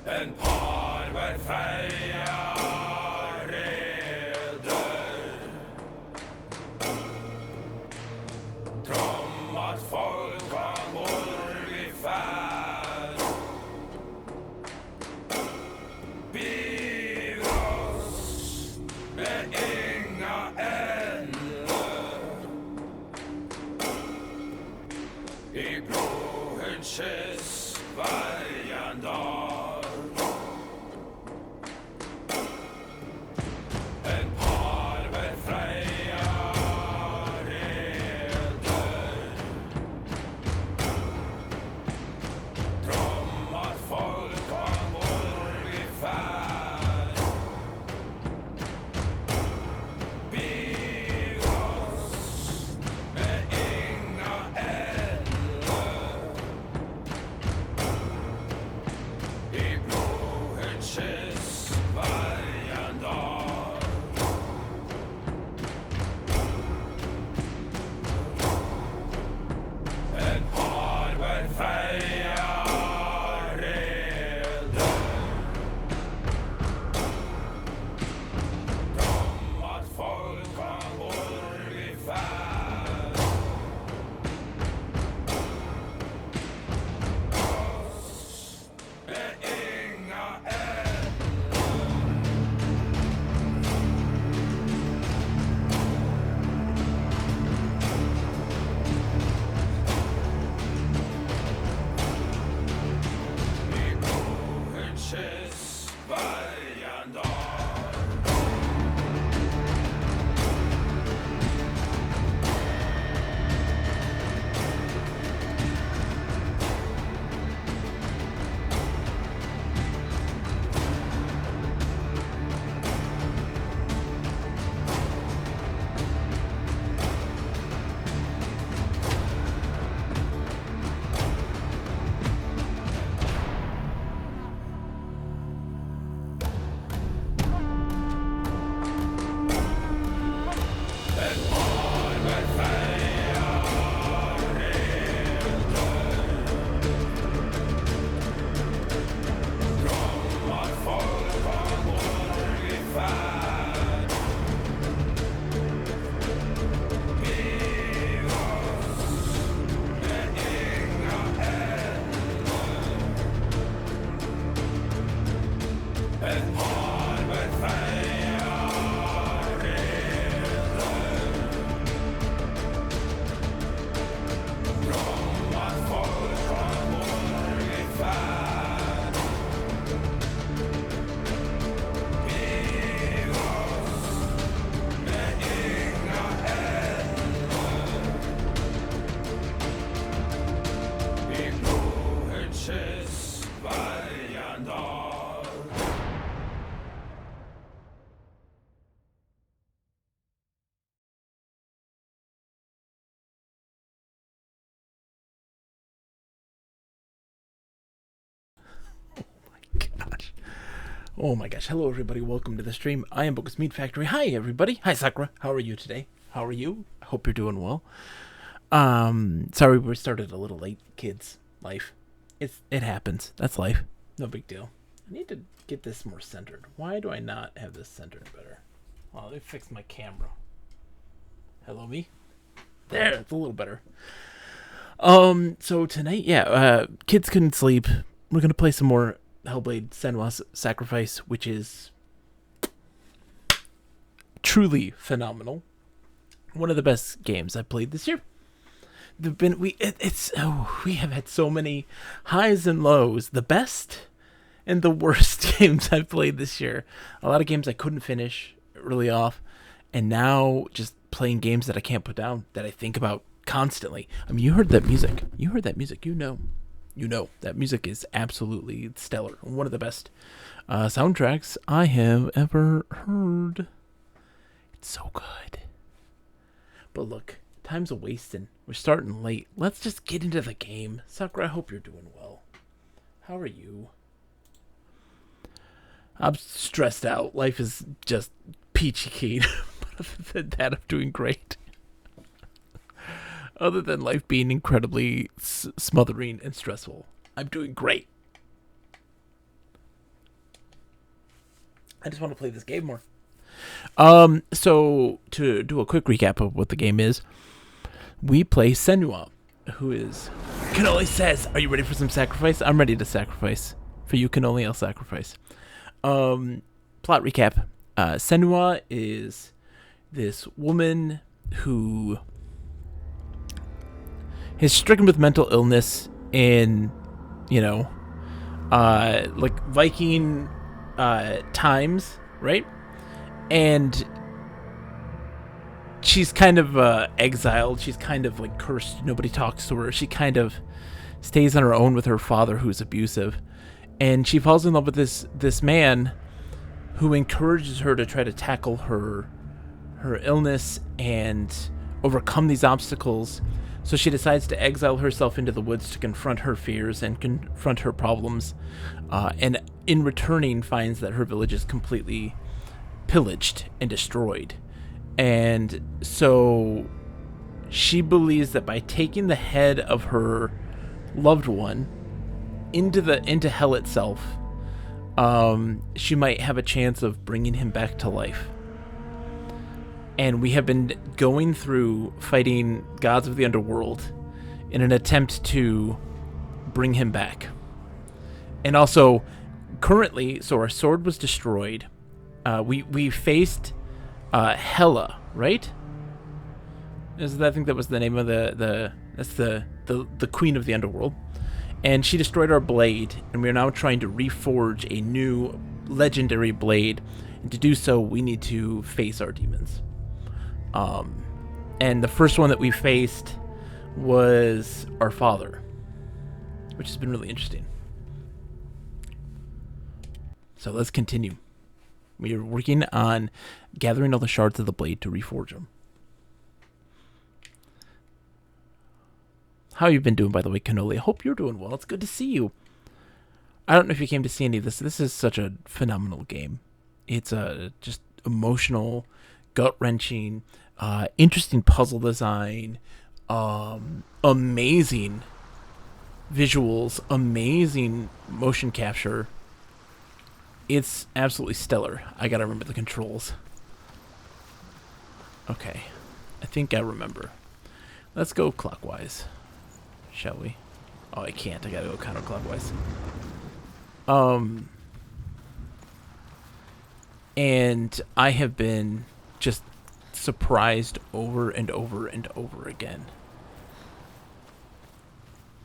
En par hver Freia reder. Trommat folk av morg i färd. Biv oss med inga ände. I blåhundskyss varje dag. En par hver Freia reder. Trommat folk av morg i färd. Biv oss med inga ände. I blåhundskyss varje dag. En par hver Freia reder. Trommat folk av morg i färd. Oss med inga ände. I blåhundskyss varje dag. En par hver Freia reder. Trommat folk av morg i färd. Biv oss med inga ände. En par hver Freia reder. Trommat folk av morg i färd. Biv oss med inga ände. I blåhundskyss varje dag. Gosh. Oh my gosh. Hello everybody. Welcome to the stream. I am Bogus Meat Factory. Hi everybody. Hi Sakura. How are you today? How are you? I hope you're doing well. Sorry we started a little late, kids. Life. It happens. That's life. No big deal. I need to get this more centered. Why do I not have this centered better? Well, let me fix my camera. Hello me? There, it's a little better. So tonight, kids couldn't sleep. We're gonna play some more Hellblade Senua's Sacrifice, which is truly phenomenal. One of the best games I've played this year. We have had so many highs and lows. The best and the worst games I've played this year. A lot of games I couldn't finish early off, and now just playing games that I can't put down, that I think about constantly. I mean, you heard that music. You know that music is absolutely stellar. One of the best soundtracks I have ever heard. It's so good. But look, time's a wasting. We're starting late. Let's just get into the game. Sakura, I hope you're doing well. How are you? I'm stressed out. Life is just peachy keen. But other than that, I'm doing great. Other than life being incredibly smothering and stressful, I'm doing great. I just want to play this game more. So to do a quick recap of what the game is, we play Senua, who is Cannoli says, "Are you ready for some sacrifice?" I'm ready to sacrifice. For you, Cannoli, I'll sacrifice. Plot recap. Senua is this woman who is stricken with mental illness in, you know, like Viking times, right? And she's kind of exiled. She's kind of like cursed. Nobody talks to her. She kind of stays on her own with her father, who's abusive. And she falls in love with this man who encourages her to try to tackle her illness and overcome these obstacles. So she decides to exile herself into the woods to confront her fears and confront her problems. And in returning, finds that her village is completely pillaged and destroyed. And so she believes that by taking the head of her loved one into hell itself, she might have a chance of bringing him back to life. And we have been going through fighting gods of the underworld in an attempt to bring him back. And also, currently, so our sword was destroyed. We faced Hela, right? I think that was the name of that's the queen of the underworld. And she destroyed our blade, and we are now trying to reforge a new legendary blade. And to do so, we need to face our demons. And the first one that we faced was our father, which has been really interesting. So let's continue. We are working on gathering all the shards of the blade to reforge them. How you been doing, by the way, Cannoli? I hope you're doing well. It's good to see you. I don't know if you came to see any of this. This is such a phenomenal game. It's just emotional, gut-wrenching, interesting puzzle design, amazing visuals, amazing motion capture. It's absolutely stellar. I gotta remember the controls. Okay. I think I remember. Let's go clockwise. Shall we? Oh, I can't. I gotta go counterclockwise. And I have been just surprised over and over and over again.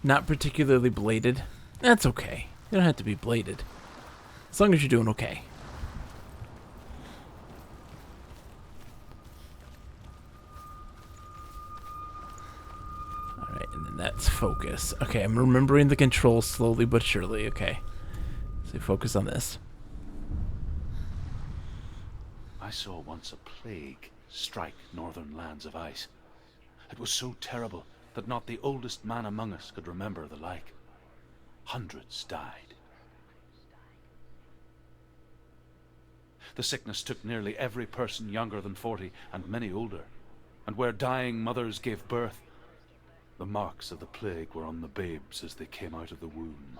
Not particularly bladed. That's okay. You don't have to be bladed. As long as you're doing okay. Alright, and then that's focus. Okay, I'm remembering the controls slowly but surely. Okay. So focus on this. I saw once a plague strike northern lands of ice. It was so terrible that not the oldest man among us could remember the like. Hundreds died. The sickness took nearly every person younger than 40 and many older. And where dying mothers gave birth, the marks of the plague were on the babes as they came out of the womb.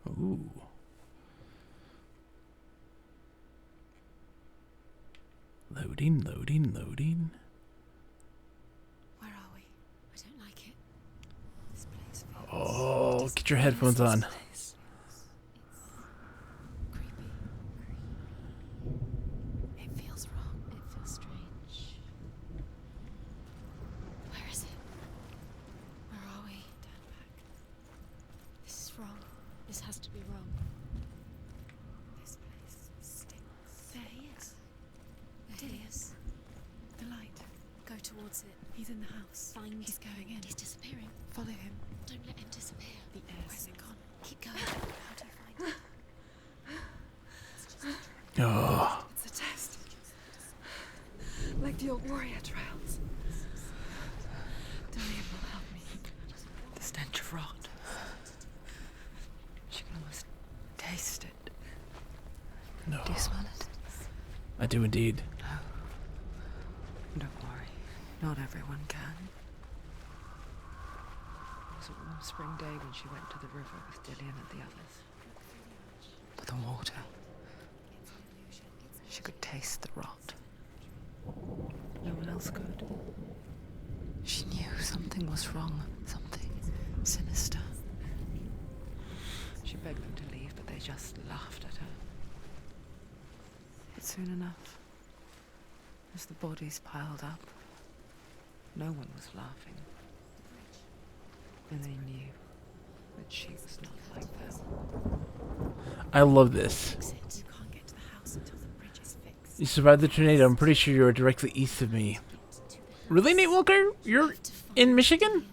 Ooh. Loading, loading, loading. Where are we? I don't like it. This place feels Oh, get your headphones on. It's creepy. It feels wrong. It feels strange. Where is it? Where are we? Turn back. This is wrong. This has to be wrong. This place stinks. There he is. There he is. The light. Go towards it. He's in the house. He's going in. He's disappearing. Follow him. Don't let him disappear. The air. Where's it gone? Keep going. How do you find it? It's just a trial. Oh. It's a test. Like the old warrior trials. Dillian will help me. The stench of rot. She can almost taste it. No. Do you smell it? I do indeed. Don't worry. Not everyone can. It was one spring day when she went to the river with Dillian and the others. But the water, She could taste the rot. No one else could. She knew something was wrong, something sinister. She begged them to leave, but they just laughed at her. But soon enough, as the bodies piled up, no one was laughing. And they knew that she was not like them. I love this. Exit. You can't get to the house until the bridge is fixed. You survived the tornado. I'm pretty sure you're directly east of me. Really, Nate Walker? You're in Michigan?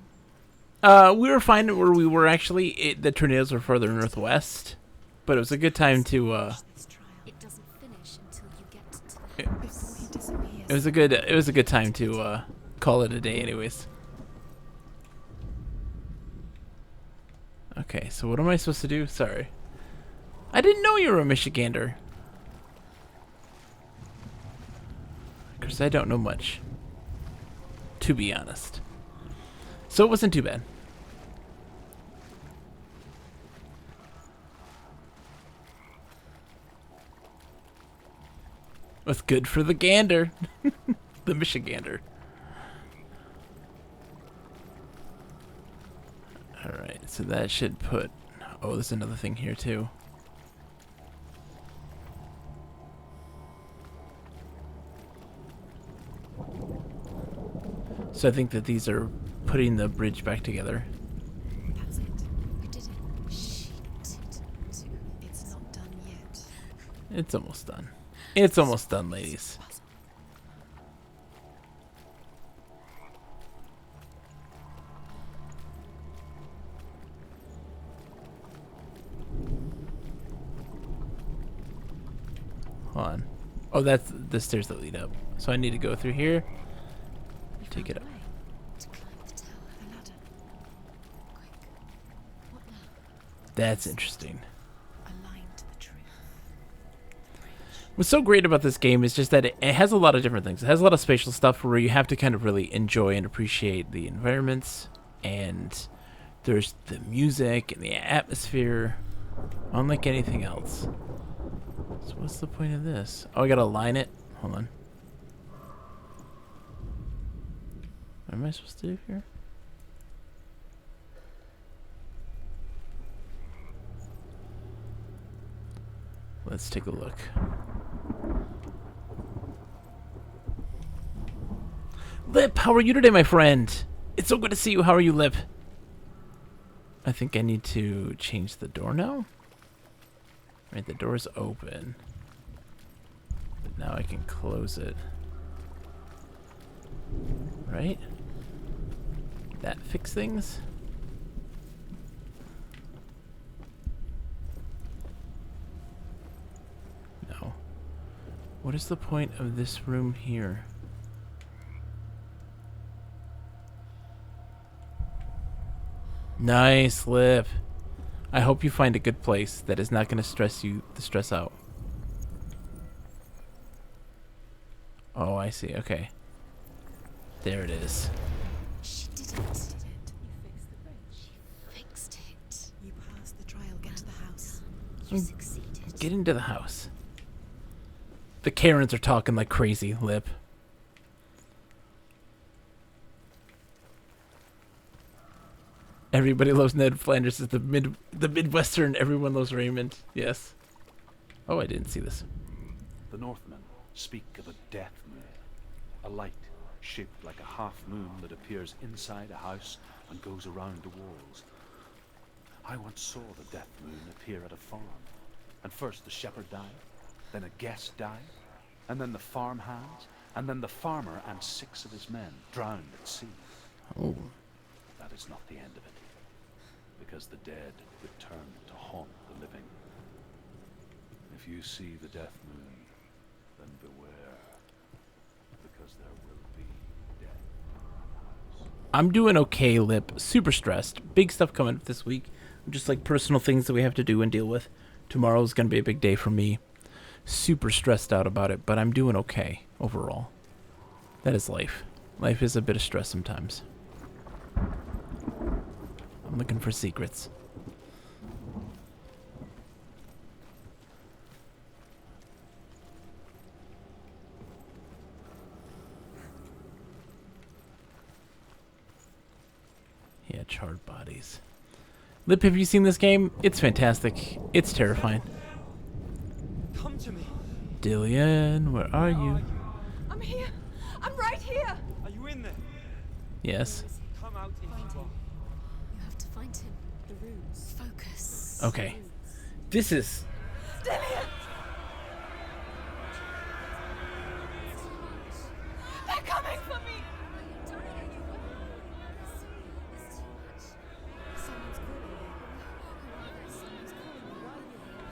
We were fine where we were actually. The tornadoes were further northwest, but it was a good time to. This trial. It doesn't finish until you get to the Before he disappears. It was a good time to call it a day, anyways. Okay, so what am I supposed to do? Sorry, I didn't know you were a Michigander. Because I don't know much, to be honest. So it wasn't too bad. What's good for the gander? The Michigander. Alright, so that should put... Oh, there's another thing here too. So I think that these are putting the bridge back together. That's it. We did it. She didn't. It's not done yet. It's almost done. It's almost done, ladies. Hold on. Oh, that's the stairs that lead up. So I need to go through here. Take it up. To climb the tower, the ladder. Quick. What now? That's interesting. Aligned to the truth. What's so great about this game is just that it has a lot of different things. It has a lot of spatial stuff where you have to kind of really enjoy and appreciate the environments, and there's the music and the atmosphere, unlike anything else. So what's the point of this? Oh, I gotta align it? Hold on. What am I supposed to do here? Let's take a look. Lip, how are you today, my friend? It's so good to see you. How are you, Lip? I think I need to change the door now. Right, the door's open. But now I can close it. Right? That fix things? No. What is the point of this room here? Nice, Lip. I hope you find a good place that is not going to stress out. Oh, I see. Okay. There it is. She did it. You fixed the bridge. She fixed it. You passed the trial. Get to the house. You succeeded. Get into the house. The Karens are talking like crazy, Lip. Everybody loves Ned Flanders is the Midwestern. Everyone loves Raymond. Yes. Oh, I didn't see this. The Northmen speak of a death moon, a light shaped like a half moon that appears inside a house and goes around the walls. I once saw the death moon appear at a farm, and first the shepherd died, then a guest died, and then the farm hands, and then the farmer and 6 of his men drowned at sea. Oh. That is not the end of it, because the dead return to haunt the living. If you see the death moon, then beware, because there will be death. I'm doing okay, Lip. Super stressed. Big stuff coming up this week. Just like personal things that we have to do and deal with. Tomorrow's going to be a big day for me. Super stressed out about it, but I'm doing okay overall. That is life. Life is a bit of stress sometimes. I'm looking for secrets. charred bodies. Lip, have you seen this game? It's fantastic. It's terrifying. Come to me. Dillian, where are you? I'm here. I'm right here. Are you in there? Yes. Come out if you are. You have to find him. The runes. Focus. Okay. This is... Dillian! They're coming for me.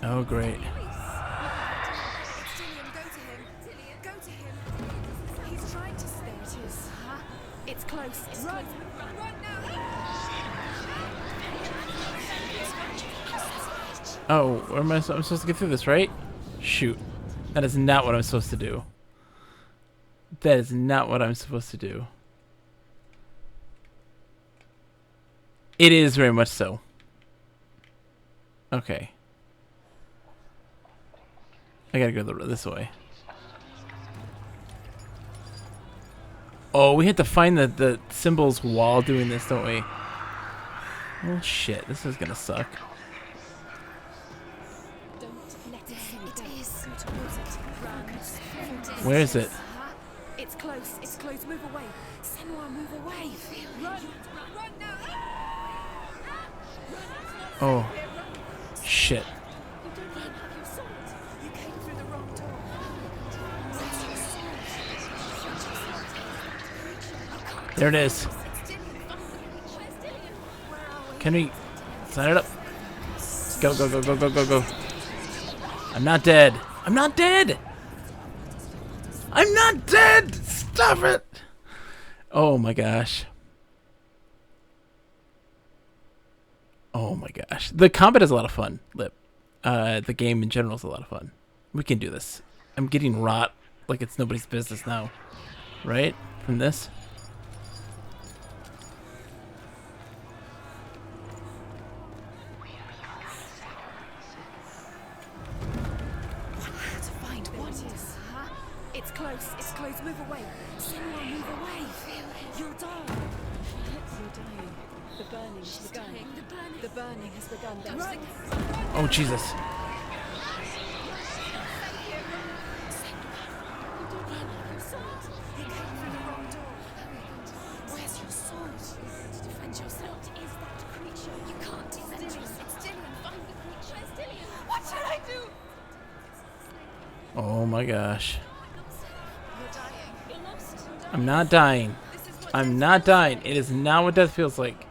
Oh, great. It's Dillian. Go to him. Dillian, go to him. He's trying to. There it is. It's close. It's close. Run now. Oh, where am I? I'm supposed to get through this, right? Shoot. That is not what I'm supposed to do. That is not what I'm supposed to do. It is very much so. Okay. I gotta go this way. Oh, we had to find the symbols while doing this, don't we? Oh shit, this is gonna suck. Where is it? It's close. It's close. Move away. Senua, move away. Run. Run now. Oh. Shit. You don't have your sword. You came through the wrong door. Where's your sword? There it is. It's Dillian. Where's Dillian? Where are we? Can we sign it up? Go, go, go, go, go, go, go. I'm not dead. I'm not dead. I'm not dead. Stop it. Oh my gosh. Oh my gosh. The combat is a lot of fun, Lip. The game in general is a lot of fun. We can do this. I'm getting rot like it's nobody's business now. Right? From this? To find what is. It's close. It's close. Move away. Senua, move away. You'll die. You're dying. The burning has begun. The burning has begun. Run. Oh Jesus. You came through the wrong door. Where's your sword? To defend yourself. What is that creature? You can't defend yourself. It's Dillian. Find the creature. Where's Dillian? What should I do? Oh my gosh. You're dying. You're lost. I'm not dying. This is what I'm not dying. It is not what death feels like.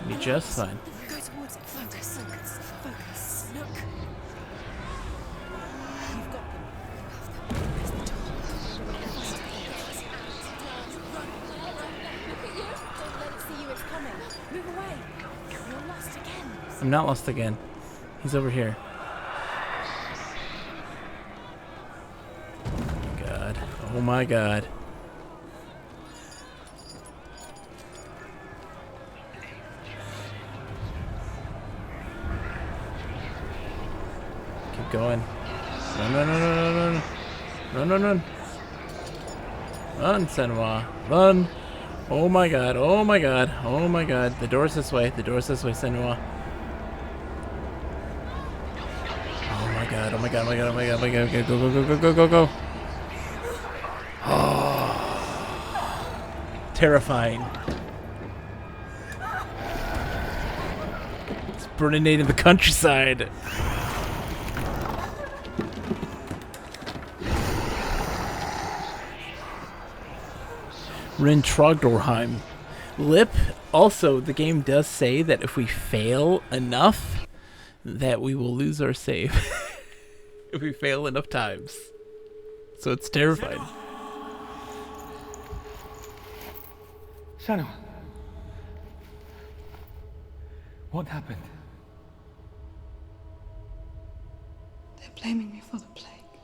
Be just fine. Go towards it. Focus. Focus. Focus. Look. You've got them. Where's the door? Look at you. Don't let it see you. It's coming. Move away. You're lost again. I'm not lost again. He's over here. God. Oh my god. Keep going. Run, run, run, run, run, run. Run, run, run. Run, Senua. Run. Oh my god. Oh my god. Oh my god. The door's this way. The door's this way, Senua. Oh my god. Oh my god. Oh my god. Oh my god. Oh my god. Okay, go, go, go, go, go, go, go. Oh. Terrifying. It's burning in the countryside. Rentrogdorheim. Lip, also, the game does say that if we fail enough, that we will lose our save. If we fail enough times. So it's terrifying. Senua. What happened? They're blaming me for the plague.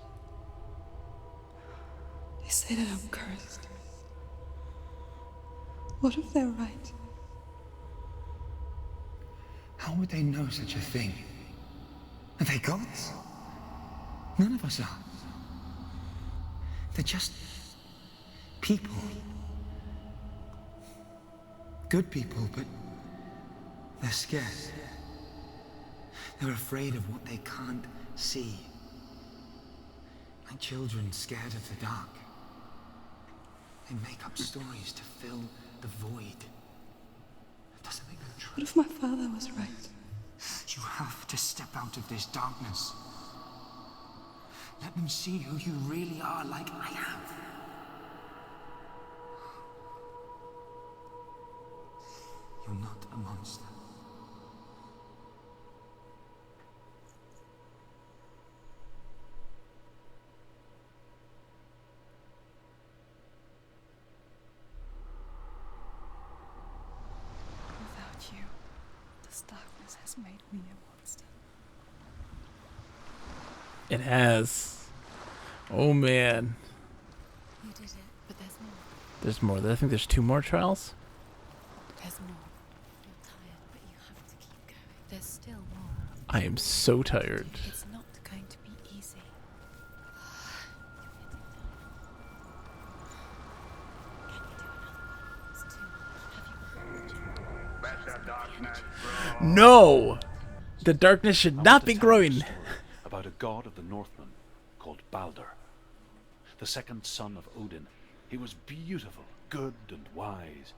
They say that I'm cursed. What if they're right? How would they know such a thing? Are they gods? None of us are. They're just people. Good people, but they're scared. They're afraid of what they can't see. Like children scared of the dark. They make up stories to fill the void. That doesn't make them true. What if my father was right? You have to step out of this darkness. Let them see who you really are, like I have. You're not a monster. Without you, this darkness has made me a monster. It has. Oh man. You did it, but there's more. There's more. I think there's 2 more trials. There's more. You're tired, but you have to keep going. There's still more. I am so tired. It's not going to be easy. No! The darkness should I want not to be tell you a growing. story about a god of the Northmen called Balder, the second son of Odin. He was beautiful, good, and wise.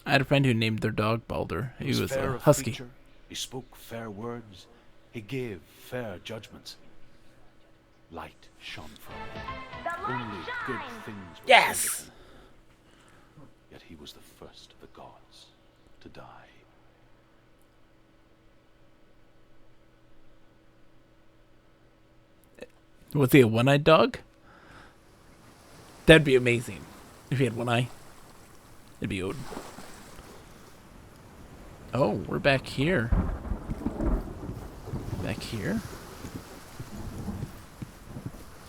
I had a friend who named their dog Balder. He was fair a of husky. feature, he spoke fair words. He gave fair judgments. Light shone from him. Only good things were Yes! said of him. Yet he was the first of the gods to die. Was he a one-eyed dog? That'd be amazing. If he had one eye. It'd be Odin. Oh, we're back here. Back here?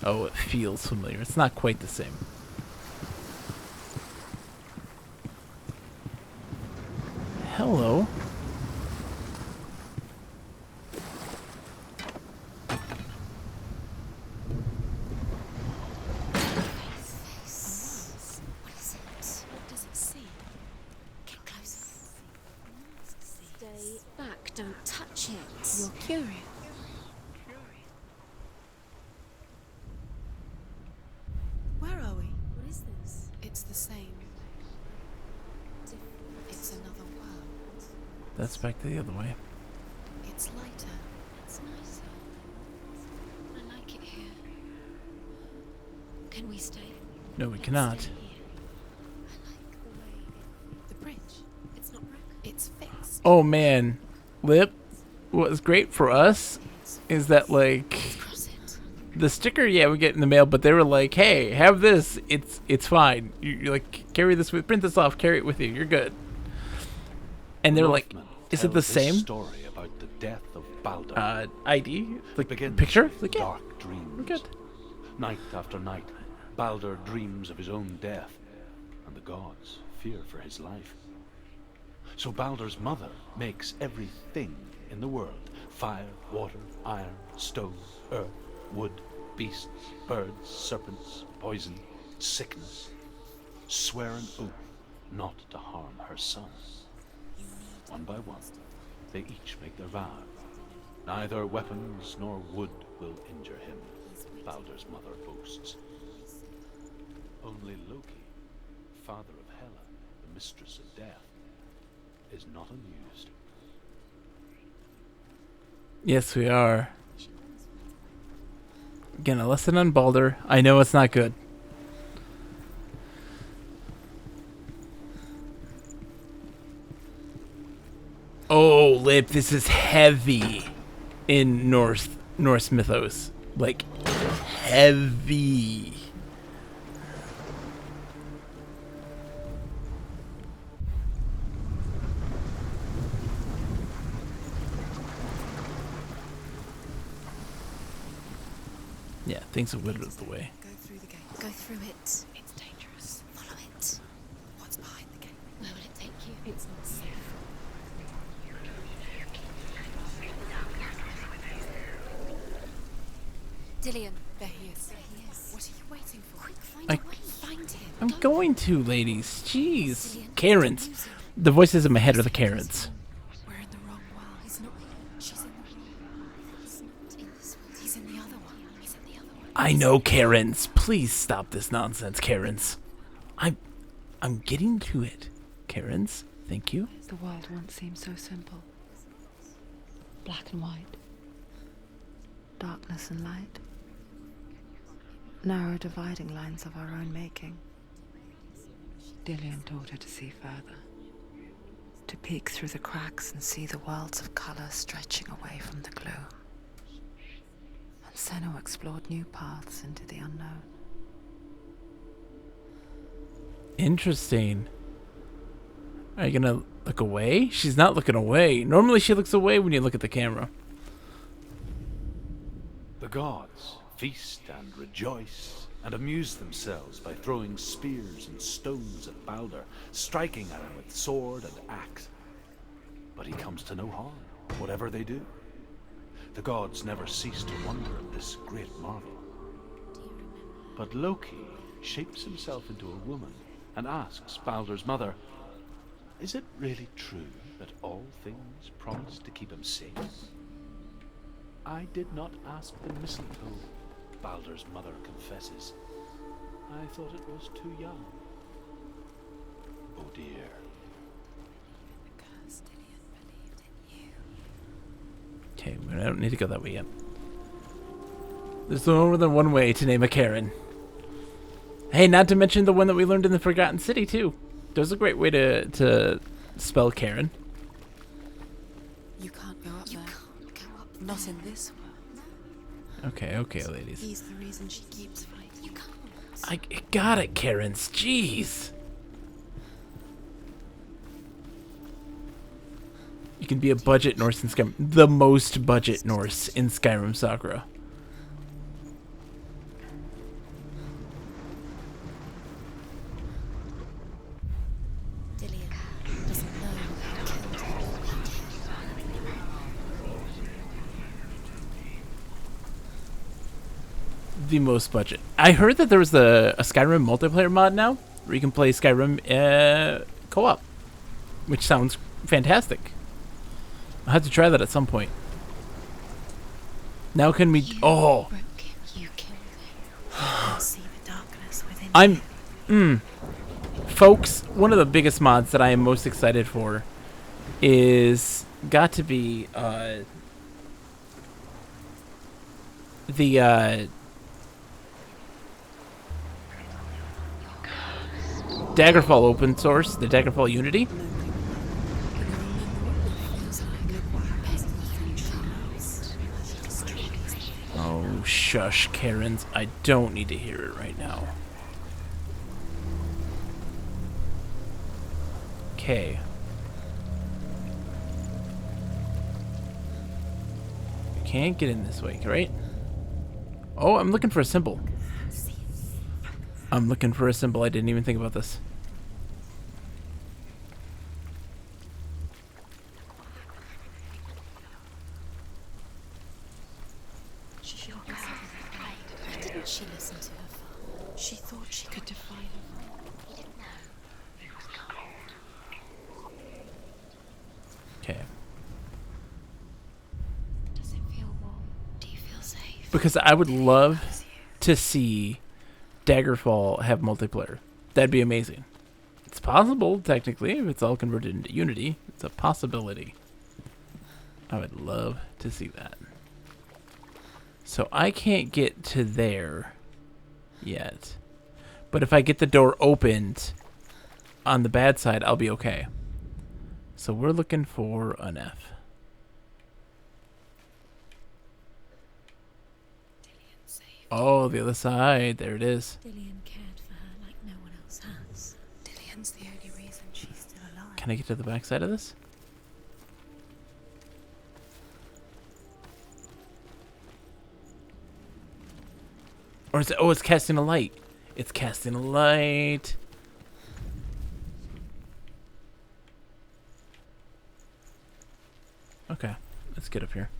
Oh, it feels familiar. It's not quite the same. Hello. What is it? What does it see? Get closer. Stay back. Don't touch it. You're curious. Where are we? What is this? It's the same. It's another world. That's back the other way. It's lighter. It's nicer. I like it here. Can we stay? No, we Let's cannot. stay here. I like the way the bridge. It's not broken. It's fixed. Oh man. Lip, what was great for us is that, like, Cross it. the sticker, yeah, we get in the mail, but they were like, hey, have this. It's fine. You're like, carry this with, print this off, carry it with you. You're good. And they're like, Northmen is tell it the this same? story about the death of Balder. ID? Like, Begins picture? with Like, yeah, dark dreams. we're good. Night after night, Balder dreams of his own death, and the gods fear for his life. So Balder's mother makes everything in the world: fire, water, iron, stone, earth, wood, beasts, birds, serpents, poison, sickness. Swear an oath not to harm her son. One by one, they each make their vow. Neither weapons nor wood will injure him, Balder's mother boasts. Only Loki, father of Hela, the mistress of death, is not amused. Yes, we are. Again, a lesson on Balder. I know it's not good. Oh, Lip, this is heavy in Norse mythos. Like, heavy. Yeah, things are withered the way. Go through the gate. Go through it. It's dangerous. Follow it. What's behind the gate? Where will it take you? It's not safe. Dillion, There he is. What are you waiting for? Quick, find I- a way. Find him. I'm Go. going to, ladies. Jeez. Cillian, Karens. don't lose him. The voices in my head are the Karens. We're in the wrong world. He's not here. She's in the wrong. He's not in this world. He's in the other one. He's in the other one. I know, Karens. Please stop this nonsense, Karens. I'm getting to it. Karens, thank you. The world once seemed so simple. Black and white. Darkness and light. Narrow dividing lines of our own making. Dillian taught her to see further. To peek through the cracks and see the worlds of color stretching away from the gloom. And Senua explored new paths into the unknown. Interesting. Are you gonna look away? She's not looking away. Normally she looks away when you look at the camera. The gods feast and rejoice and amuse themselves by throwing spears and stones at Balder, striking at him with sword and axe. But he comes to no harm, whatever they do. The gods never cease to wonder at this great marvel. But Loki shapes himself into a woman and asks Balder's mother, "Is it really true that all things promise to keep him safe?" "I did not ask the mistletoe," Balder's mother confesses. "I thought it was too young." Oh dear. Because Dillian believed in you. Okay, I don't need to go that way yet. There's more than one way to name a Karen. Hey, not to mention the one that we learned in the Forgotten City, too. There's a great way to spell Karen. You can't go up You there. can't go up Not there. in this world. Okay, ladies. He's the reason she keeps fighting. You can't. I got it, Karens. Jeez. You can be a budget Norse in Skyrim. The most budget Norse in Skyrim Sakura. Dillian doesn't know who killed him. The most budget. I heard that there was a Skyrim multiplayer mod now where you can play Skyrim co-op, which sounds fantastic. I'll have to try that at some point. Now can we... Oh! Broke him. You killed him. You see the darkness within you. Folks, one of the biggest mods that I am most excited for is got to be the Daggerfall open source, the Daggerfall Unity. Oh, shush, Karens. I don't need to hear it right now. Okay. Can't get in this way, right? Oh, I'm looking for a symbol. I'm looking for a symbol. I didn't even think about this. Why didn't she listen to her father? She thought she could define him. Okay. Does it feel warm? Do you feel safe? Because I would love to see Daggerfall have multiplayer. That'd be amazing. It's possible, technically, if it's all converted into Unity. It's a possibility. I would love to see that. So I can't get to there yet. But if I get the door opened on the bad side, I'll be okay. So we're looking for an F. Dillian saved. Oh, the other side. There it is. Dillian cared for her like no one else has. Dillian's the only reason she's still alive. Can I get to the back side of this? Or is it... Oh, it's casting a light. It's casting a light. Okay. Let's get up here.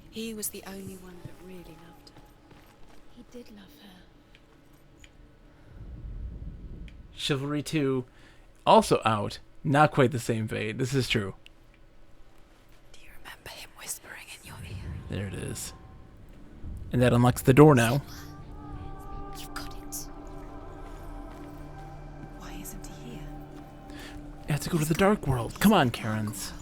He was the only one that really loved her. He did love her. Chivalry 2, also out. Not quite the same vein. This is true. Do you remember him whispering in your ear? There it is. And that unlocks the door now. You've got it. Why isn't he here? You have to go to the Dark World. Come on, Karens.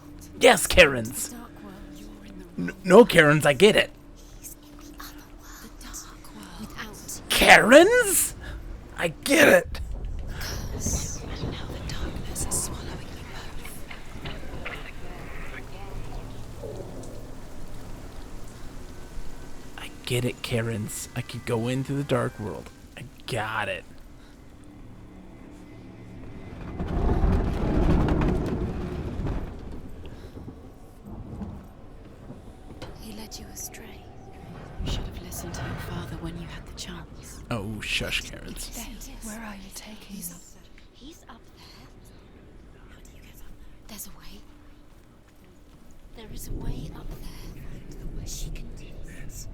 Yes, Karens! Dark world. You're in the No, Karens, I get it. He's in the other world. The dark world. Without Karens? I get it. curse. And now the darkness is swallowing you both. I get it, Karens. I could go into the Dark World. I got it. He led you astray. You should have listened to your father when you had the chance. Oh, shush, Karens. Where are you taking me? He's up there. How do you get up there? There's a way. There is a way up there. She can do this.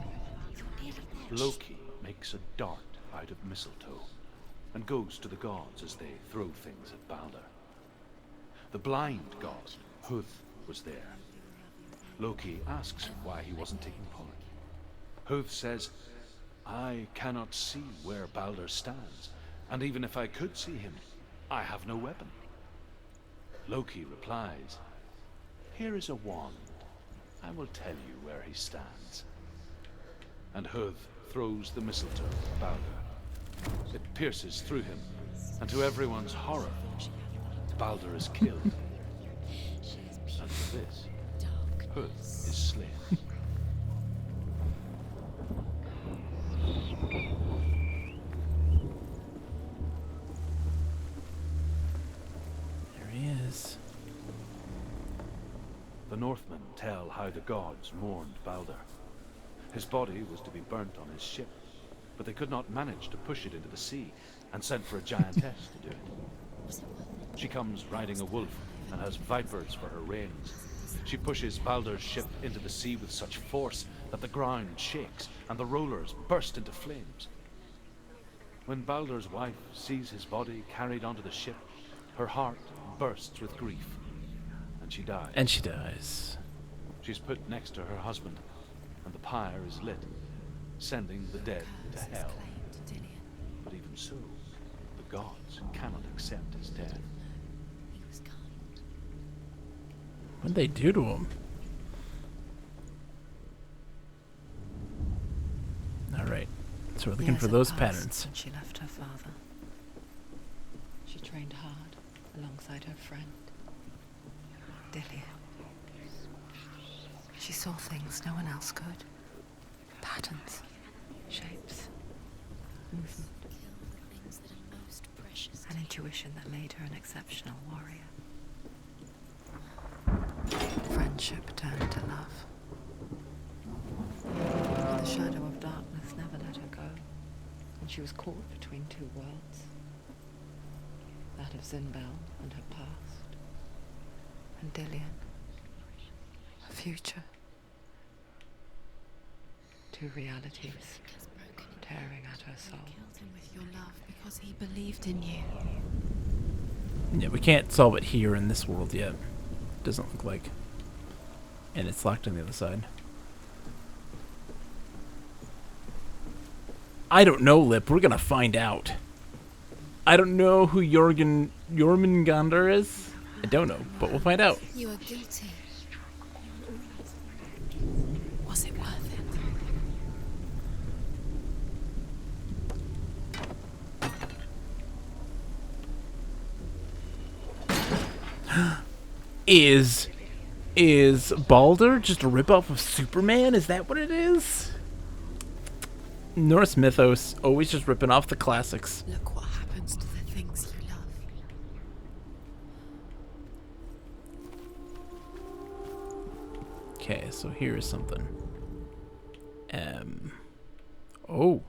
You're nearly there. Loki makes a dart out of mistletoe and goes to the gods as they throw things at Balder. The blind god, Huth, was there. Loki asks him why he wasn't taking part. Huth says, I cannot see where Balder stands, and even if I could see him, I have no weapon. Loki replies, here is a wand. I will tell you where he stands. And Huth throws the mistletoe at Balder. It pierces through him, and to everyone's horror, Balder is killed. And for this, Huth is slain. There he is. The Northmen tell how the gods mourned Balder. His body was to be burnt on his ship, but they could not manage to push it into the sea, and sent for a giantess to do it. She comes riding a wolf and has vipers for her reins. She pushes Balder's ship into the sea with such force that the ground shakes and the rollers burst into flames. When Balder's wife sees his body carried onto the ship, her heart bursts with grief, and she dies. And she dies. She's put next to her husband, and the pyre is lit, sending the dead to hell. But even so, the gods cannot accept his death. What'd they do to him? Alright, so we're looking for those patterns. When she left her father, she trained hard alongside her friend, Dillian. She saw things no one else could. Patterns, shapes, movement. An intuition that made her an exceptional warrior. Friendship turned to love. But the shadow of darkness never let her go, and she was caught between two worlds. That of Zinbel and her past, and Dillian, her future. Two realities tearing at her soul. Killed him with your love because he believed in you. Yeah, we can't solve it here in this world yet. Doesn't look like. And it's locked on the other side. I don't know, Lip. We're gonna find out. I don't know who Jormungandr is. I don't know, but we'll find out. You are guilty. Was it worth it? Is Balder just a ripoff of Superman? Is that what it is? Norse mythos, always just ripping off the classics. Look what happens to the things you love. Okay, so here is something. Oh.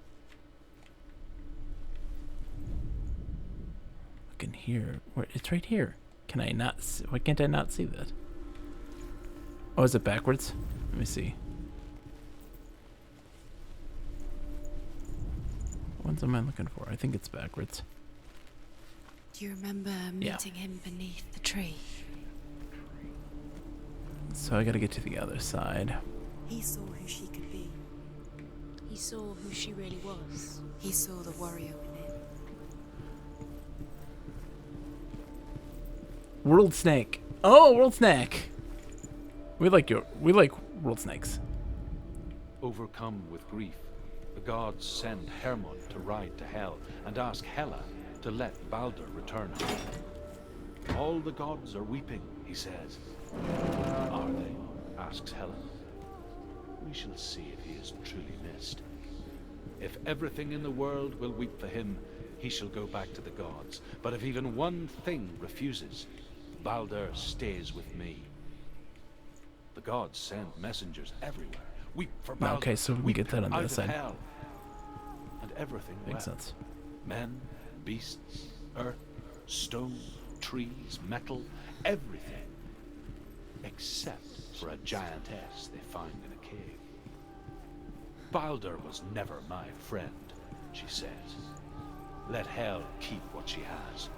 I can hear. It's right here. Can I not see? Why can't I not see that? Oh, is it backwards? Let me see. ones am I looking for? I think it's backwards. Do you remember meeting him beneath the tree? So I gotta get to the other side. He saw who she could be. He saw who she really was. He saw the warrior within. World snake. Oh, world snake. We like world snakes. Overcome with grief, the gods send Hermod to ride to Hell and ask Hela to let Balder return home. All the gods are weeping, he says. Are they? Asks Hela. We shall see if he is truly missed. If everything in the world will weep for him, he shall go back to the gods. But if even one thing refuses, Balder stays with me. The gods send messengers everywhere. Weep for Balder. Okay, so we weep get that on the out other of side. Hell. And everything Makes wept. sense. Men, beasts, earth, stone, trees, metal, everything. Except for a giantess they find in a cave. Balder was never my friend, she says. Let Hel keep what she has.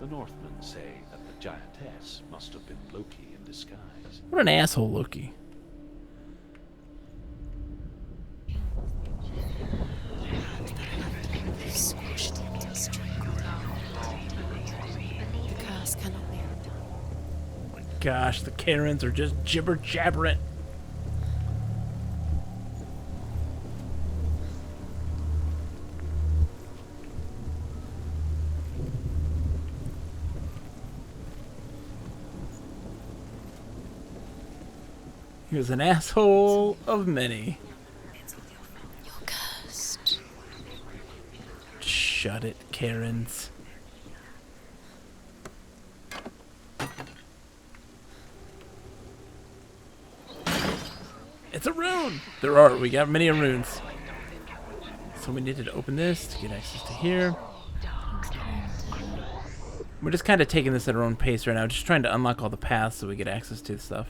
The Northmen say that the giantess must have been Loki in disguise. What an asshole, Loki. Squashed into strangle. The curse cannot be undone. Gosh, the Karens are just jibber jabbering. He was an asshole of many. You're cursed. Shut it, Karens. It's a rune! We got many runes. So we needed to open this to get access to here. We're just kind of taking this at our own pace right now, just trying to unlock all the paths so we get access to the stuff.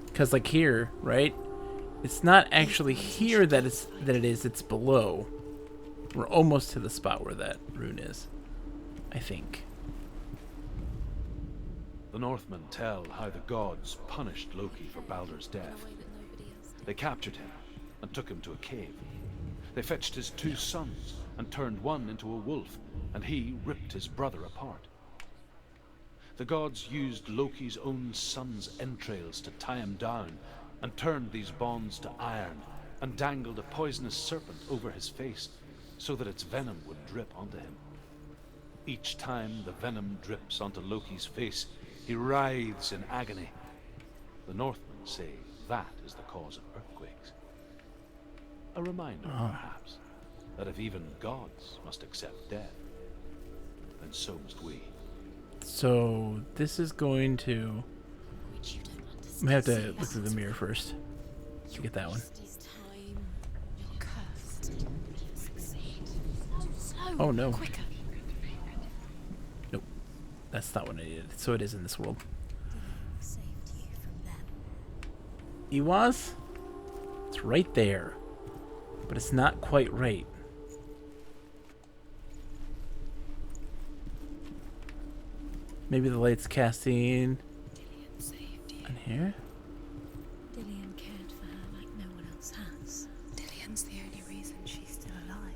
Because like here, right? It's not actually here that it is, it's below. We're almost to the spot where that rune is, I think. The Northmen tell how the gods punished Loki for Balder's death. They captured him and took him to a cave. They fetched his 2 sons and turned one into a wolf, and he ripped his brother apart. The gods used Loki's own son's entrails to tie him down, and turned these bonds to iron, and dangled a poisonous serpent over his face, so that its venom would drip onto him. Each time the venom drips onto Loki's face, he writhes in agony. The Northmen say that is the cause of earthquakes. A reminder, perhaps, that if even gods must accept death, then so must we. So this is going to... I have to look through the mirror first to get that one. You're cursed. Slow. Oh no. Quicker. Nope. That's not what I needed. So it is in this world. Saved you from them. He was? It's right there. But it's not quite right. Maybe the light's casting Dillian saved you. on here? Dillian cared for her like no one else has. Dillian's the only reason she's still alive.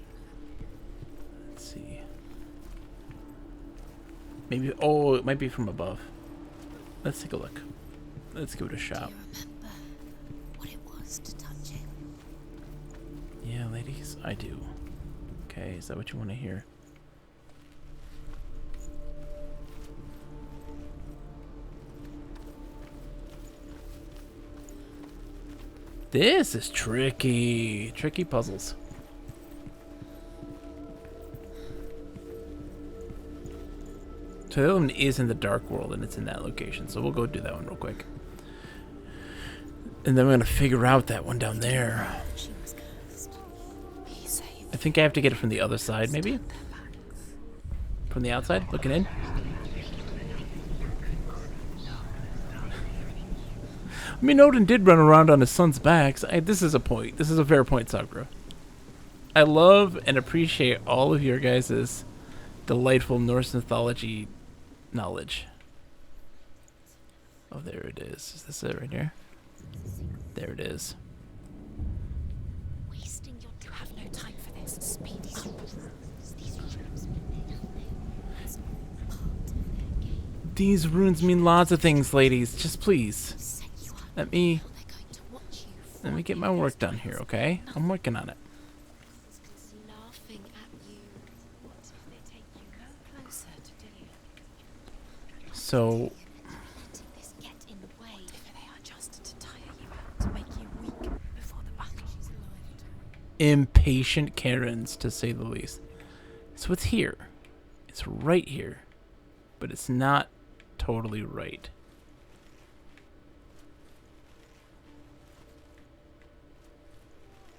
Let's see. Maybe, oh, it might be from above. Let's take a look. Let's give it a shot. Do you remember what it was to touch him? Yeah, ladies, I do. Okay, is that what you want to hear? This is tricky. Tricky puzzles. So the other one is in the dark world and it's in that location. So we'll go do that one real quick. And then we're going to figure out that one down there. She was cursed. He saved I think I have to get it from the other side, maybe? From the outside, looking in? I mean, Odin did run around on his son's backs. This is a point. This is a fair point, Sakura. I love and appreciate all of your guys' delightful Norse mythology knowledge. Oh, there it is. Is this it right here? There it is. Wasting your you have no time for this. Speed up. These runes mean lots of things, ladies. Just please. Let me get my work done here, okay? I'm working on it. Laughing at you. What if they take you no closer to Dillian? So, Letting this get in the way. If they are just to tire you out, to make you weak before the battle. impatient Karens, to say the least. So it's here. It's right here. But it's not totally right.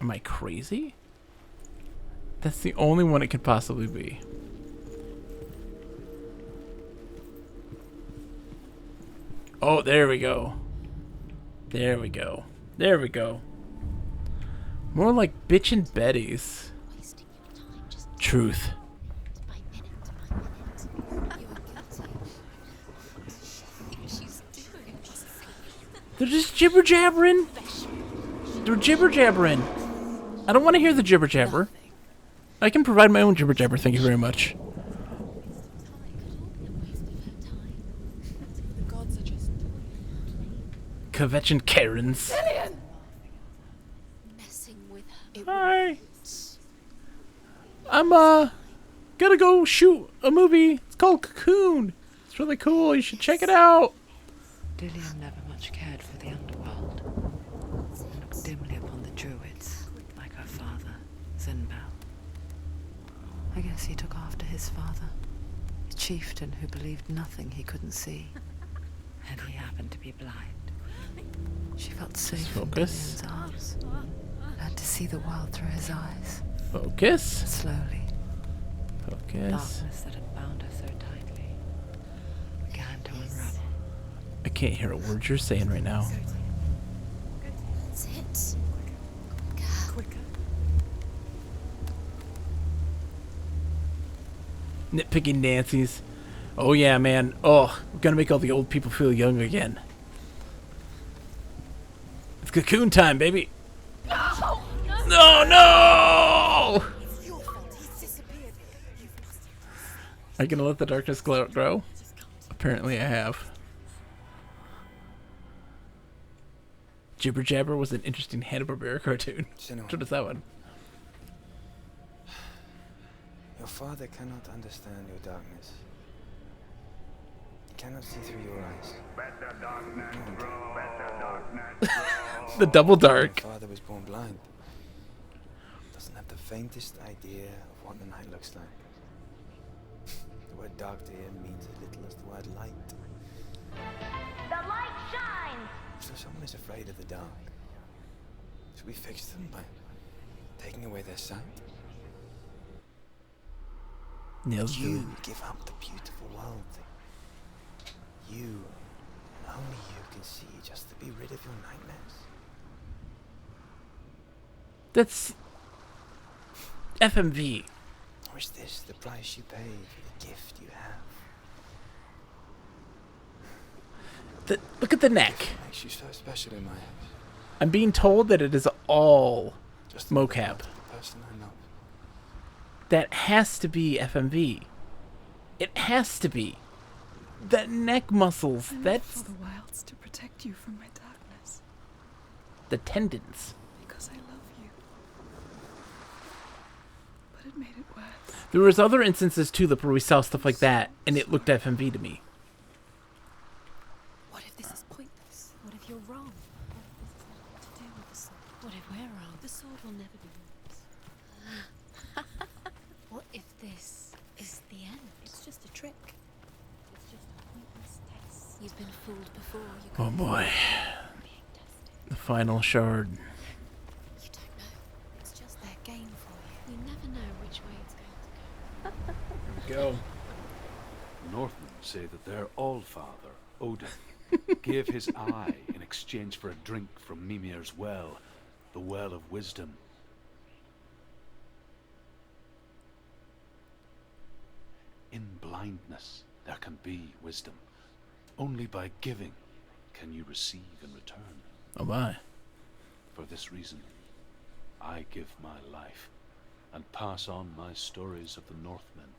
Am I crazy? That's the only one it could possibly be. Oh, there we go. There we go. There we go. More like bitchin' Betty's. Truth. They're just jibber jabbering. They're jibber jabbering. I don't want to hear the jibber jabber. I can provide my own jibber jabber, thank you very much. Kvetchin Karens. Hi. I'm gonna go shoot a movie. It's called Cocoon. It's really cool. You should check it out. Dillian never much cared for the underworld, and looked dimly upon the druids, like her father, Zinbal. I guess he took after his father, a chieftain who believed nothing he couldn't see, and he happened to be blind. She felt safe in Focus. Dillian's arms, learned to see the world through his eyes. Focus. Slowly, Focus. darkness that had bound her so tightly began to unravel. I can't hear a word you're saying right now. That's it. Quicker. Nitpicking Nancy's. Oh yeah, man. Oh, we're gonna make all the old people feel young again. It's Cocoon time, baby. No! No! Are you gonna let the darkness grow? Apparently I have. Jibber Jabber was an interesting Hanna-Barbera cartoon. Senua. What is that one? Your father cannot understand your darkness. He cannot see through your eyes. The double dark. My father was born blind. Doesn't have the faintest idea of what the night looks like. The word dark to him means as little as the word light. The light shines! So someone is afraid of the dark. Should we fix them by taking away their sight? Nails You the give up the beautiful world. You, and only you can see just to be rid of your nightmares. That's FMV. Or is this the price you pay for the gift you have? Look at the neck. What makes you so special in my eyes? I'm being told that it is all Just the look mocap. of the person I love. That has to be FMV. It has to be. That neck muscles. I live That's for the wilds to protect you from my darkness, the tendons. because I love you. But it made it worse. There was other instances too where we saw stuff like that, and it looked FMV to me. What if this is pointless? What if you're wrong? What to do with the sword? What if we're wrong? The sword will never be yours. What if this is the end? It's just a trick. It's just a pointless test. You've been fooled before. You Oh boy. being tested. The final shard. You don't know. It's just their game for you. You never know which way it's going to go. Go. Northmen say that their allfather, Odin, gave his eye in exchange for a drink from Mimir's well, the Well of Wisdom. kindness there can be wisdom. Only by giving can you receive in return. Oh my. For this reason, I give my life and pass on my stories of the Northmen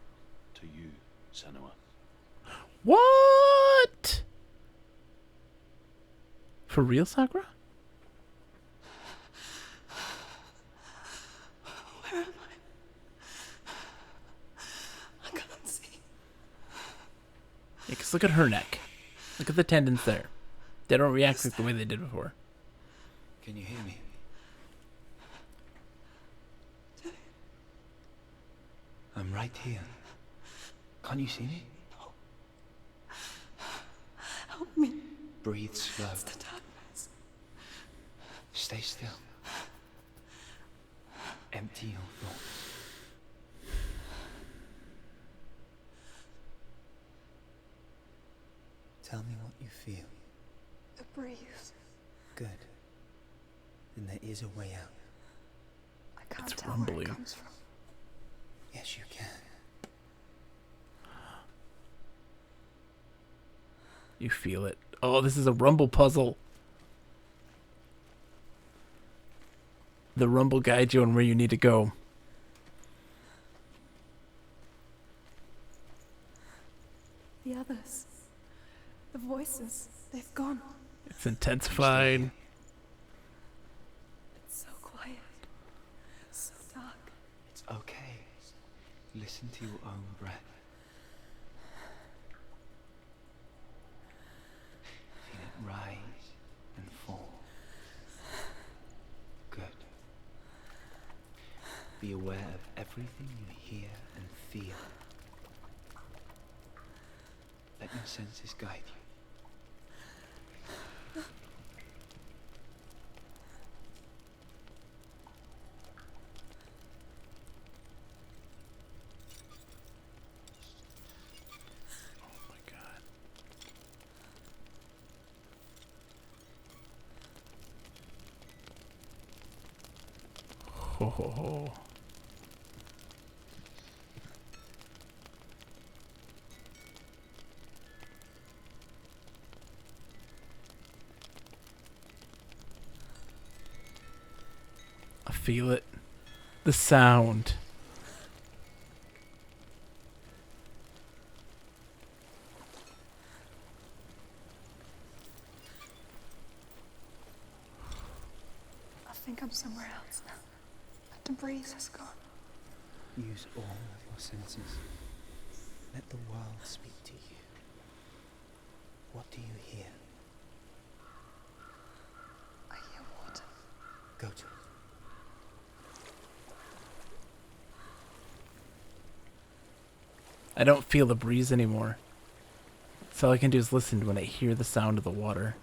to you, Senua. What? For real, Sakura? Where am I can't see. Yeah, 'cause look at her neck. Look at the tendons there. They don't react like the way they did before. Can you hear me? I'm right here. Can't you see me? Help me. Breathe slow. It's the darkness. Stay still. Empty your thoughts. Tell me what you feel. The breeze. Good. Then there is a way out. I can't It's tell where rumbly. it comes from. Yes, you can. You feel it. Oh, this is a rumble puzzle. The rumble guides you on where you need to go. The others. The voices. They've gone. It's intensified. It's so quiet. So dark. It's okay. Listen to your own breath. Feel it rise and fall. Good. Be aware of everything you hear and feel. Let your senses guide you. Oh my god. Ho ho ho. I feel it. The sound. I think I'm somewhere else now. The breeze has gone. Use all of your senses. Let the world speak to you. What do you hear? I hear water. Go to it. I don't feel the breeze anymore. So all I can do is listen when I hear the sound of the water.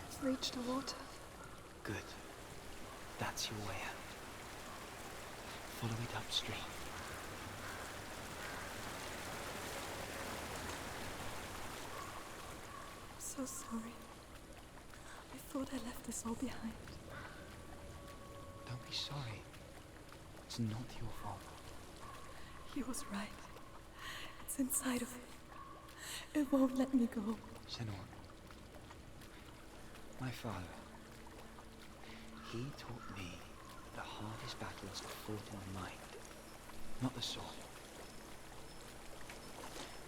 I've reached the water. Good. That's your way out. Follow it upstream. I'm so sorry. I thought I left this all behind. Don't be sorry. It's not your fault. He was right. It's inside of me. It won't let me go. Senua. My father. He taught me the hardest battles are fought in the mind, not the sword.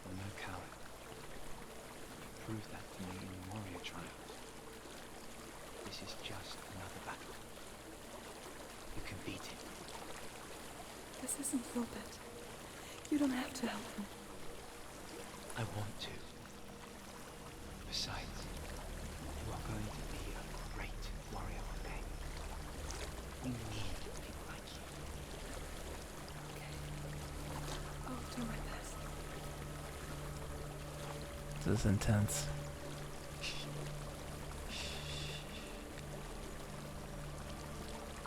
I'm no coward. He proved that to me in warrior trials. This is just another battle. You can beat it. This isn't your bet. You don't have to help me. I want to. Besides, you are going to be a great warrior one day. We need people like you. I'll do my best. This is intense.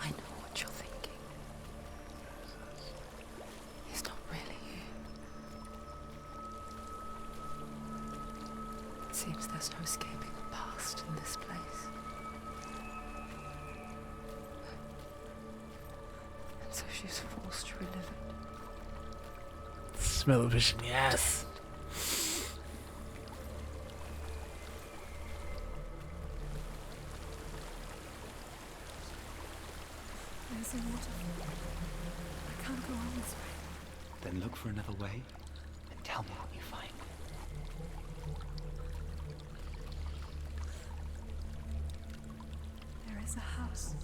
I know what you're thinking. It's not really you. It's seems there's no escaping the past in this place. And so she's forced to relive it. Smell-o-vision, yes. There's a waterfall. I can't go on this way. Then look for another way and tell me what you find. There is a house.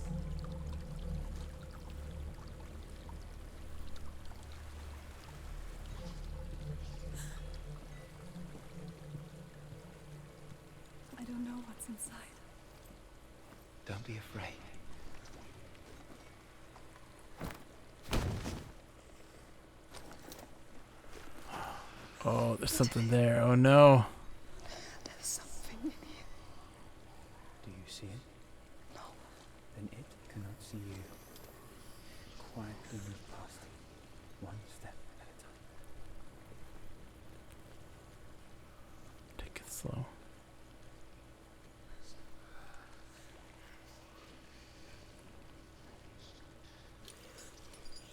I don't know what's inside. Don't be afraid. Oh, there's something there. Oh no. There's something in here. Do you see it? No. Then it cannot see you. Quietly move past it, one step at a time. Take it slow.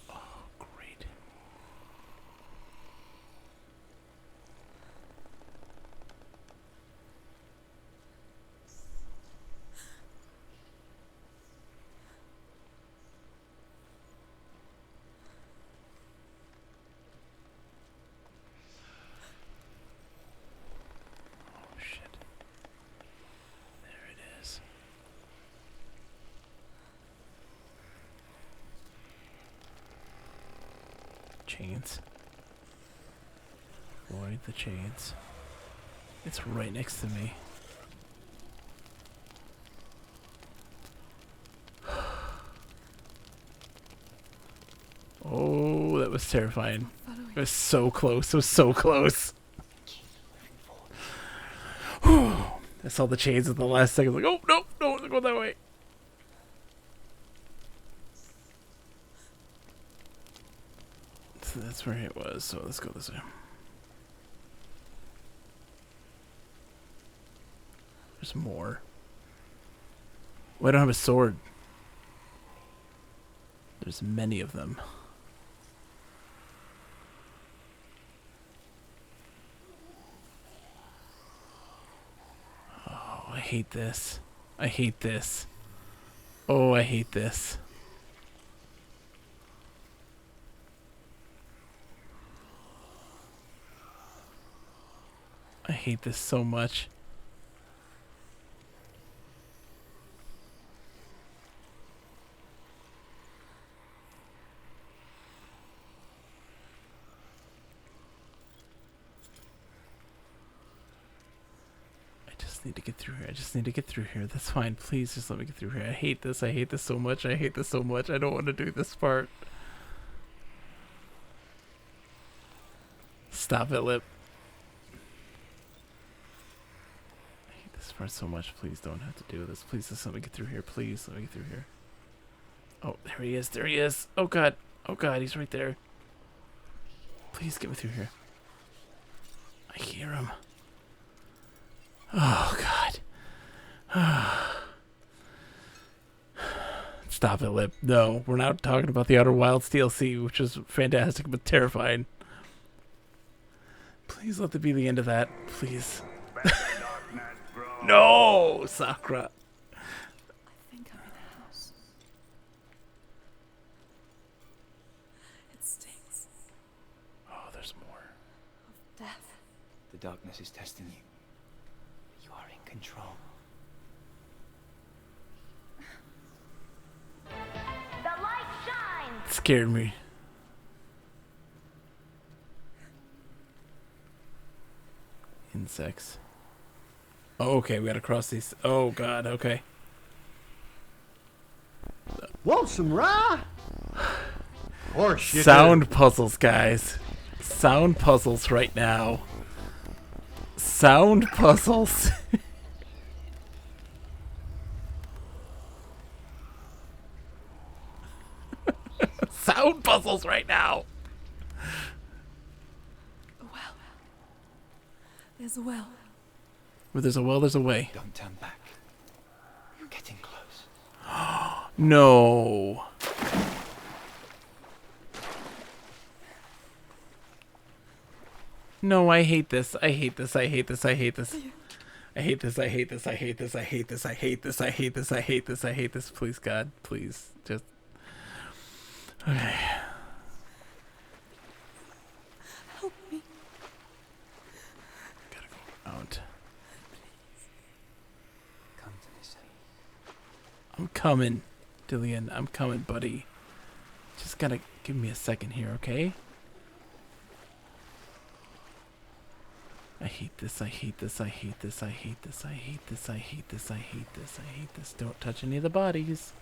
Oh, great. Oh shit. There it is. Chains. Avoid the chains. It's right next to me. Oh, that was terrifying. It was so close. It was so close. I saw the chains at the last second. Like, oh, no, don't go that way. So that's where it was. So let's go this way. There's more. Well, I don't have a sword. There's many of them. Oh, I hate this. I hate this. Oh, I hate this. I hate this so much. I just need to get through here. I just need to get through here. That's fine. Please just let me get through here. I hate this. I hate this so much. I hate this so much. I don't want to do this part. Stop it, Lip. I hate this part so much. Please don't have to do this. Please just let me get through here. Please let me get through here. Oh, there he is. There he is. Oh, God. Oh, God. He's right there. Please get me through here. I hear him. Oh, God. Stop it, Lip. No, we're not talking about the Outer Wilds DLC, which is fantastic but terrifying. Please let it be the end of that. Please. No, Sakura. I think I'm in a house. It stinks Oh, there's more. of death. The darkness is testing you. You are in control. The light shines. It scared me. Insects. Oh, okay, we gotta cross these. Oh, God, okay. Want some rye? Course you Sound puzzles, guys. Sound puzzles right now. Sound puzzles. Sound puzzles right now. A well. There's a well. Where there's a will, there's a way. Don't turn back. You're getting close. No. No, I hate this. I hate this. I hate this. I hate this. I hate this. I hate this. I hate this. I hate this. I hate this. I hate this. I hate this. I hate this. Please, God. Please. Just. Okay. Help me. Gotta go out. Come to me, son. I'm coming, Dillian. I'm coming, buddy. Just gotta give me a second here, okay? I hate this, I hate this, I hate this, I hate this, I hate this, I hate this, I hate this, I hate this. Don't touch any of the bodies.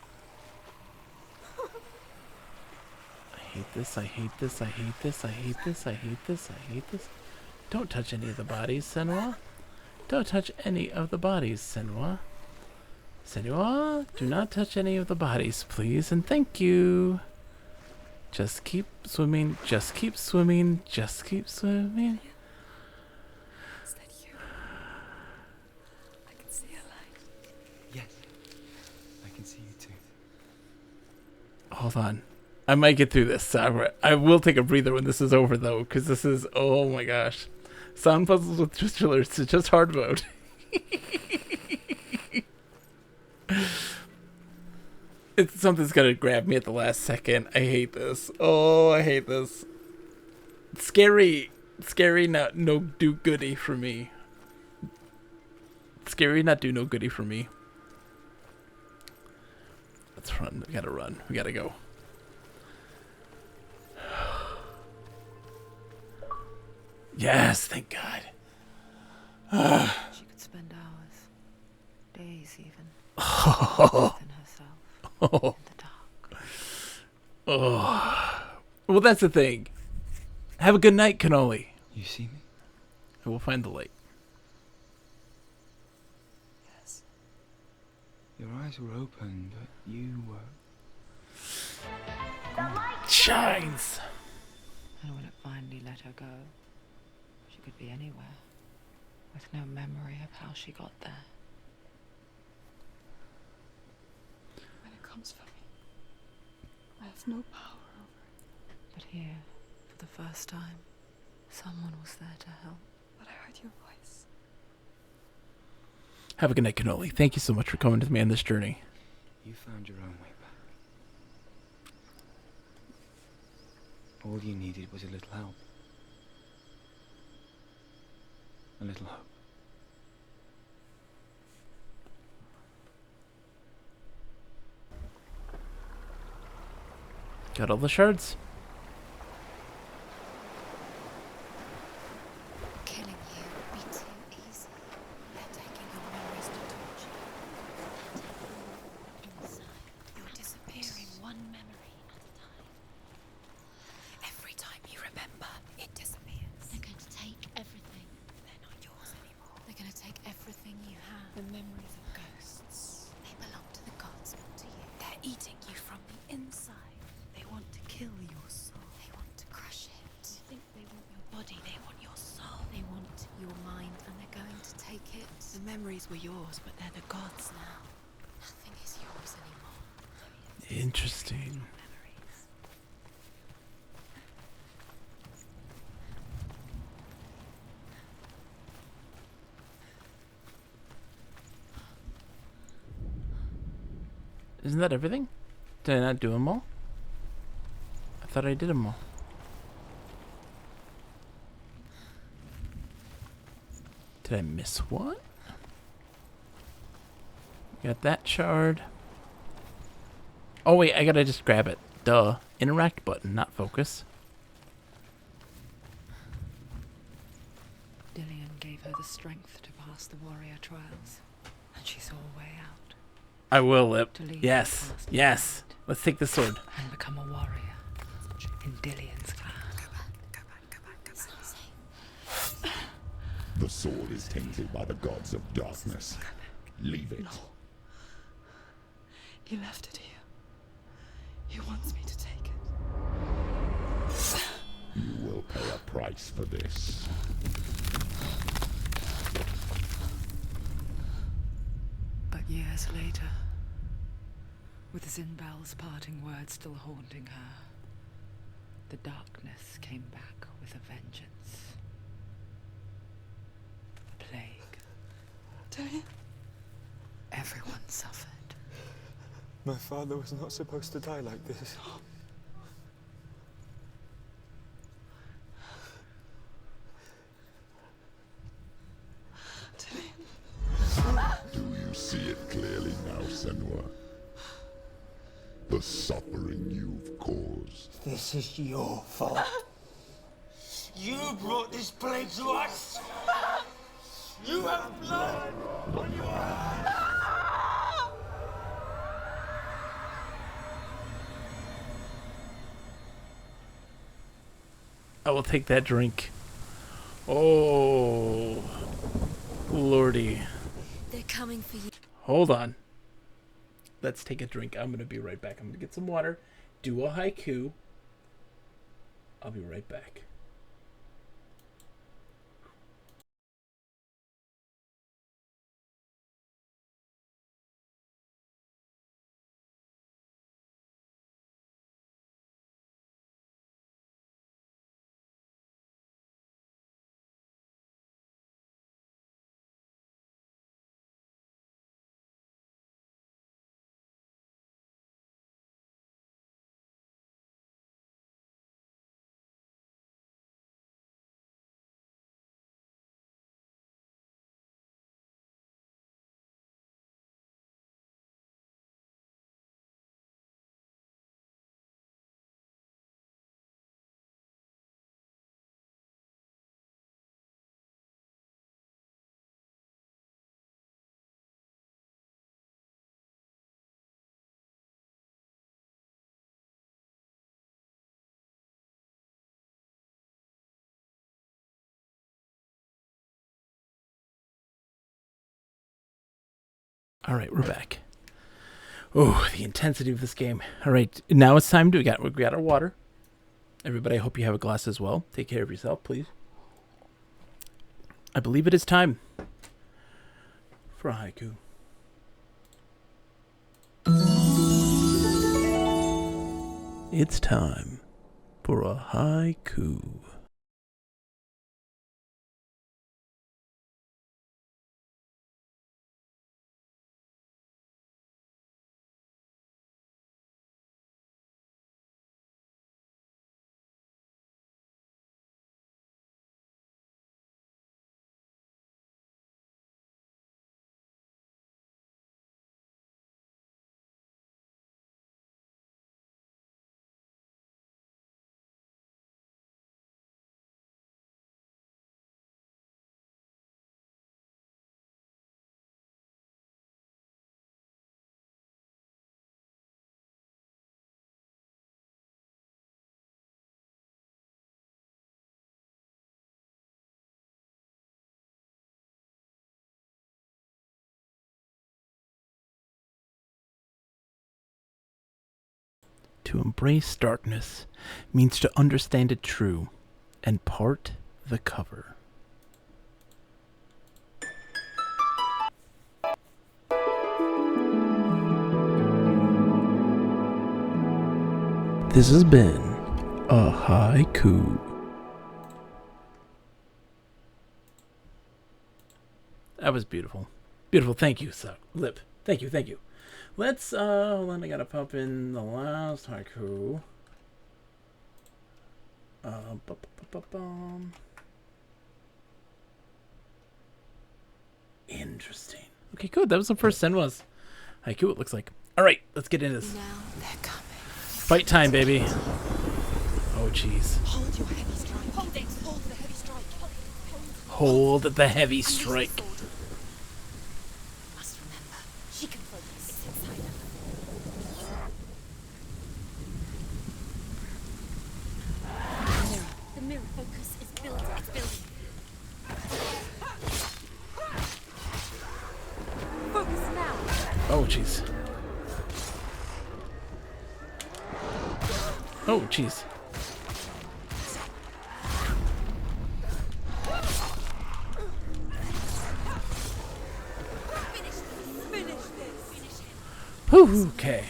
I hate this, I hate this, I hate this, I hate this, I hate this, I hate this. Don't touch any of the bodies, Senua. Don't touch any of the bodies, Senua. Senua, do not touch any of the bodies, please, and thank you. Just keep swimming, just keep swimming, just keep swimming. Is that you? I can see a light. Yes. I can see you too. Hold on. I might get through this. I will take a breather when this is over, though, because this is, oh my gosh. Sound puzzles with thrillers, it's just hard mode. It's something's gonna grab me at the last second. I hate this. Oh, I hate this. Scary, not no do goody for me. Scary, not do no goody for me. Let's run. We gotta run. We gotta go. Yes, thank God. She could spend hours, days even, Oh. within herself, Oh. in the dark. Oh. Well, that's the thing. Have a good night, Cannoli. You see me? I will find the light. Yes. Your eyes were open, but you were... Shines. And when it finally let her go, she could be anywhere, with no memory of how she got there. When it comes for me, I have no power over it. But here, for the first time, someone was there to help. But I heard your voice. Have a good night, Cannoli. Thank you so much for coming with me on this journey. You found your own way back. All you needed was a little help. A little hope. Got all the shards? Killing you would be too easy. They're taking your memories to torture you. Inside, you're disappearing one memory at a time. Every time you remember, it disappears. They're going to take everything. They're not yours anymore. They're going to take everything you have. The memories of ghosts. They belong to the gods, not to you. They're eating you from the inside. They want to kill your soul. They want to crush it. You think they want your body, they want your soul. They want your mind, and they're going to take it. The memories were yours, but they're the gods now. Nothing is yours anymore. Interesting. Memories. Isn't that everything? Did I not do them all? I thought I did them all. Did I miss one? Got that shard. Oh wait, I gotta just grab it. Duh. Interact button, not focus. Dillian gave her the strength to pass the warrior trials, and she saw a way out. I will, Lip. To lead Yes. past Yes. the Let's take the sword. and become a warrior in Dillian's clan. It's not safe. The sword is tainted by the gods of darkness. Leave it. No. He left it here. He wants me to take it. You will pay a price for this. years later, with Zinbal's parting words still haunting her, the darkness came back with a vengeance. The plague. Darian? Everyone suffered. My father was not supposed to die like this. Do you see it clearly now, Senua? The suffering you've caused. This is your fault. You brought this plague to us. You have blood on your hands. I will take that drink. Oh, lordy. They're coming for you. Hold on. Let's take a drink. I'm going to be right back. I'm going to get some water, do a haiku. I'll be right back. All right, we're back. Oh, the intensity of this game. All right, now it's time to we got our water. Everybody, I hope you have a glass as well. Take care of yourself, please. I believe it is time for a haiku. It's time for a haiku. To embrace darkness means to understand it true and part the cover. This has been a haiku. That was beautiful. Beautiful. Thank you, Lip. Thank you. Let's, hold on, I gotta pump in the last haiku. Interesting. Okay, good. That was the first Senua's haiku, it looks like. Alright, let's get into this. Now they're coming. Fight time, baby. Oh, jeez. Hold your heavy strike. Hold it. Hold the heavy strike. Hold the heavy strike. Must remember, she can focus. It's inside her. The mirror focus is building. It's building. Focus now. Oh, jeez. Oh, jeez. Finish this. Whew, okay.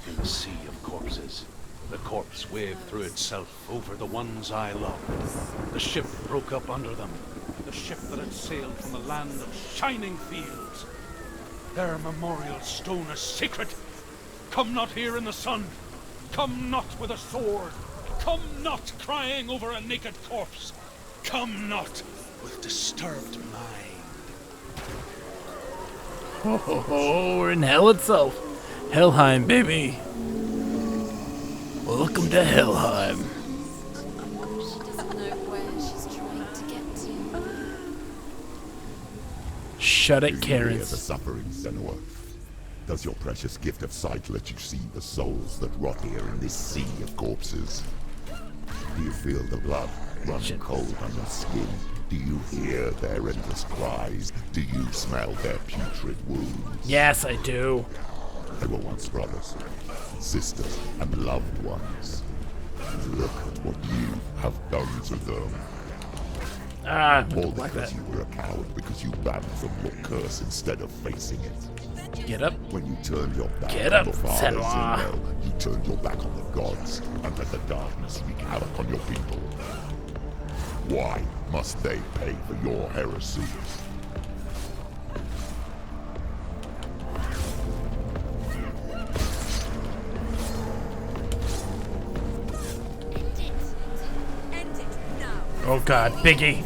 In the sea of corpses, the corpse waved through itself over the ones I loved. The ship broke up under them, the ship that had sailed from the land of shining fields. Their memorial stone is sacred. Come not here in the sun. Come not with a sword. Come not crying over a naked corpse. Come not with disturbed mind. Ho ho ho, we're in hell itself. Helheim, baby. Welcome to Helheim. She doesn't know where she's trying to get to. Shut it, Do you Karen. hear the suffering, Senua? Does your precious gift of sight let you see the souls that rot here in this sea of corpses? Do you feel the blood run cold on your skin? Do you hear their endless cries? Do you smell their putrid wounds? Yes, I do. They were once brothers, sisters, and loved ones. Look at what you have done to them. Ah, All like because that. you were a coward, because you ran from your curse instead of facing it. Get up. When you turned your back Get on up, your fathers Senua. in hell, you turned your back on the gods and let the darkness wreak havoc on your people. Why must they pay for your heresy? End it now. Oh god, Biggie.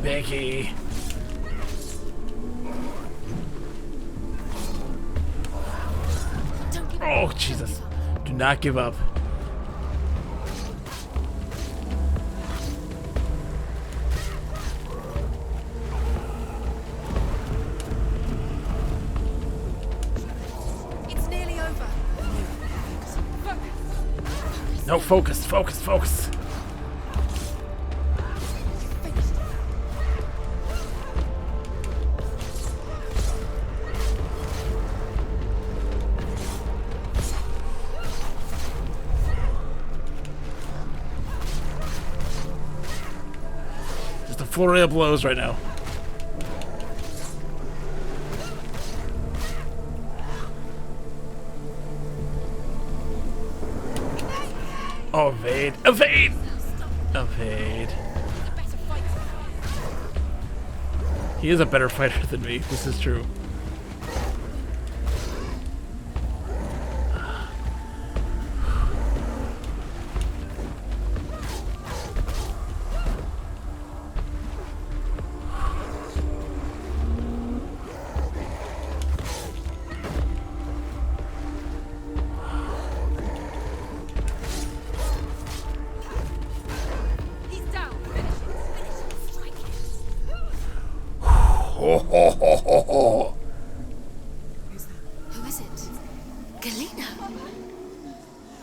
Biggie. Oh, Jesus. Do not give up. It's nearly over. No, focus, focus, focus. Just a flurry of blows right now. Oh, evade, evade, evade. He is a better fighter than me. This is true. He's down. Finish it. Strike it. Ho ho ho ho ho. Who is it? Galena.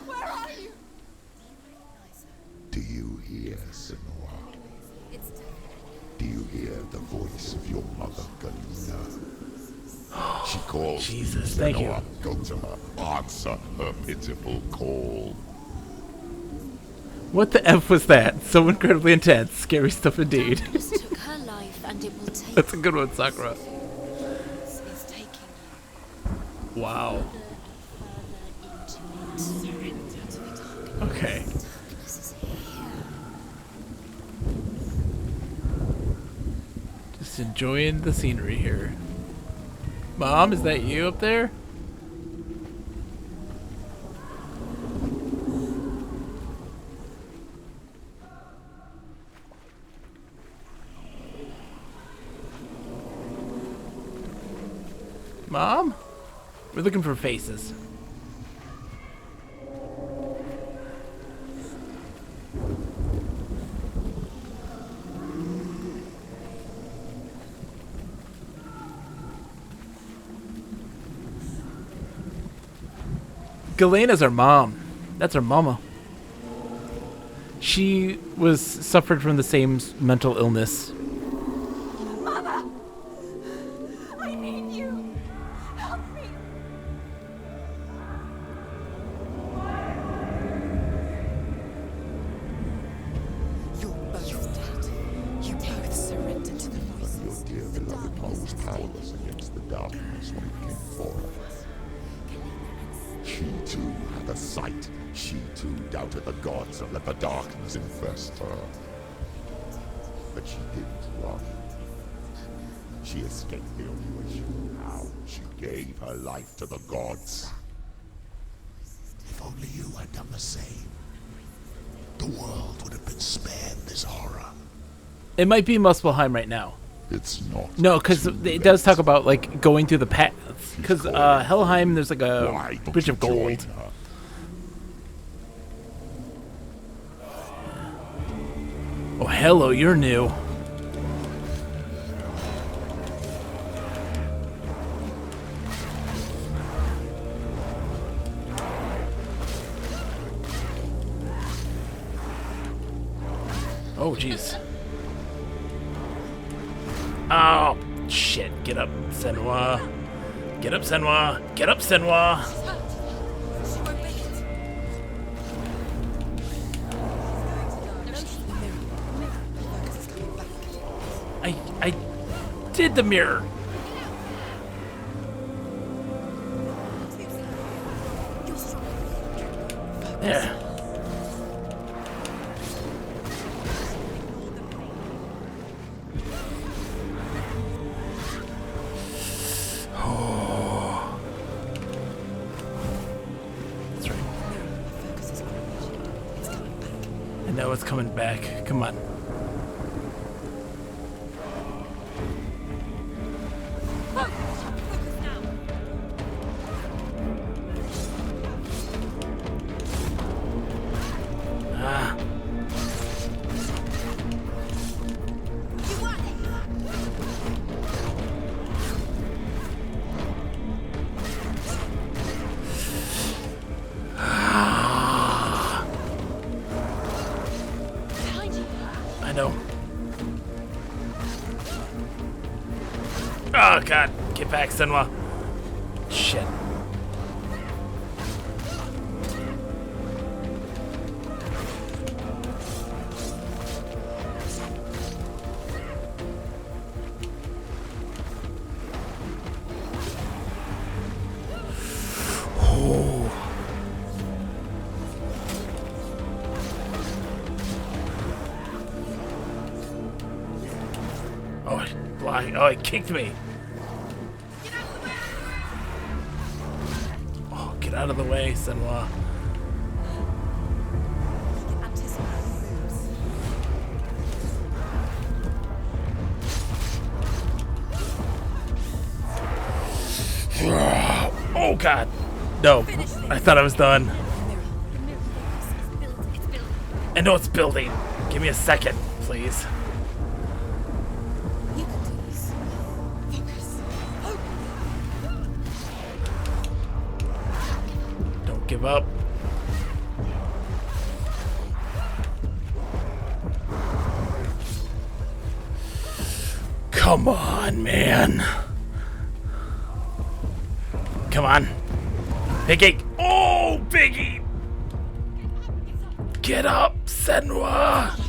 Where are you? Do you hear, Senua? It's Do you hear the voice of your mother, Galena? She calls Jesus, you, thank you. Senua. Go to her. Answer her pitiful call. What the F was that? So incredibly intense. Scary stuff indeed. Just took her life, and it will take. That's a good one, Sakura. Is taking Wow. you surrender to the darkness. Okay. Darkness is here. Just enjoying the scenery here. Mom, is that you up there? Mom? We're looking for faces. Galena's our mom. That's our mama. She was suffered from the same mental illness. Mother! I need you! Help me! She too had a sight. She too doubted the gods and let the darkness infest her. But she didn't run. She escaped the only way she knew how. She gave her life to the gods. If only you had done the same, the world would have been spared this horror. It might be Muspelheim right now. It's not. No, because it does talk about like going through the paths. Because Helheim, there's like a bridge of gold. Oh, hello, you're new. Oh, jeez. Oh, shit. Get up, Senua. Get up, Senua. Get up, Senua. I did the mirror. Yeah. No, it's coming back. Come on. Ah. I know. Oh god, get back, Senua. Shit. Oh, it kicked me. Oh, get out of the way, Senua. Oh, God. No, I thought I was done. I know it's building. Give me a second, please. Give up. Come on, man. Come on. Biggie. Oh, Biggie. Get up, Senua.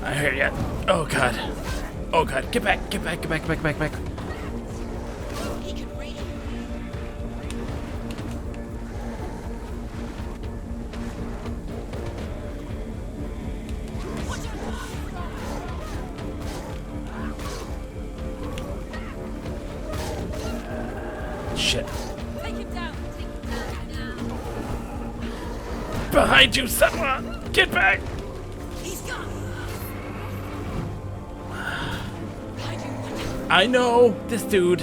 I hear ya. Oh god. Oh god. Get back. Get back. Get back. Back. Back. Back. Shit. Behind you, Senua. Get back. I know this dude.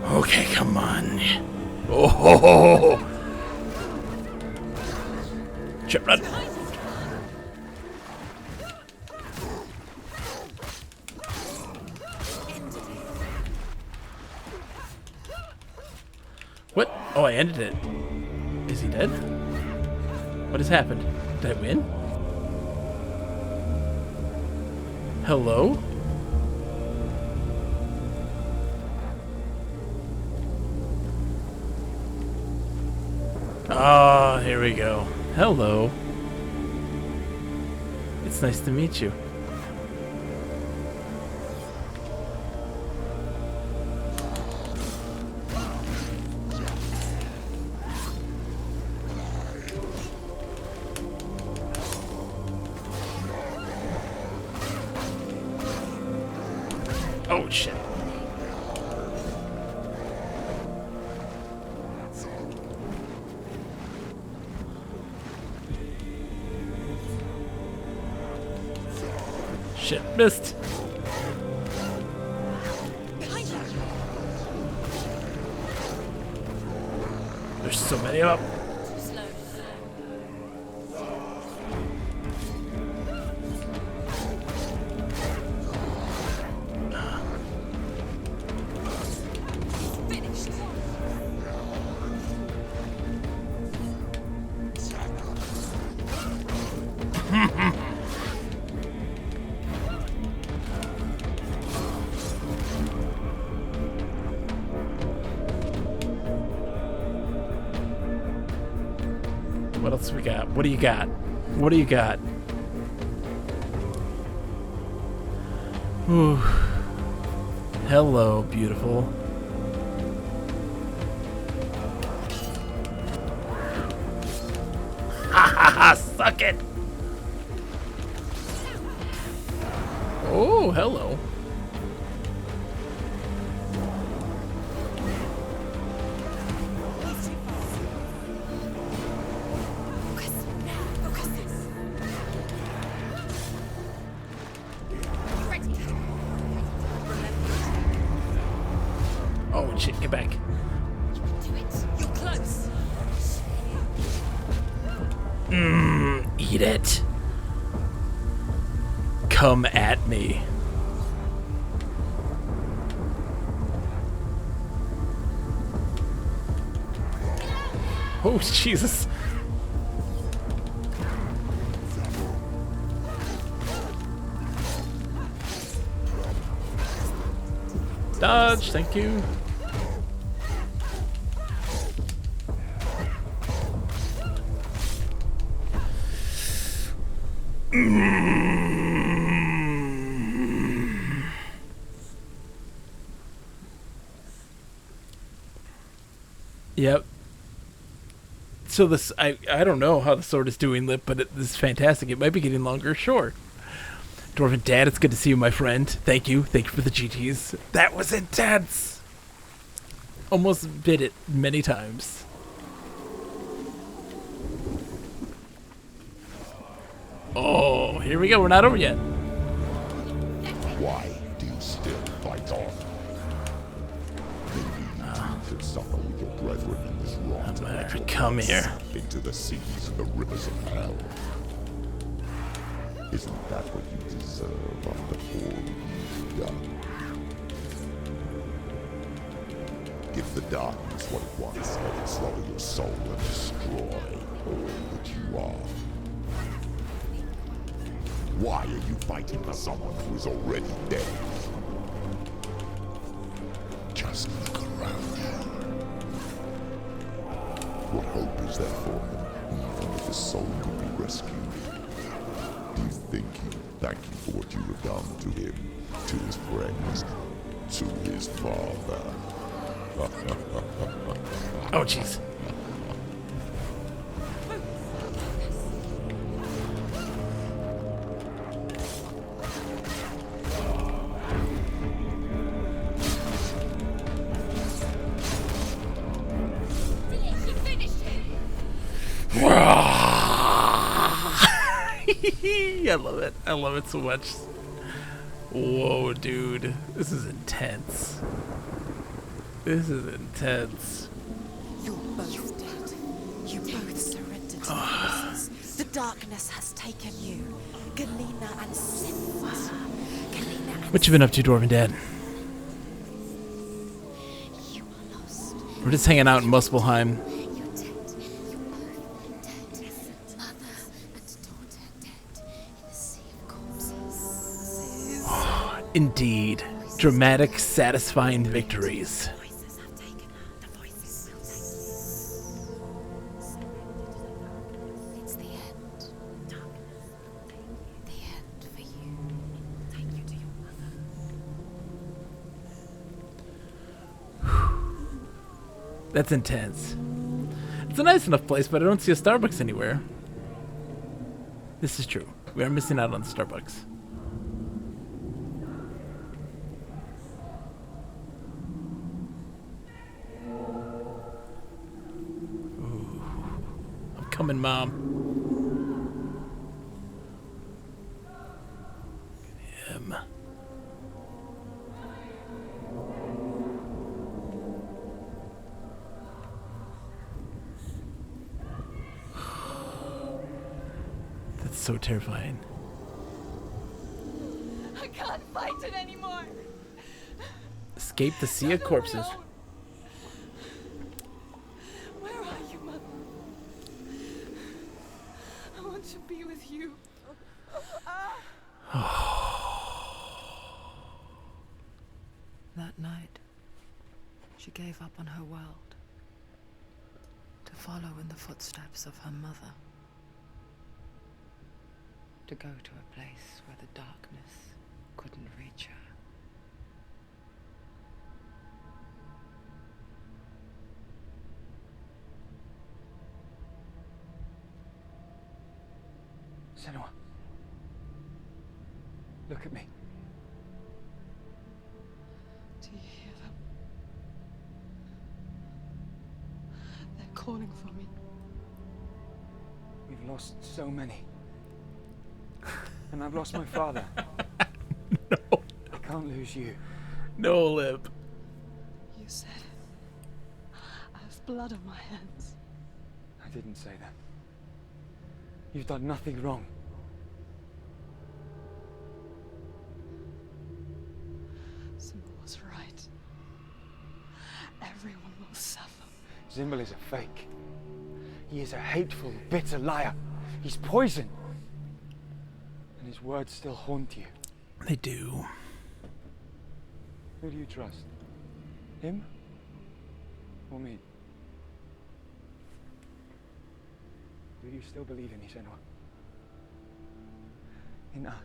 Okay, come on. Oh, chip run. What? Oh, I ended it. Is he dead? What has happened? Did I win? Hello? Ah, here we go. Hello. It's nice to meet you. Oh, shit. Shit, missed. There's so many of them. What else we got? What do you got? What do you got? Ooh. Hello, beautiful. Ha ha ha! Suck it! Oh, hello. Oh shit, get back. You're close. Eat it. Come at me. Oh, Jesus. Dodge, thank you. Yep. So this, I don't know how the sword is doing, Lip, but this is fantastic. It might be getting longer, sure. Dwarven Dad, it's good to see you, my friend. Thank you. Thank you for the GTs. That was intense. Almost bit it many times. Oh, here we go. We're not over yet. Why do you still fight on? Maybe you should suffer with your brethren in this wrong. Come here. Into the seas and the rivers of hell. Isn't that what you deserve after all you've done? Give the darkness what it wants, let it swallow your soul and destroy all that you are. Why are you fighting for someone who is already dead? Just look around you. What hope is there for him, even if his soul could be rescued? Do you think he would thank you for what you have done to him, to his friends, to his father? Oh, jeez. I love it. I love it so much. Whoa, dude. This is intense. This is intense. You're both dead. You both surrendered to the forces. The darkness has taken you. Galena and Senua. Galena and What you been up to, Dwarven Dad? You are lost. We're just hanging out in Muspelheim. You're dead. You're both dead. Mother and daughter dead in the sea of corpses. Indeed. Dramatic, satisfying victories. Voices have taken her. The voices will take. It's the end. Darkness. The end for you. Take you to your mother. That's intense. It's a nice enough place, but I don't see a Starbucks anywhere. This is true. We are missing out on the Starbucks. Ooh. I'm coming, Mom. Him. That's so terrifying. I can't fight it anymore. Escape the sea of corpses. Where are you, Mother? I want to be with you. That night, she gave up on her world to follow in the footsteps of her mother, to go to a place where the darkness couldn't reach her. Senua. Look at me. Do you hear them? They're calling for me. We've lost so many. And I've lost my father. No. I can't lose you. No, Lip. You said it. I have blood on my hands. I didn't say that. You've done nothing wrong. Simba was right. Everyone will suffer. Zimbel is a fake. He is a hateful, bitter liar. He's poison. And his words still haunt you. They do. Who do you trust? Him? Or me? Do you still believe in me, Senua? In us?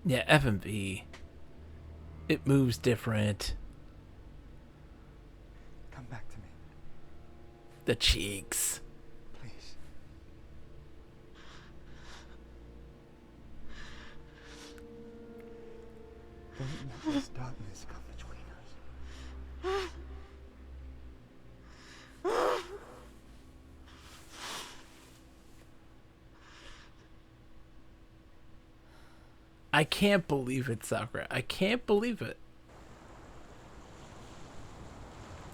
Yeah, FMV. It moves different. Come back to me, The cheeks. please. Don't let this darkness come between us. I can't believe it, Sakura. I can't believe it.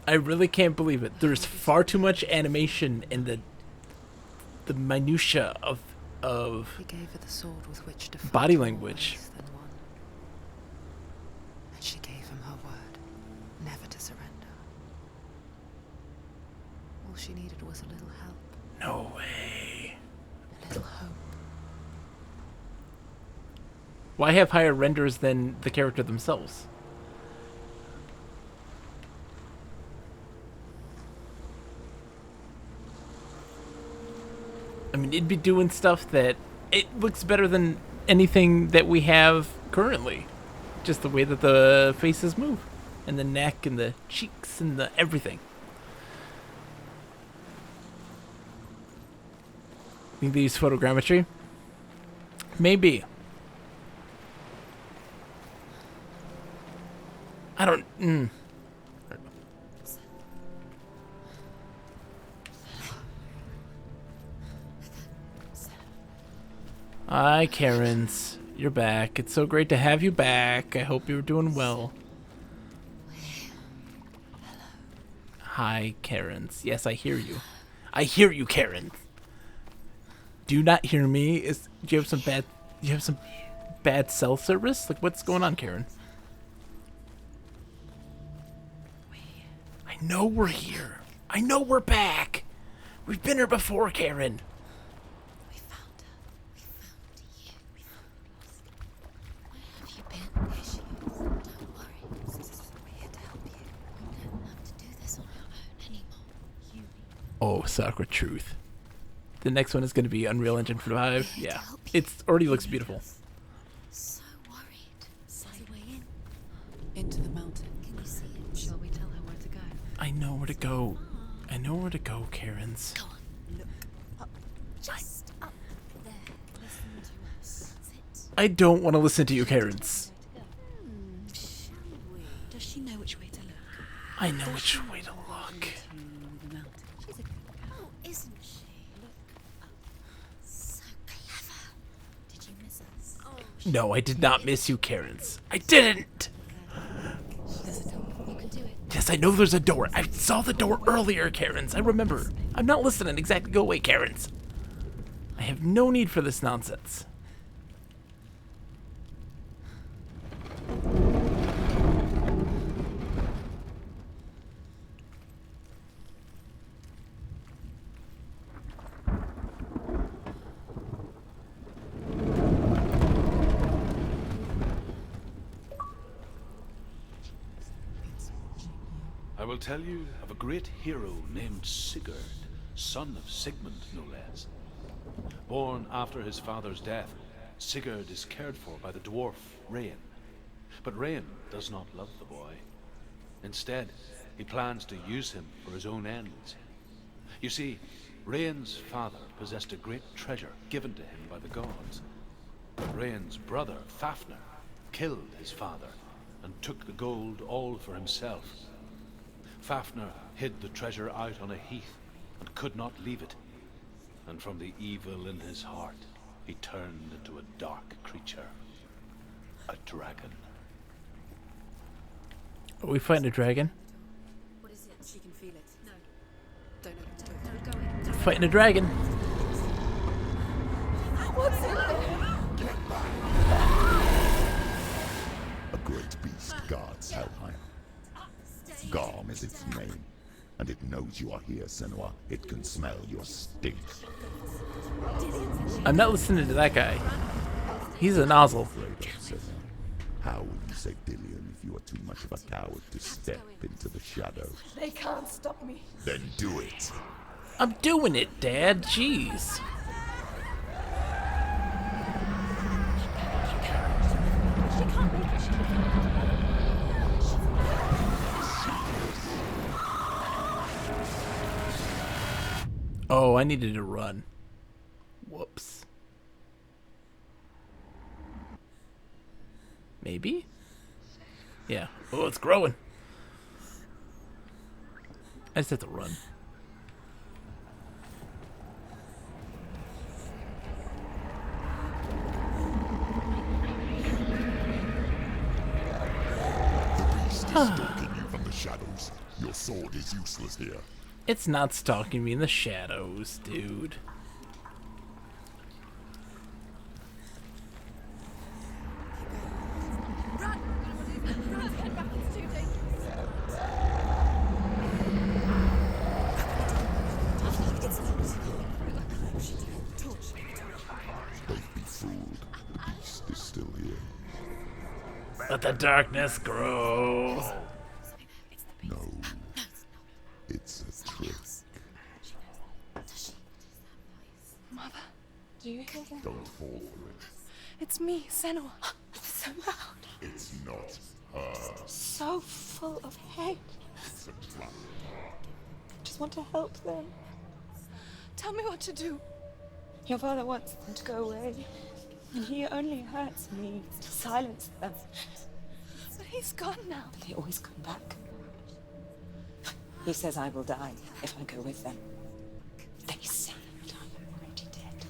I really can't believe it. There's far too much animation in the minutia of He gave her the sword with which to fight body more language. ways than one. And she gave him her word, never to surrender. All she needed was a little help, No way. a little hope. Why have higher renders than the character themselves? I mean, it'd be doing stuff that it looks better than anything that we have currently. Just the way that the faces move, and the neck, and the cheeks, and the everything. Think they use photogrammetry? Maybe. I don't. Hi, Karens. You're back. It's so great to have you back. I hope you're doing well. Hi, Karens. Yes, I hear you. I hear you, Karens. Do you not hear me? Do you have some bad? You have some bad cell service? Like, what's going on, Karen? know we're here. I know we're back. We've been here before, Karen. We found her. We found you. We found us. Where have you been? There she is. Don't worry. We're here to help you. We don't have to do this on our own anymore. You. Oh, Sakura Truth. The next one is going to be Unreal Engine 5. Yeah, it already looks beautiful. So worried. See the way in. Into the mountain. Can you see it? Shall we tell her where to go? I know where to go. I know where to go, Karens. Go on. Look up. Just up there. Listen to us. That's it. I don't want to listen to you, Karens. Shall we? Does she know which way to look? I know which way to look. The mountain. She's a good girl, isn't she? Look up. So clever. Did you miss us? Oh, No, I did not miss you, Karens. I didn't! there's a door. You can do it. Yes, I know there's a door. I saw the door earlier, Karens. I remember. I'm not listening. Exactly. Go away, Karens. I have no need for this nonsense. I will tell you of a great hero named Sigurd, son of Sigmund, no less. Born after his father's death, Sigurd is cared for by the dwarf Rain. But Rain does not love the boy. Instead, he plans to use him for his own ends. You see, Rain's father possessed a great treasure given to him by the gods. But Rain's brother, Fafnir, killed his father and took the gold all for himself. Fafnir hid the treasure out on a heath and could not leave it. And from the evil in his heart, he turned into a dark creature. A dragon. Are we fighting a dragon? What is it? She can feel it. No. Don't open the door. No, go in. Fighting a dragon. What's in there? A great beast guards Helheim. Garm is its name, and it knows you are here, Senua. It can smell your stink. I'm not listening to that guy. He's a nozzle. How will you save Dillion if you are too much of a coward to step into the shadows? They can't stop me. Then do it. I'm doing it, Dad. Jeez. She can't make it. Oh, I needed to run. Whoops. Maybe? Yeah. Oh, it's growing. I just have to run. The beast is stalking you from the shadows. Your sword is useless here. It's not stalking me in the shadows, dude. Run! Run! Head back. It's too dangerous. Don't be fooled. The beast is still here. Let the darkness grow. No. It's a trick. Mother, do you hear that? Don't fall for it. It's me, Senua. So loud. It's not her. So full of hate. It's a trap. I just want to help them. Tell me what to do. Your father wants them to go away. And he only hurts me to silence them. But he's gone now. But they always come back. He says I will die if I go with them. They say that I'm already dead.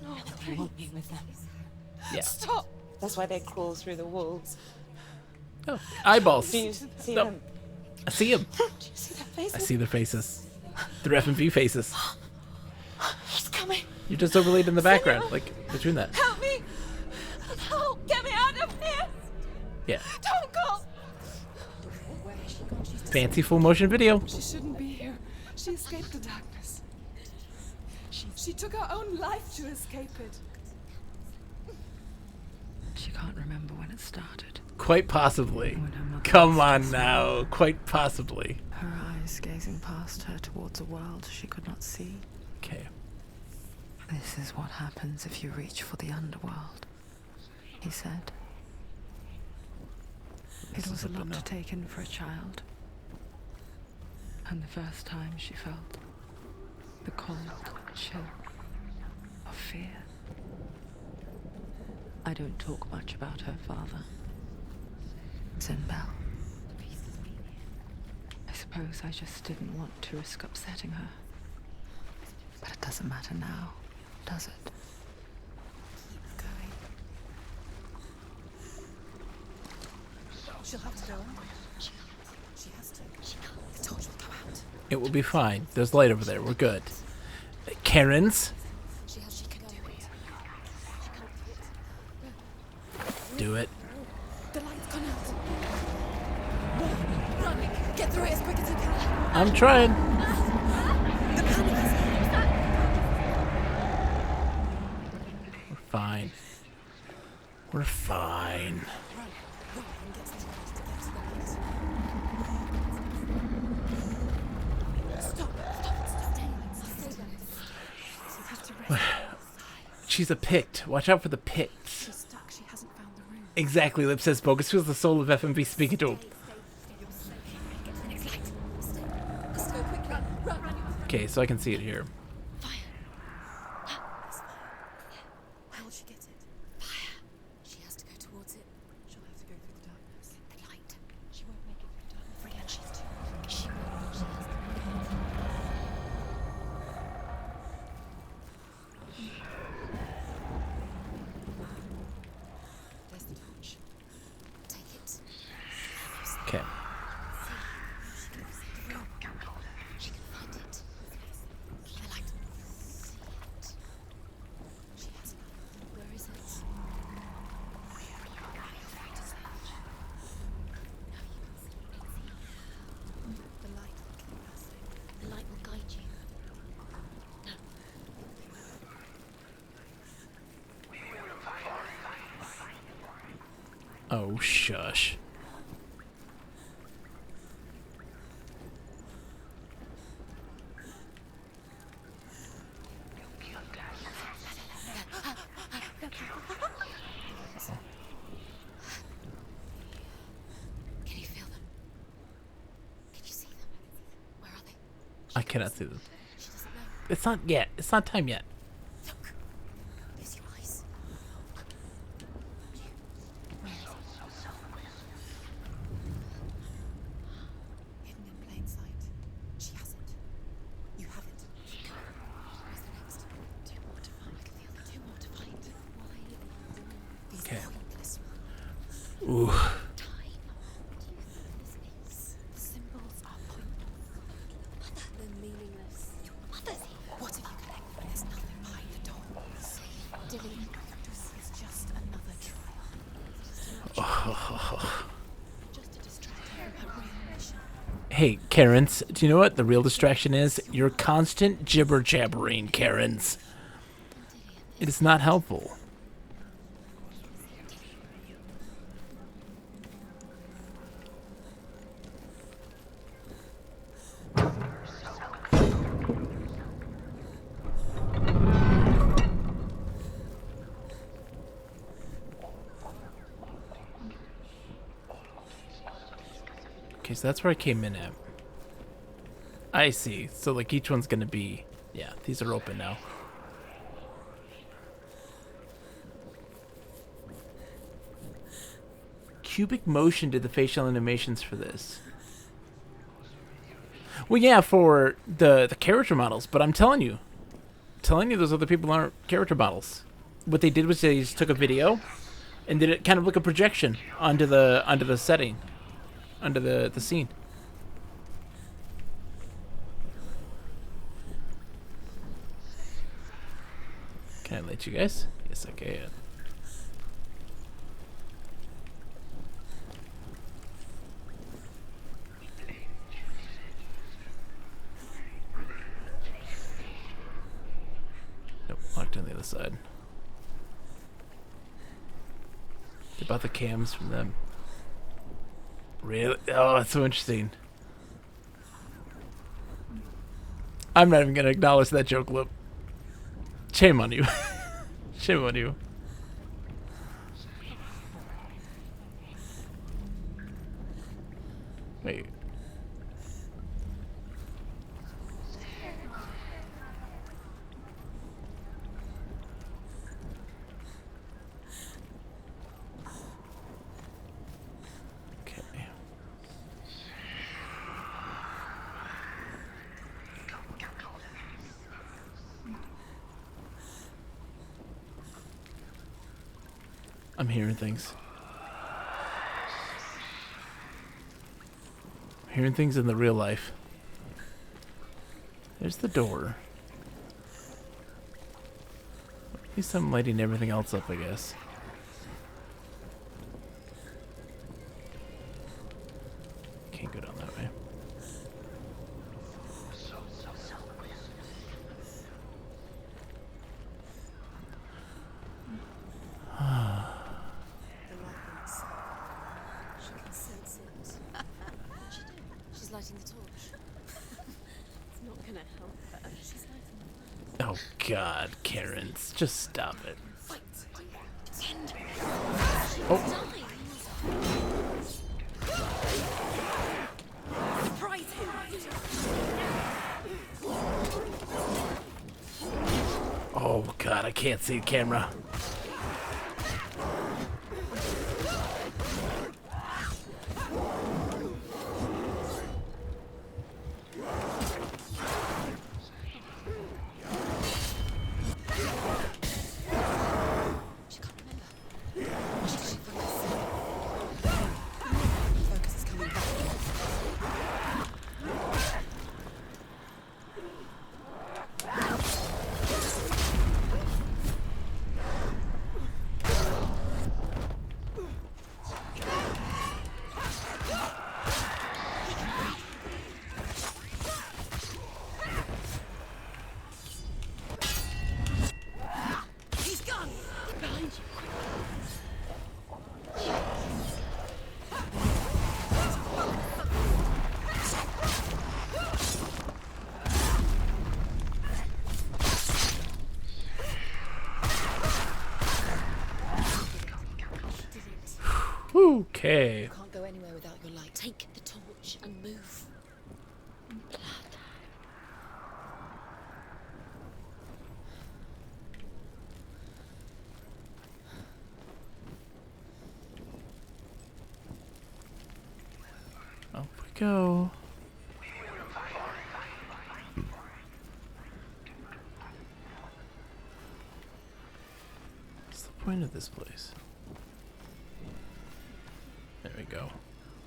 No, They want me with them. Yeah. Stop. That's why they crawl through the walls. Oh, eyeballs. Do you see No. them? I see them. Do you see their faces? I see their faces. Their F&V faces. He's coming. You're just overlaid in the background, like between that. Help me. Help. Get me out of here. Yeah. Don't go. Where has she gone? She's Fancy full motion video. She shouldn't be here. She escaped the darkness. She took her own life to escape it. She can't remember when it started. Quite possibly. Come on now. Quite possibly. Her eyes gazing past her towards a world she could not see. Okay. This is what happens if you reach for the underworld, he said. It was a lot to take in for a child. And the first time she felt the cold chill of fear. I don't talk much about her father, Zinbel. I suppose I just didn't want to risk upsetting her. But it doesn't matter now, does it? She'll have to go in. She has to. The torch will go out. It will be fine. There's light over there. We're good. Karens. She can do it. Do it. The light's gone out. Run! Get through it as quick as you can. I'm trying. The panic is We're fine. We're fine. She's a Pict. Watch out for the Picts. She's stuck. She hasn't found the room. Exactly, Lip says Bogus feels the soul of FMV speaking to him. Let's go quick. Run. Okay, so I can see it here. How will she get it? Fire. She has to go towards it. She'll have to go through the darkness. The light. She won't make it through darkness. Freya, she's too. She will. She has to. There's the torch. Take it. Okay. She can find it. The light. She has it. Where is it? The light will keep us safe. The light will guide you. Oh, shush. Can you feel them? Can you see them? Where are they? I cannot see them. She doesn't know. It's not yet. It's not time yet. Look. Use your eyes. Hidden in plain sight. She has it. You have it. Where's the next? Two more to find. I can feel the two more to find. Why? These Okay. are pointless. Ooh. Time. What do you think this is? The symbols are pointless. Mother. They're meaningless. Your mother. What if you connect them? There's nothing behind the door. Say it. Dilly. This is just another trial. Just to distract her from her real mission. Hey, Karens, do you know what the real distraction is? Your constant jibber jabbering, Karens. It is not helpful. Okay, so that's where I came in at. I see. So, like, each one's gonna be... Yeah, these are open now. Cubic Motion did the facial animations for this. Well, yeah, for the character models, but I'm telling you those other people aren't character models. What they did was they just took a video and did it kind of like a projection onto the setting, under the scene. Can I let you guys? Yes, I can. other side. They bought the cams from them. Really? Oh, that's so interesting. I'm not even gonna acknowledge that joke, Lip. Shame on you. Shame on you. Wait. Okay. I'm hearing things. I'm hearing things in the real life. There's the door. At least I'm lighting everything else up, I guess. Can't go down that way. She can sense it. She did. She's lighting the torch. It's not gonna help her. She's lighting the torch. Oh God, Karen, just stop it. Wait. Pretend. Oh. Surprise him. Oh God, I can't see the camera. She can't remember. She forgets. Focus is coming back. He's gone. Behind you. Okay. You can't go anywhere without your light. Take the torch and move. Blood. Up we go. What's the point of this place? There we go.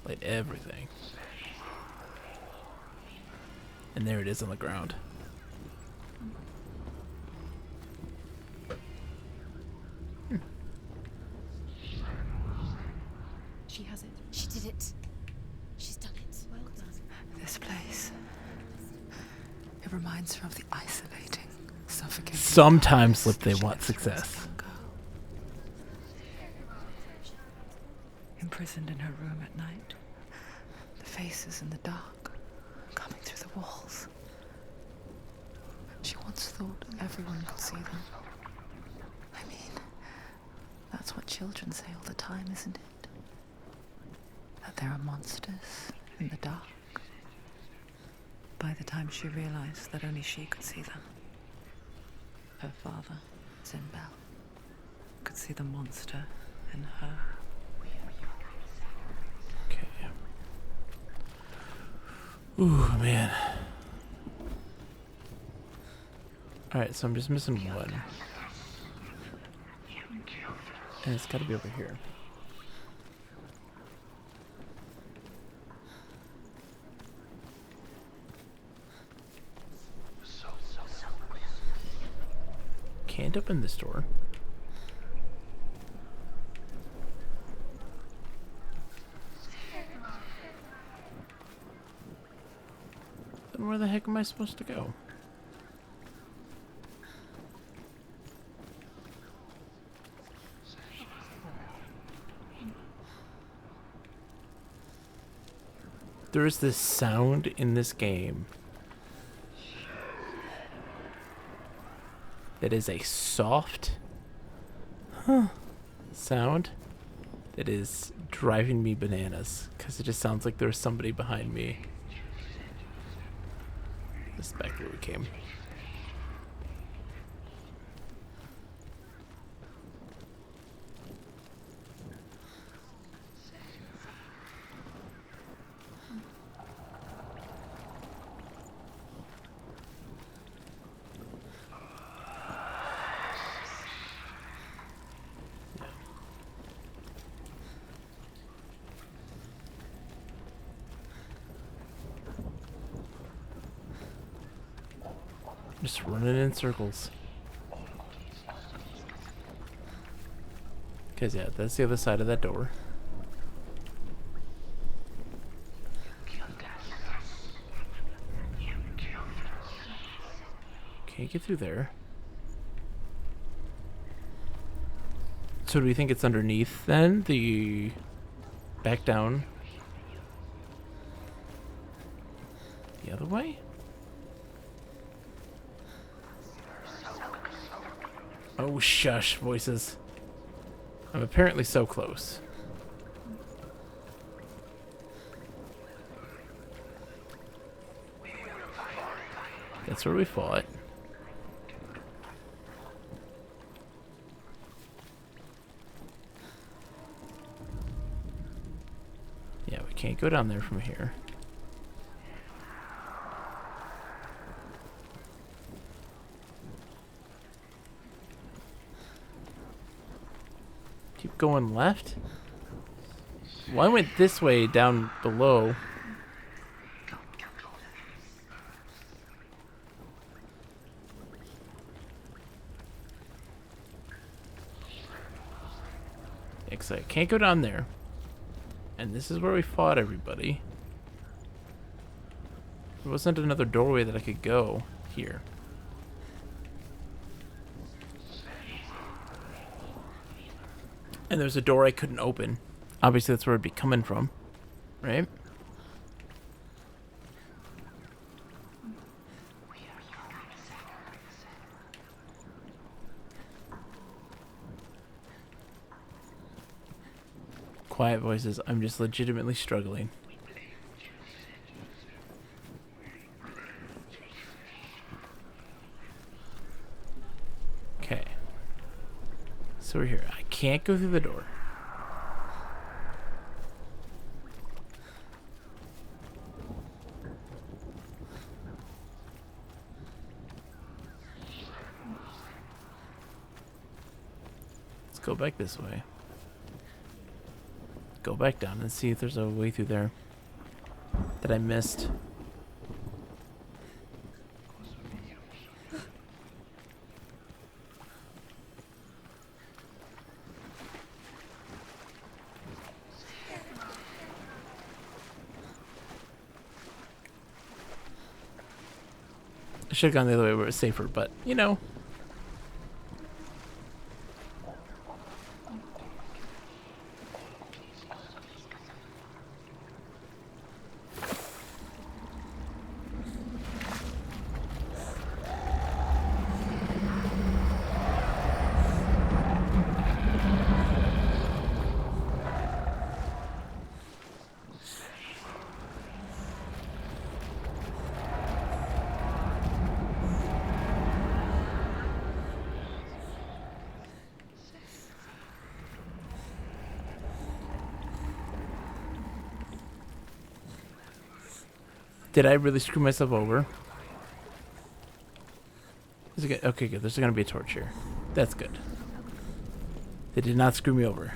Light everything. And there it is on the ground. She has it. She did it. She's done it. Well done. This place. It reminds her of the isolating, suffocating. Sometimes, Lip, they want success. Imprisoned in her room at night. The faces in the dark, coming through the walls. She once thought everyone could see them. I mean, that's what children say all the time, isn't it? That there are monsters in the dark. By the time she realized that only she could see them, her father, Zimbel, could see the monster in her. Okay. Ooh, man. Alright, so I'm just missing one. And it's gotta be over here. Can't open this door. Then where the heck am I supposed to go? There's this sound in this game that is a soft sound that is driving me bananas because it just sounds like there's somebody behind me. This is back where we came. Just running in circles. Cause yeah, that's the other side of that door. Can't get through there. So do we think it's underneath then? The back down the other way? Oh, shush, voices. I'm apparently so close. That's where we fought. Yeah, we can't go down there from here. Keep going left? Well, I went this way down below. I can't go down there. And this is where we fought everybody. There wasn't another doorway that I could go here. And there's a door I couldn't open. Obviously that's where it'd be coming from, right? Quiet voices, I'm just legitimately struggling. Okay. So we're here. I can't go through the door. Let's go back this way. Go back down and see if there's a way through there that I missed. I should have gone the other way where it's safer, but you know. Did I really screw myself over? Is it good? Okay, good. There's gonna be a torch here. That's good. They did not screw me over.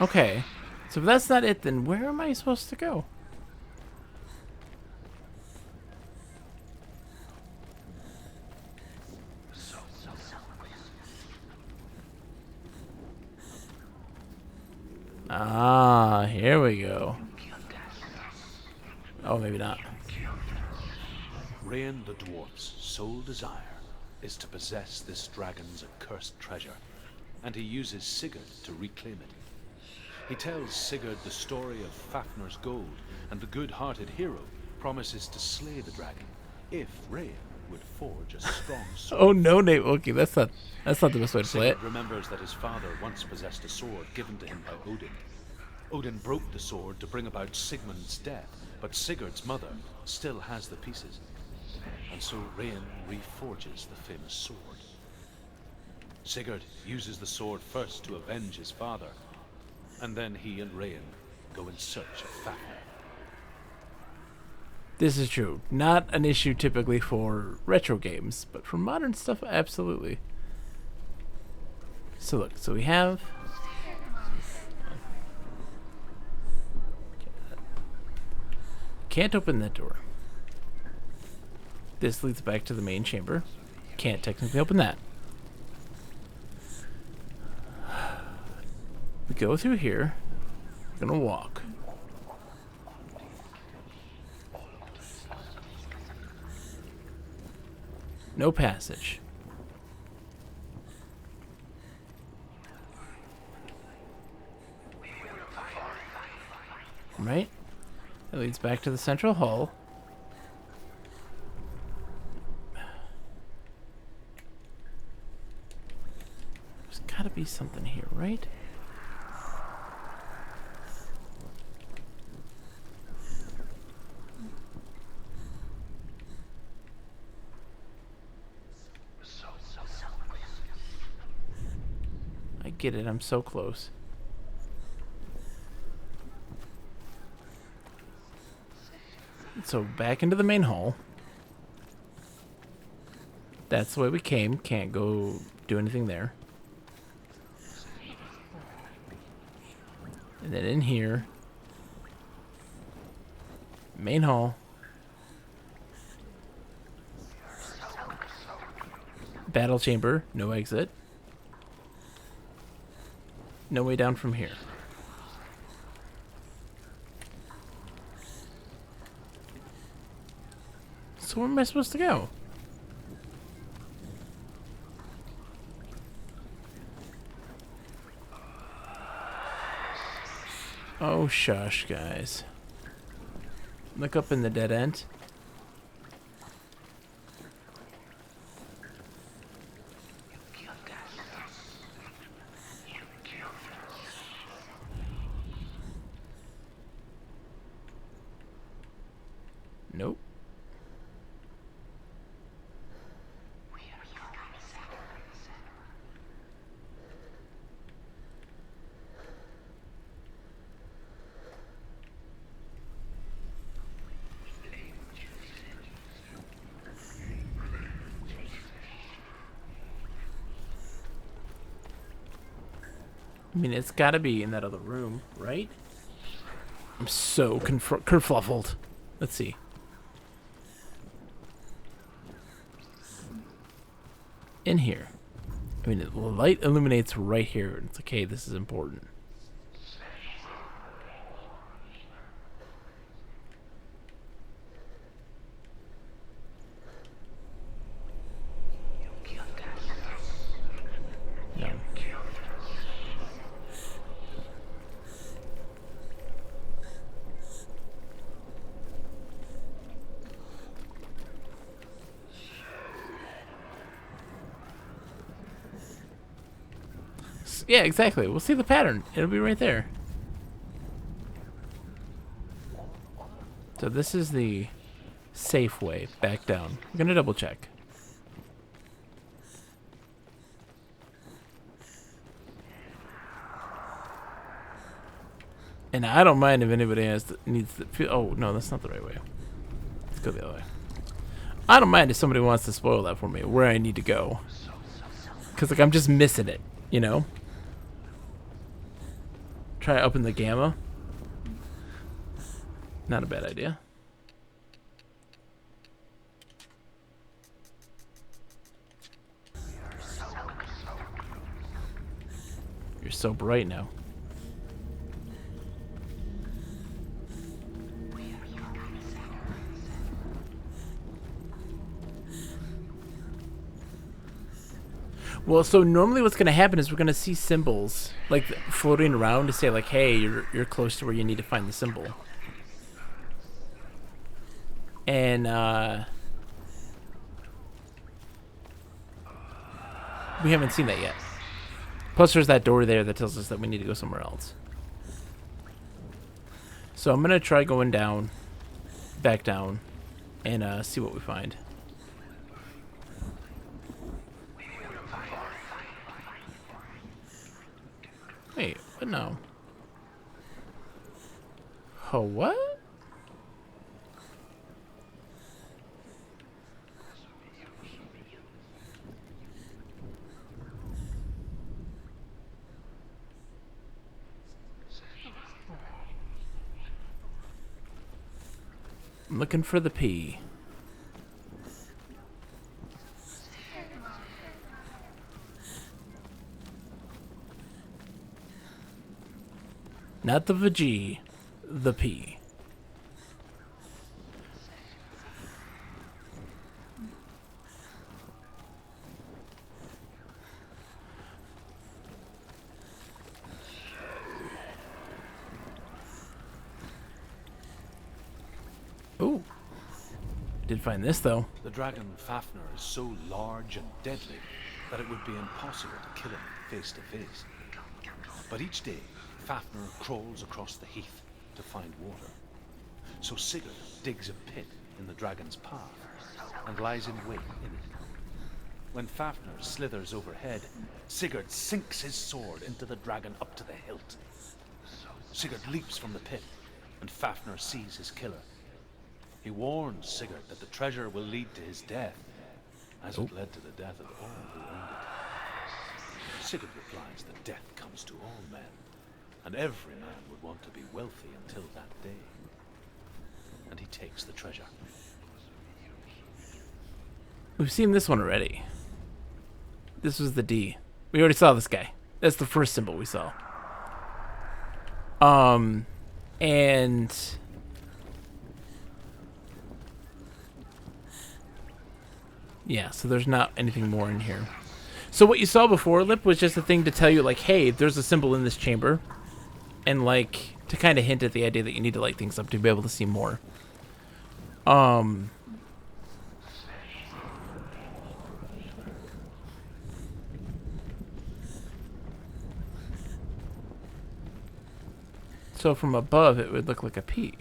Okay. So if that's not it, then where am I supposed to go? Ah, here we go. Oh, maybe not. Rain the dwarf's sole desire is to possess this dragon's accursed treasure, and he uses Sigurd to reclaim it. He tells Sigurd the story of Fafnir's gold, and the good-hearted hero promises to slay the dragon if Rain would forge a strong sword. Oh no, Nate. Okay, that's not the best way to play it. Sigurd remembers that his father once possessed a sword given to him by Odin. Odin broke the sword to bring about Sigmund's death, but Sigurd's mother still has the pieces, and so Rain reforges the famous sword. Sigurd uses the sword first to avenge his father, and then he and Rain go in search of Fafnir. This is true. Not an issue typically for retro games, but for modern stuff, absolutely. So look, so we have... Can't open that door. This leads back to the main chamber. Can't technically open that. We go through here. We're gonna walk. No passage. Right? That leads back to the central hall. There's gotta be something here, right? I get it, I'm so close. So back into the main hall. That's the way we came. Can't go do anything there. And then in here. Main hall. Battle chamber. No exit. No way down from here. So where am I supposed to go? Oh, shush, guys. Look up in the dead end. Nope. I mean, it's gotta be in that other room, right? I'm so kerfluffled. Let's see. In here. I mean, the light illuminates right here. It's like, hey, this is important. No. Yeah, exactly. We'll see the pattern. It'll be right there. So this is the safe way back down. I'm gonna double check. And I don't mind if anybody needs to feel. Oh no, that's not the right way. Let's go the other way. I don't mind if somebody wants to spoil that for me, where I need to go. Cause like I'm just missing it, you know. Try to open the gamma. Not a bad idea. You're so bright now. Well, so normally what's going to happen is we're going to see symbols like floating around to say like, hey, you're close to where you need to find the symbol. And we haven't seen that yet. Plus there's that door there that tells us that we need to go somewhere else. So I'm going to try going down, back down, and see what we find. Wait, what now? Oh, what? I'm looking for the P. Not the G, the P. Ooh. Did find this though. The dragon Fafnir is so large and deadly that it would be impossible to kill him face to face. But each day, Fafnir crawls across the heath to find water. So Sigurd digs a pit in the dragon's path and lies in wait in it. When Fafnir slithers overhead, Sigurd sinks his sword into the dragon up to the hilt. Sigurd leaps from the pit, and Fafnir sees his killer. He warns Sigurd that the treasure will lead to his death, as it led to the death of all who owned it. Sigurd replies that death comes to all men, and every man would want to be wealthy until that day. And he takes the treasure. We've seen this one already. This was the D. We already saw this guy. That's the first symbol we saw. And yeah, so there's not anything more in here. So what you saw before, Lip, was just a thing to tell you, like, hey, there's a symbol in this chamber. And, like, to kind of hint at the idea that you need to light things up to be able to see more. So from above, it would look like a P.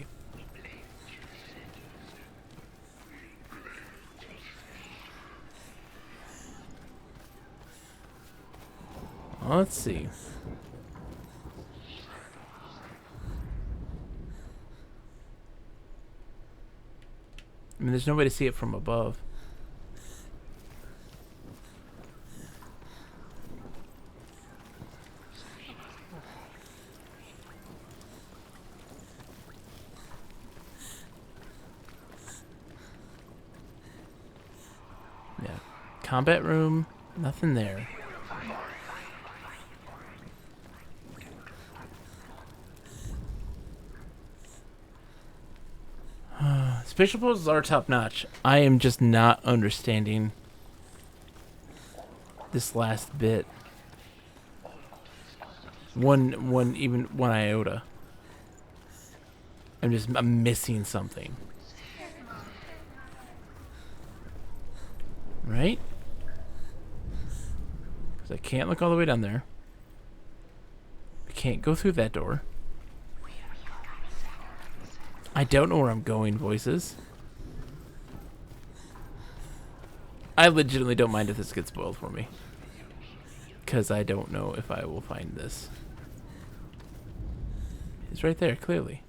Let's see. I mean, there's no way to see it from above. Yeah. Combat room, nothing there. Spatial puzzles are top notch. I am just not understanding this last bit. Even one iota. I'm missing something. Right? Because I can't look all the way down there. I can't go through that door. I don't know where I'm going, voices. I legitimately don't mind if this gets spoiled for me. Because I don't know if I will find this. It's right there, clearly.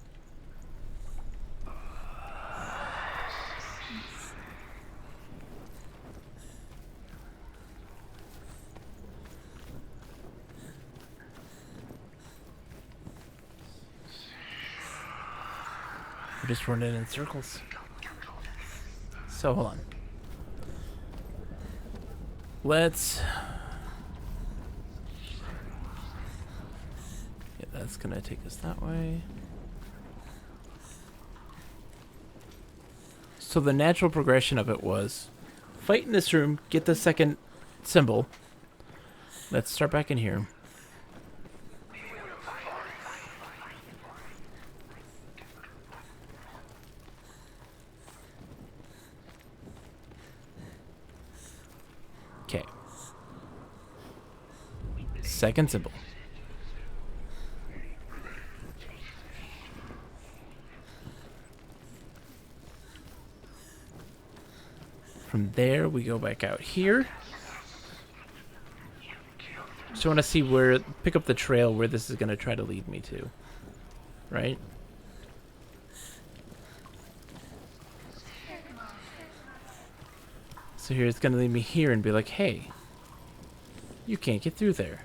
We're just running in circles. So, hold on. Let's... Yeah, that's gonna take us that way. So the natural progression of it was fight in this room, get the second symbol, Let's start back in here. Okay. Second symbol. From there, we go back out here. So I want to see where, pick up the trail where this is going to try to lead me to. Right? So here it's going to lead me here and be like, hey, you can't get through there.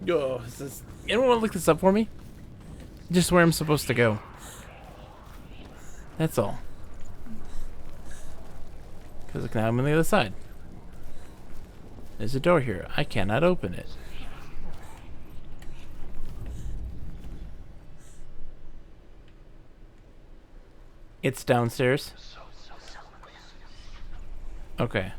Oh, anyone want to look this up for me? Just where I'm supposed to go. That's all. Because now I'm on the other side. There's a door here. I cannot open it. It's downstairs. Okay.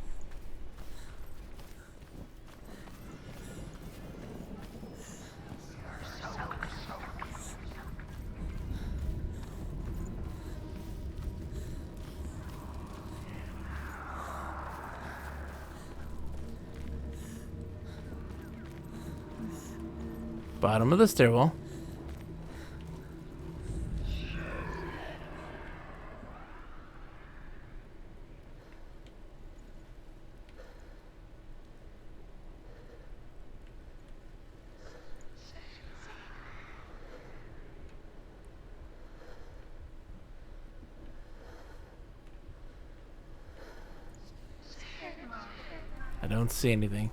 Bottom of the stairwell. I don't see anything.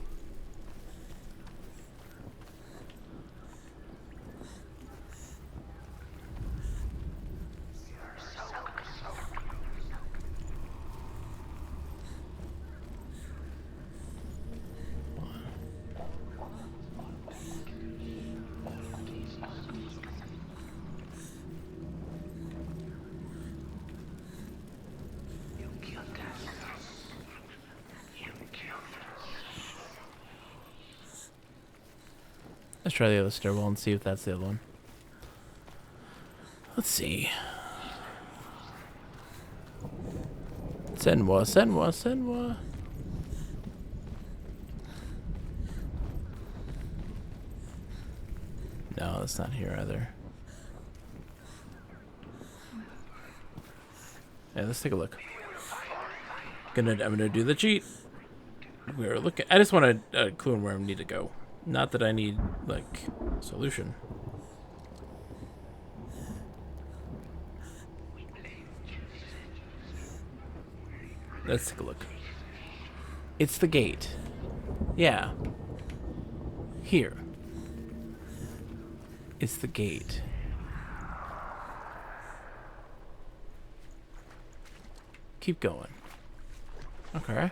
Let's try the other stairwell and see if that's the other one. Let's see. Senua, Senua, Senua. No, that's not here either. Yeah, let's take a look. I'm gonna do the cheat. We're looking. I just want a clue on where I need to go. Not that I need like a solution. Let's take a look. It's the gate. Yeah. Here. It's the gate. Keep going. Okay.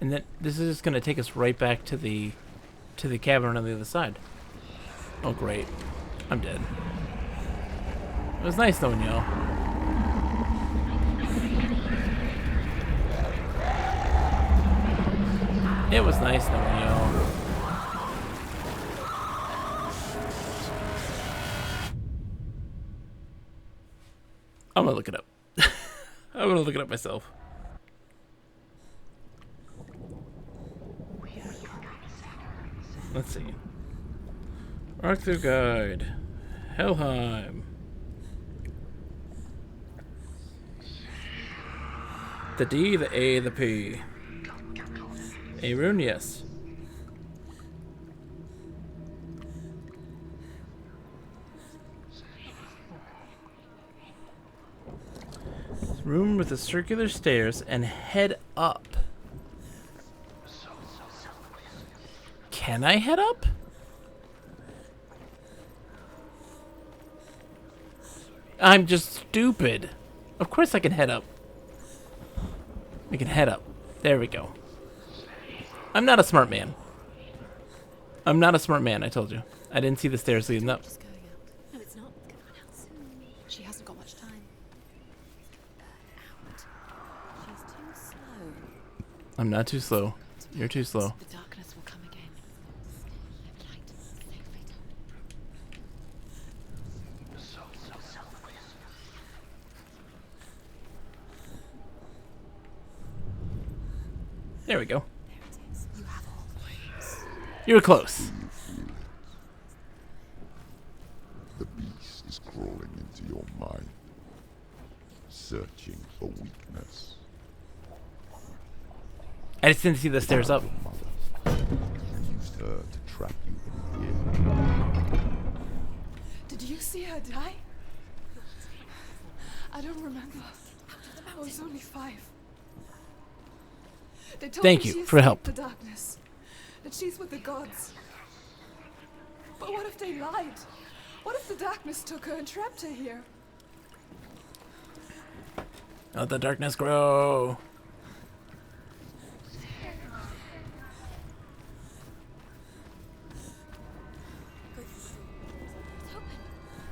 And then this is just gonna take us right back to the cavern on the other side. Oh great. I'm dead. It was nice knowing y'all. It was nice knowing y'all. I'm gonna look it up. I'm gonna look it up myself. Let's see. Arthur Guide. Helheim. The D, the A, the P. A rune, yes. Room with the circular stairs and head up. Can I head up? I'm just stupid. Of course I can head up. We can head up. There we go. I'm not a smart man. I'm not a smart man, I told you. I didn't see the stairs leading up. Just going out. No, it's not. Come on out. She hasn't got much time. Out. She's too slow. I'm not too slow. You're too slow. The darkness will come again. Light. Safe it. There we go. There it is. You have all the ways. You were close. The beast is crawling into your mind, searching for weakness. I just didn't see the stairs up. You used her to trap you in here. Did you see her die? I don't remember. I was only 5. They told Thank me you she for help. escaped the darkness. That she's with the gods. But what if they lied? What if the darkness took her and trapped her here? Let the darkness grow. It's open.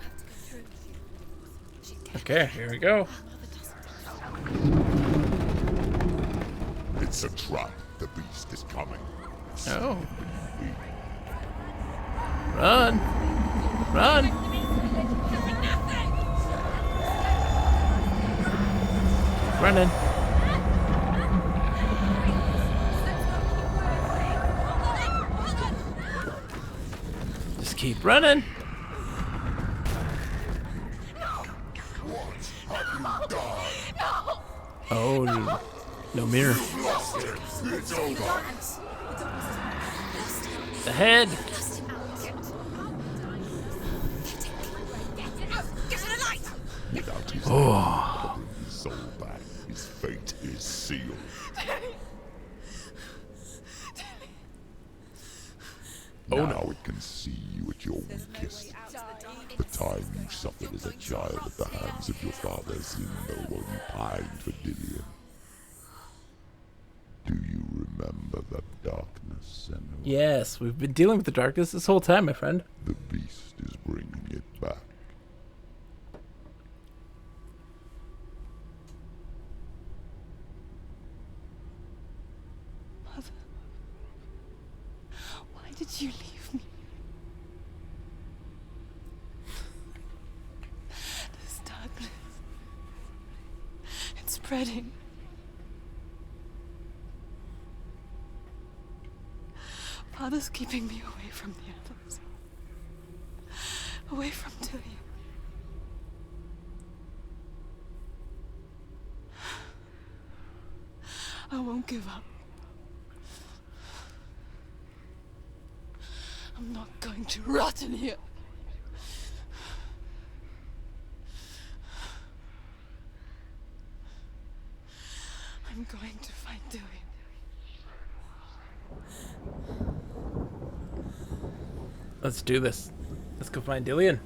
I have to go through. She's getting Okay, here we go. It's a trap. The beast is coming. Oh. Run. Run. Running. Just keep running. Oh, no mirror. It's over. The head. Without his his soul back, his fate is sealed. Oh, Now it can see you at your weakest. The time you suffered as a child at the hands of your fathers in no one pined for Dillion. Do you remember the darkness, Senua? Yes, we've been dealing with the darkness this whole time, my friend. The beast is bringing it back. Mother, why did you leave me? This darkness, it's spreading. Father's keeping me away from the others. Away from Dillion. I won't give up. I'm not going to rot in here. I'm going to find Dillion. Let's do this. Let's go find Dillion.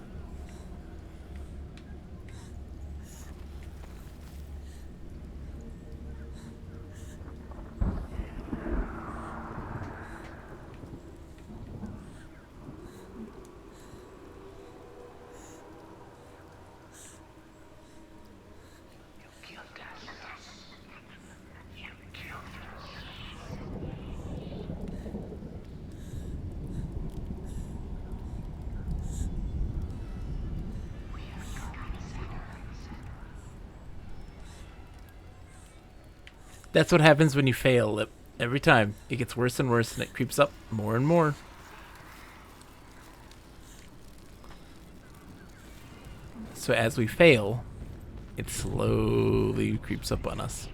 That's what happens when you fail. Every time it gets worse and worse, and it creeps up more and more. So as we fail, it slowly creeps up on us.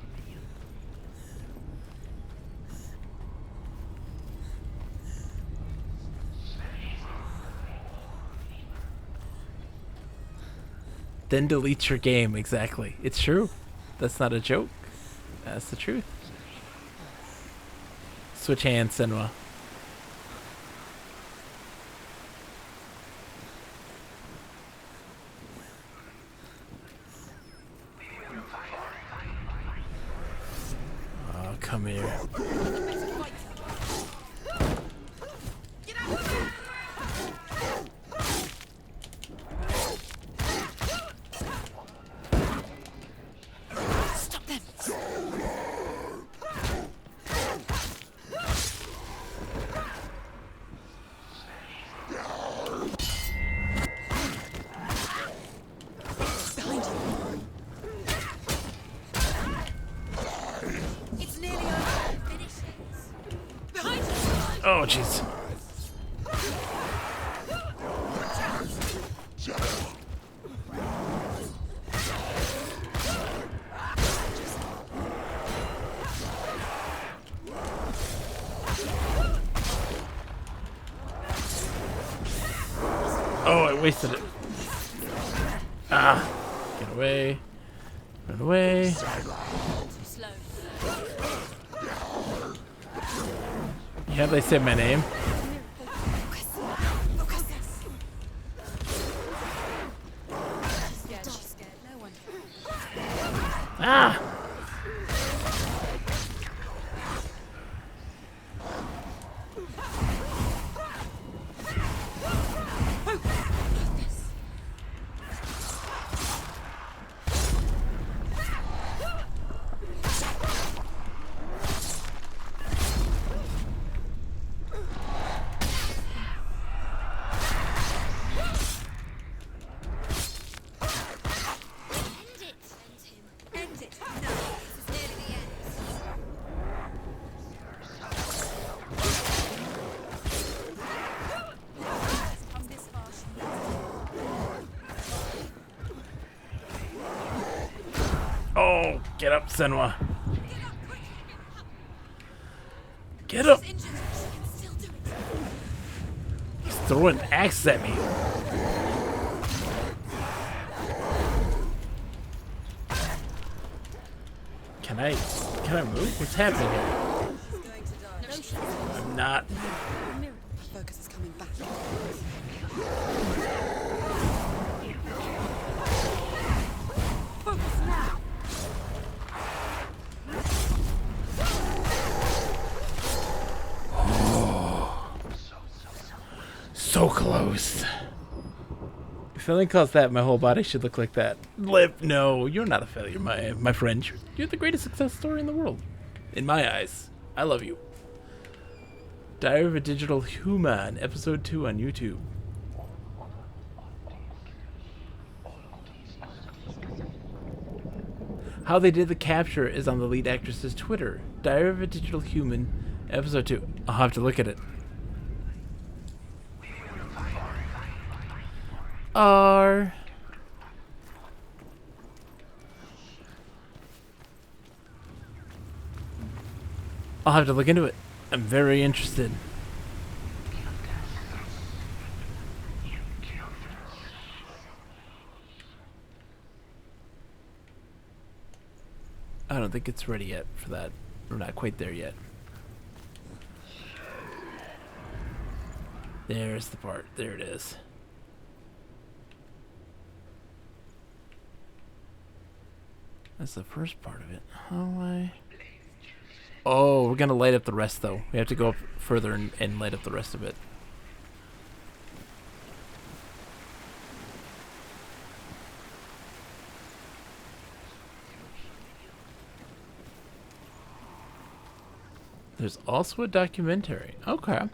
Then delete your game. Exactly. It's true. That's not a joke. That's the truth. Switch hands, Senua. Come here. Stop them! Behind you. It's nearly over. Finish it. Behind you. Oh, jeez. Oh, I wasted it. Ah. Get away. Run away. Yeah, they said my name. Ah! Oh, get up, Senua. Get up. He's throwing an axe at me. Can I move? What's happening here? I'm not. Focus is coming back. Focus now. So close. If anything caused that, my whole body should look like that. Lip, no, you're not a failure, my friend. You're the greatest success story in the world. In my eyes. I love you. Diary of a Digital Human, Episode 2 on YouTube. How they did the capture is on the lead actress's Twitter. Diary of a Digital Human, Episode 2. I'll have to look at it. I'll have to look into it. I'm very interested. I don't think it's ready yet for that. We're not quite there yet. There's the part. There it is. That's the first part of it. How do I... Oh, we're gonna light up the rest though. We have to go up further and light up the rest of it. There's also a documentary. Okay.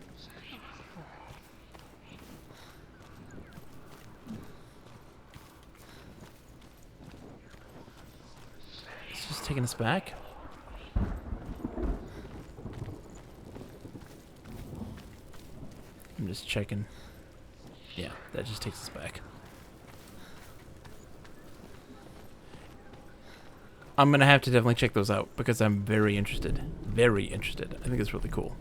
It's just taking us back. I'm just checking. Yeah, that just takes us back. I'm gonna have to definitely check those out because I'm very interested. Very interested. I think it's really cool.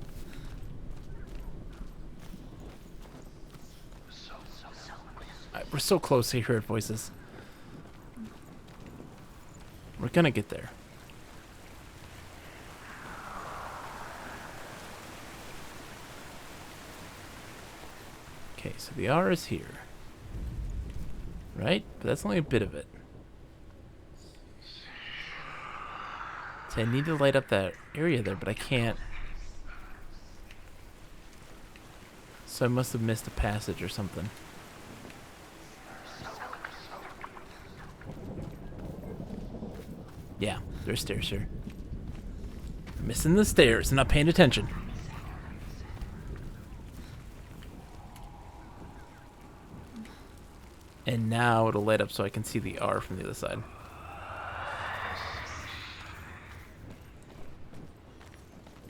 We're so close to hear voices. We're gonna get there. Okay, so the R is here. Right? But that's only a bit of it. So I need to light up that area there, but I can't. So I must have missed a passage or something. Yeah, there's stairs here. Missing the stairs and not paying attention. And now it'll light up so I can see the R from the other side.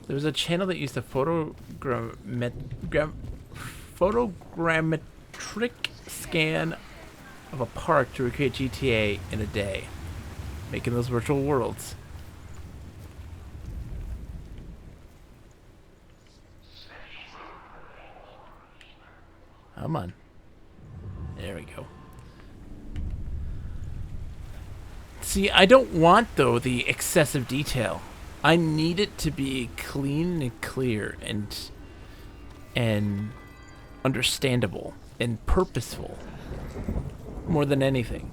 There was a channel that used a photogrammetric scan of a park to recreate GTA in a day, making those virtual worlds. Come on. There we go. See, I don't want, though, the excessive detail. I need it to be clean and clear and understandable and purposeful more than anything.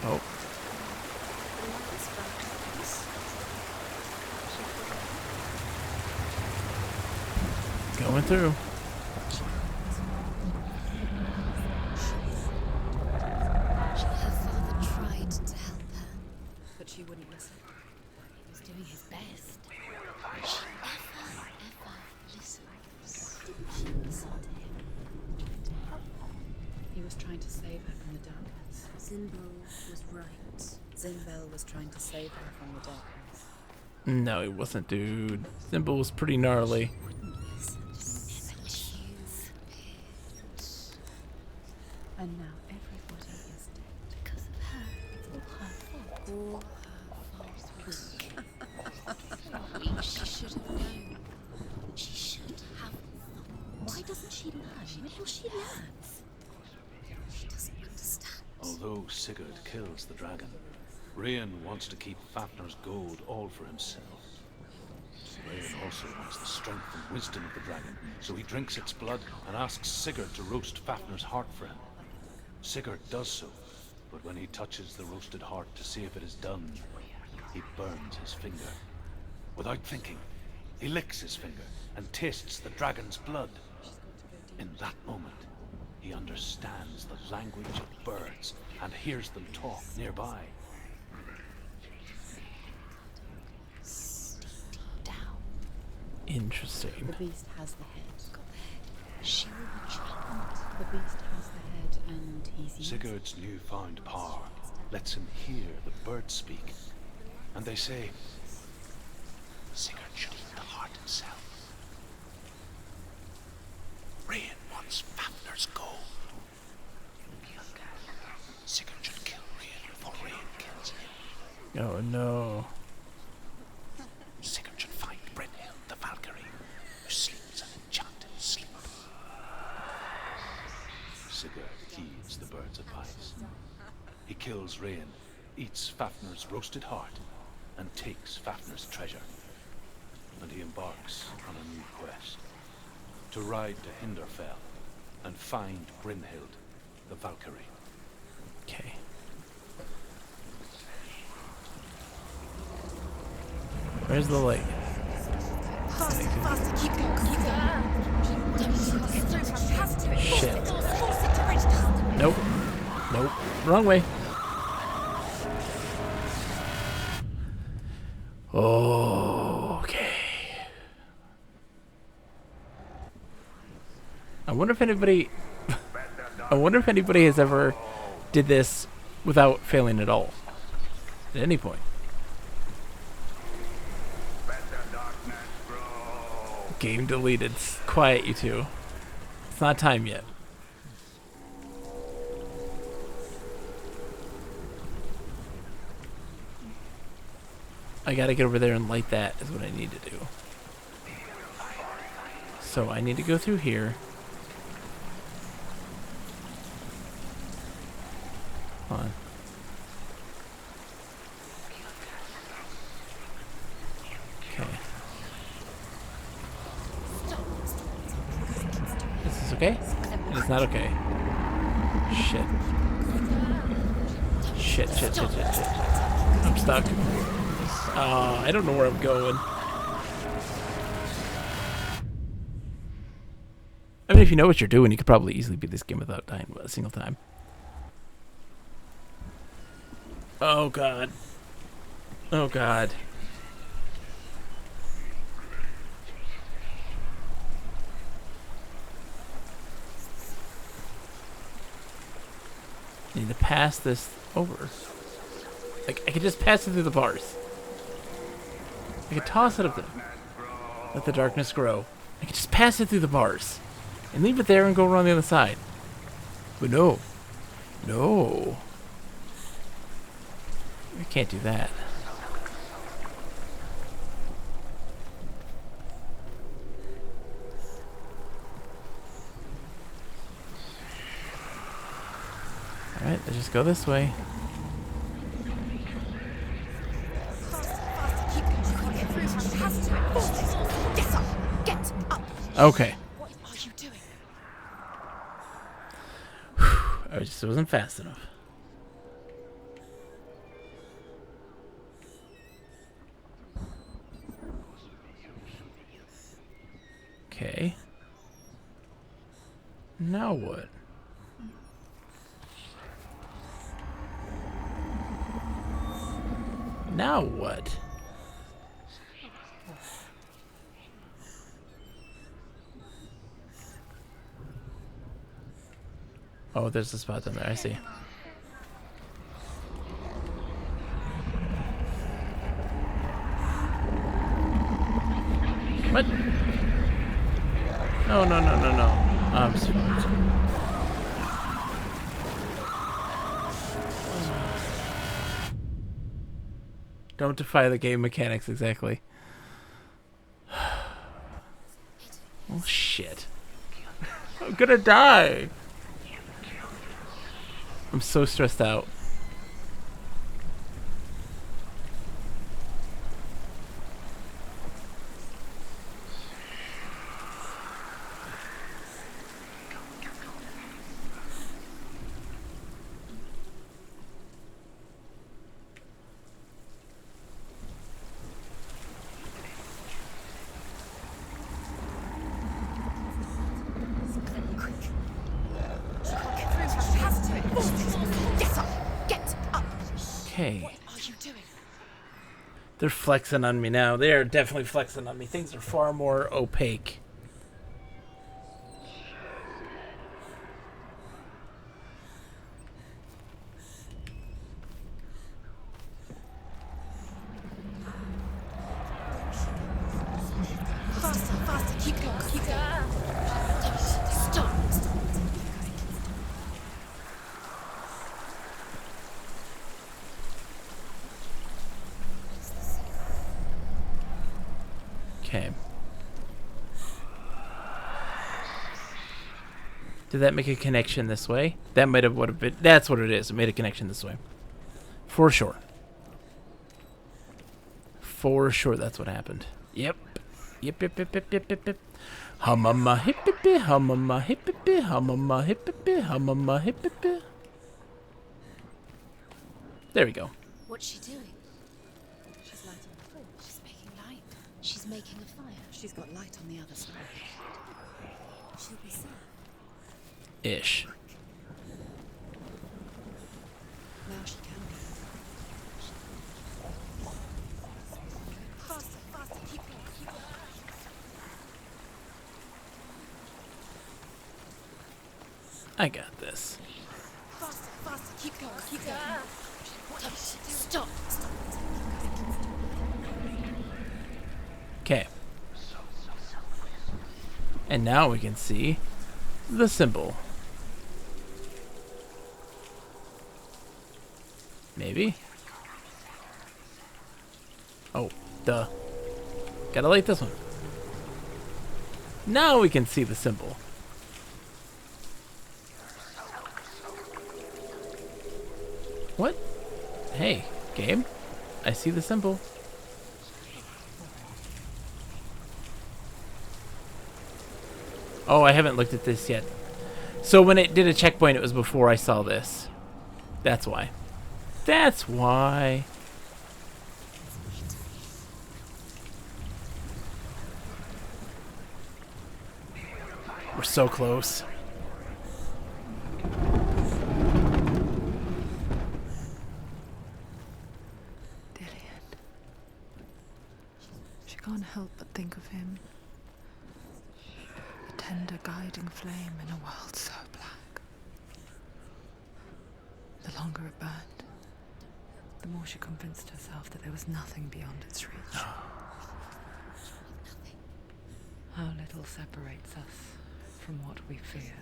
Oh. Going through. Her father tried to help her, but she wouldn't listen. He was doing his best. She never, ever listened. She listened to him. To help her. He was trying to save her from the darkness. Zinbel was right. Zinbel was trying to save her from the darkness. No, he wasn't, dude. Symbol was pretty gnarly. And now everybody is dead. Because of her. It's all her fault. She should have known. She should have. Why doesn't she learn? When will she learn? She doesn't understand. Although Sigurd kills the dragon, Rian wants to keep Fafnir's gold all for himself. Rian also wants the strength and wisdom of the dragon, so he drinks its blood and asks Sigurd to roast Fafnir's heart for him. Sigurd does so, but when he touches the roasted heart to see if it is done, he burns his finger. Without thinking, he licks his finger and tastes the dragon's blood. In that moment, he understands the language of birds and hears them talk nearby. Interesting. The beast has the head. She will be trapped. The beast has the head, and he's used. Sigurd's newfound power lets him hear the birds speak, and they say, Sigurd should eat the heart himself. Rian wants Fafnir's gold. Sigurd should kill Rian before Rian kills him. Oh no. Sigurd should find Brynhild the Valkyrie, who sleeps an enchanted sleep. Sigurd heeds the bird's advice. He kills Rian, eats Fafnir's roasted heart, and takes Fafnir's treasure. And he embarks on a new quest, to ride to Hinderfell and find Brynhild the Valkyrie. Okay. Where's the light? Faster, faster, keep going. Shit. Nope. Nope. Wrong way. Oh, okay. I wonder if anybody has ever did this without failing at all. At any point. Game deleted. Quiet, you two. It's not time yet. I gotta get over there and light that is what I need to do. So I need to go through here. Hold on. Okay. This is okay? And it's not okay. Shit. Shit, shit, shit, shit, shit. I'm stuck. I don't know where I'm going. I mean, if you know what you're doing, you could probably easily beat this game without dying a single time. Oh, God. Oh, God. I need to pass this over. Like, I could just pass it through the bars. I could toss it up there. Let the darkness grow. I could just pass it through the bars. And leave it there and go around the other side. But no. No. I can't do that. Alright, let's just go this way. Okay. What are you doing? I just wasn't fast enough. Okay. Now what? Now what? Oh, there's a spot down there. I see. What? No, no, no, no, no. I'm smart. Don't defy the game mechanics, exactly. Oh, shit. I'm gonna die. I'm so stressed out. Okay. What are you doing? They're flexing on me now. They are definitely flexing on me. Things are far more opaque. Faster, faster, keep going, keep going. Stop. Okay. Did that make a connection this way? That might have would have been. That's what it is. It made a connection this way. For sure. For sure, that's what happened. Yep. Yep, yep, yep, yep, yep, yep, yep. Humama hip hip hip, humama hip hip hip, humama hip hip hip, humama hip hip hip. There we go. What's she doing? She's lighting a flame. She's making light. She's making a fire. She's got light on the other side. She'll be safe. Ish. Now she can be. Faster, faster, keep going, keep going. I got this. Faster, faster, keep going, keep going. Stop. Okay. And now we can see the symbol. Maybe? Oh, duh. Gotta light this one. Now we can see the symbol. What? Hey, game. I see the symbol. Oh, I haven't looked at this yet. So when it did a checkpoint, it was before I saw this. That's why. That's why. We're so close. She can't help but think of him. A tender guiding flame in a world so black. The longer it burned, the more she convinced herself that there was nothing beyond its reach. How little separates us from what we fear.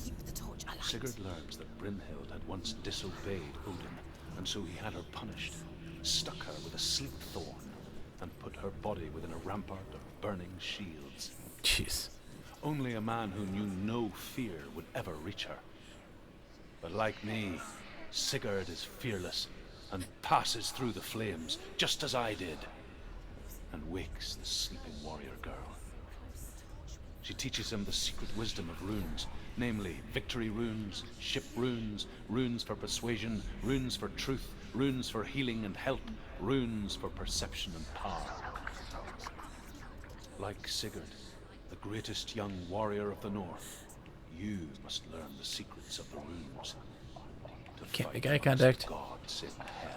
Keep the torch alight. Sigurd learns that Brynhild had once disobeyed Odin, and so he had her punished, stuck her with a sleep thorn, and put her body within a rampart of burning shields. Jeez. Only a man who knew no fear would ever reach her. But like me, Sigurd is fearless and passes through the flames, just as I did, and wakes the sleeping warrior girl. She teaches him the secret wisdom of runes, namely victory runes, ship runes, runes for persuasion, runes for truth, runes for healing and help, runes for perception and power. Like Sigurd, the greatest young warrior of the North, you must learn the secrets of the runes. To Can't fight make eye amongst contact. the gods in hell.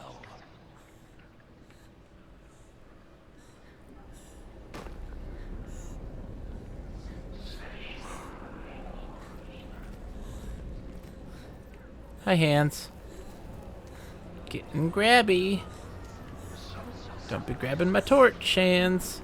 Hi, hands. Getting grabby. Don't be grabbing my torch, hands.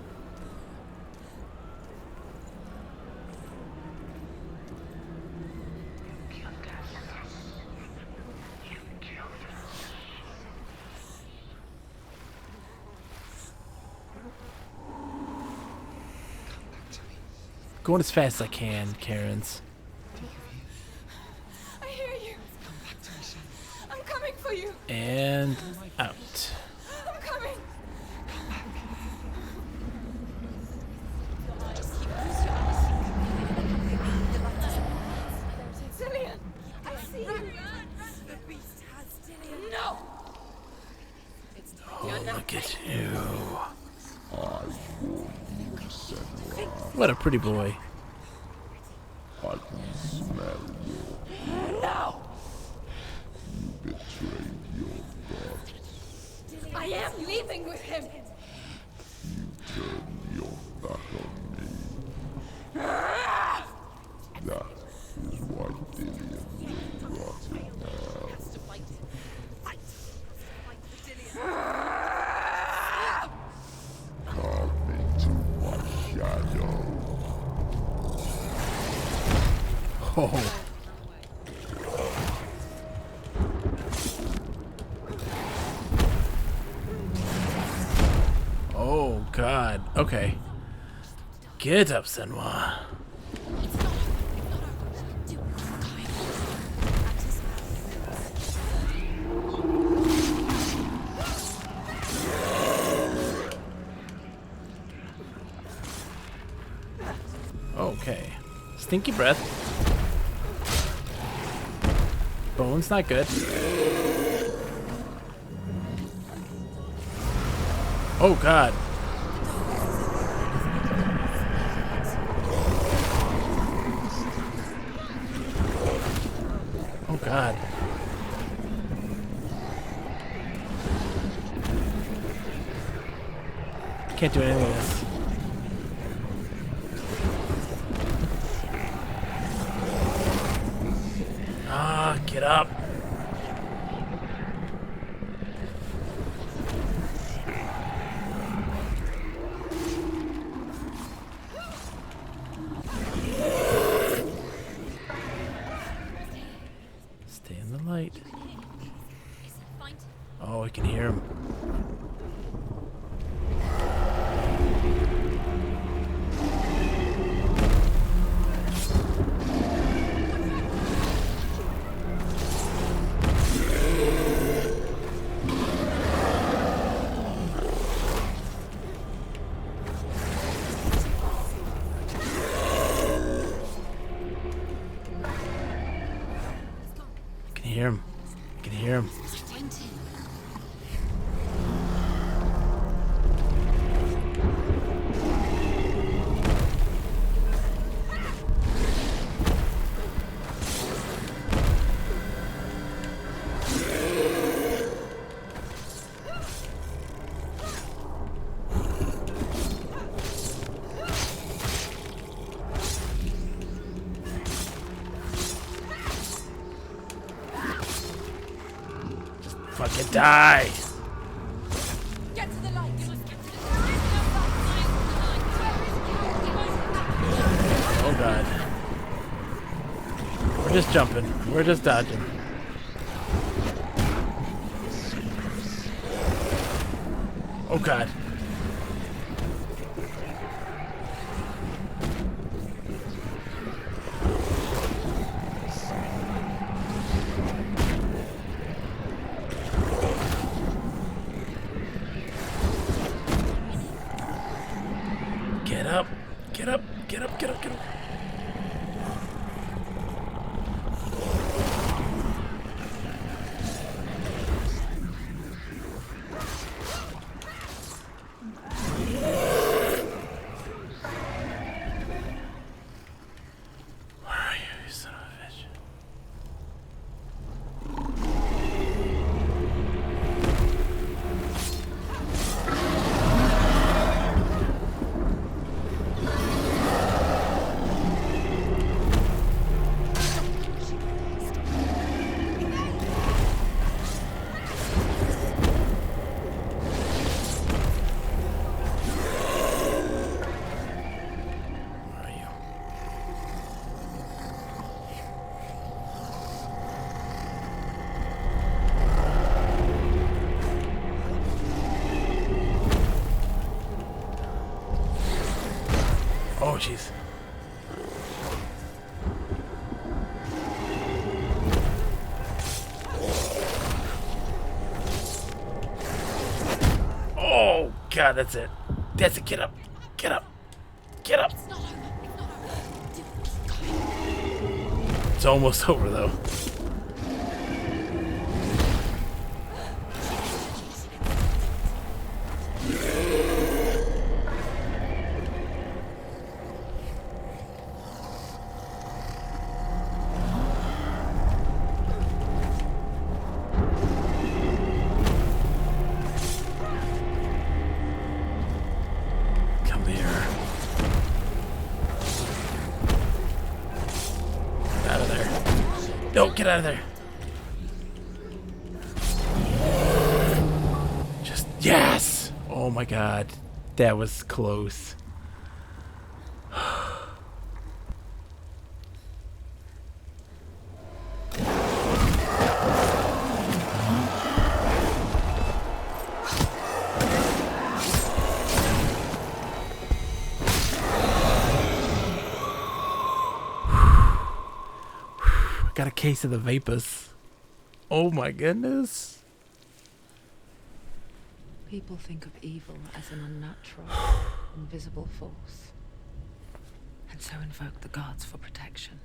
Going as fast as I can, Karens. I hear you. I'm coming for you. And out. I'm coming. Cillian, I see you. The beast has Cillian. No. Oh, look at you. What a pretty boy. I can smell you. No. You betrayed your god. I am leaving with him. You turned your back on me. That is why Dillian will rot in hell. Carve me to my shadow. Oh. Oh, God. Okay. Get up, Senua. Okay. Stinky breath. Bone's not good. Oh, God. Oh, God. Can't do anything with this. Ah, get up. Stay in the light. Oh, I can hear him. Die! Get to the light. You must get to the Oh god. We're just jumping. We're just dodging. Oh god. Get up. Get up. Get up. Get up. Get up. Where are you, you son of a bitch? Where are you? Oh, jeez. Oh, God, that's it. That's it. Get up. Get up. Get up. It's almost over, though. Come here. Get out of there. No, get out of there. Just, yes! Oh my god. That was close. Got a case of the vapors. Oh my goodness. People think of evil as an unnatural, invisible force, and so invoke the gods for protection.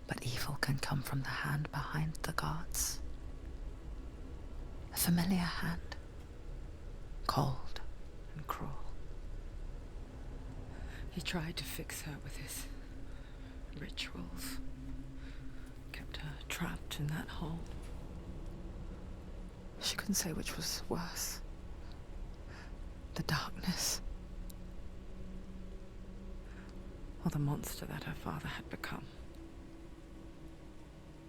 But evil can come from the hand behind the gods. A familiar hand, cold and cruel. He tried to fix her with his rituals, kept her trapped in that hole. She couldn't say which was worse. The darkness, or the monster that her father had become.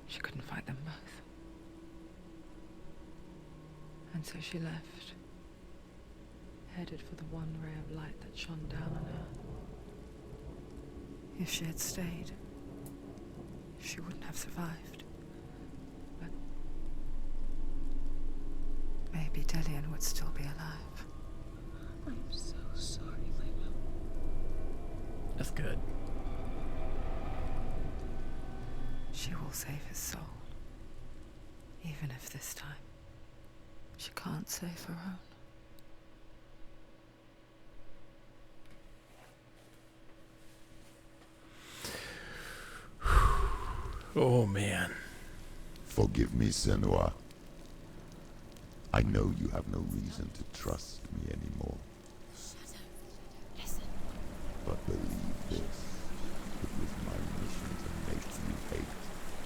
She couldn't fight them both. And so she left, headed for the one ray of light that shone down on her. If she had stayed, she wouldn't have survived. But maybe Delian would still be alive. I'm so sorry, my love. That's good. She will save his soul. Even if this time she can't save her own. Oh man. Forgive me, Senua. I know you have no reason to trust me anymore. Listen. But believe this. It was my mission to make you hate.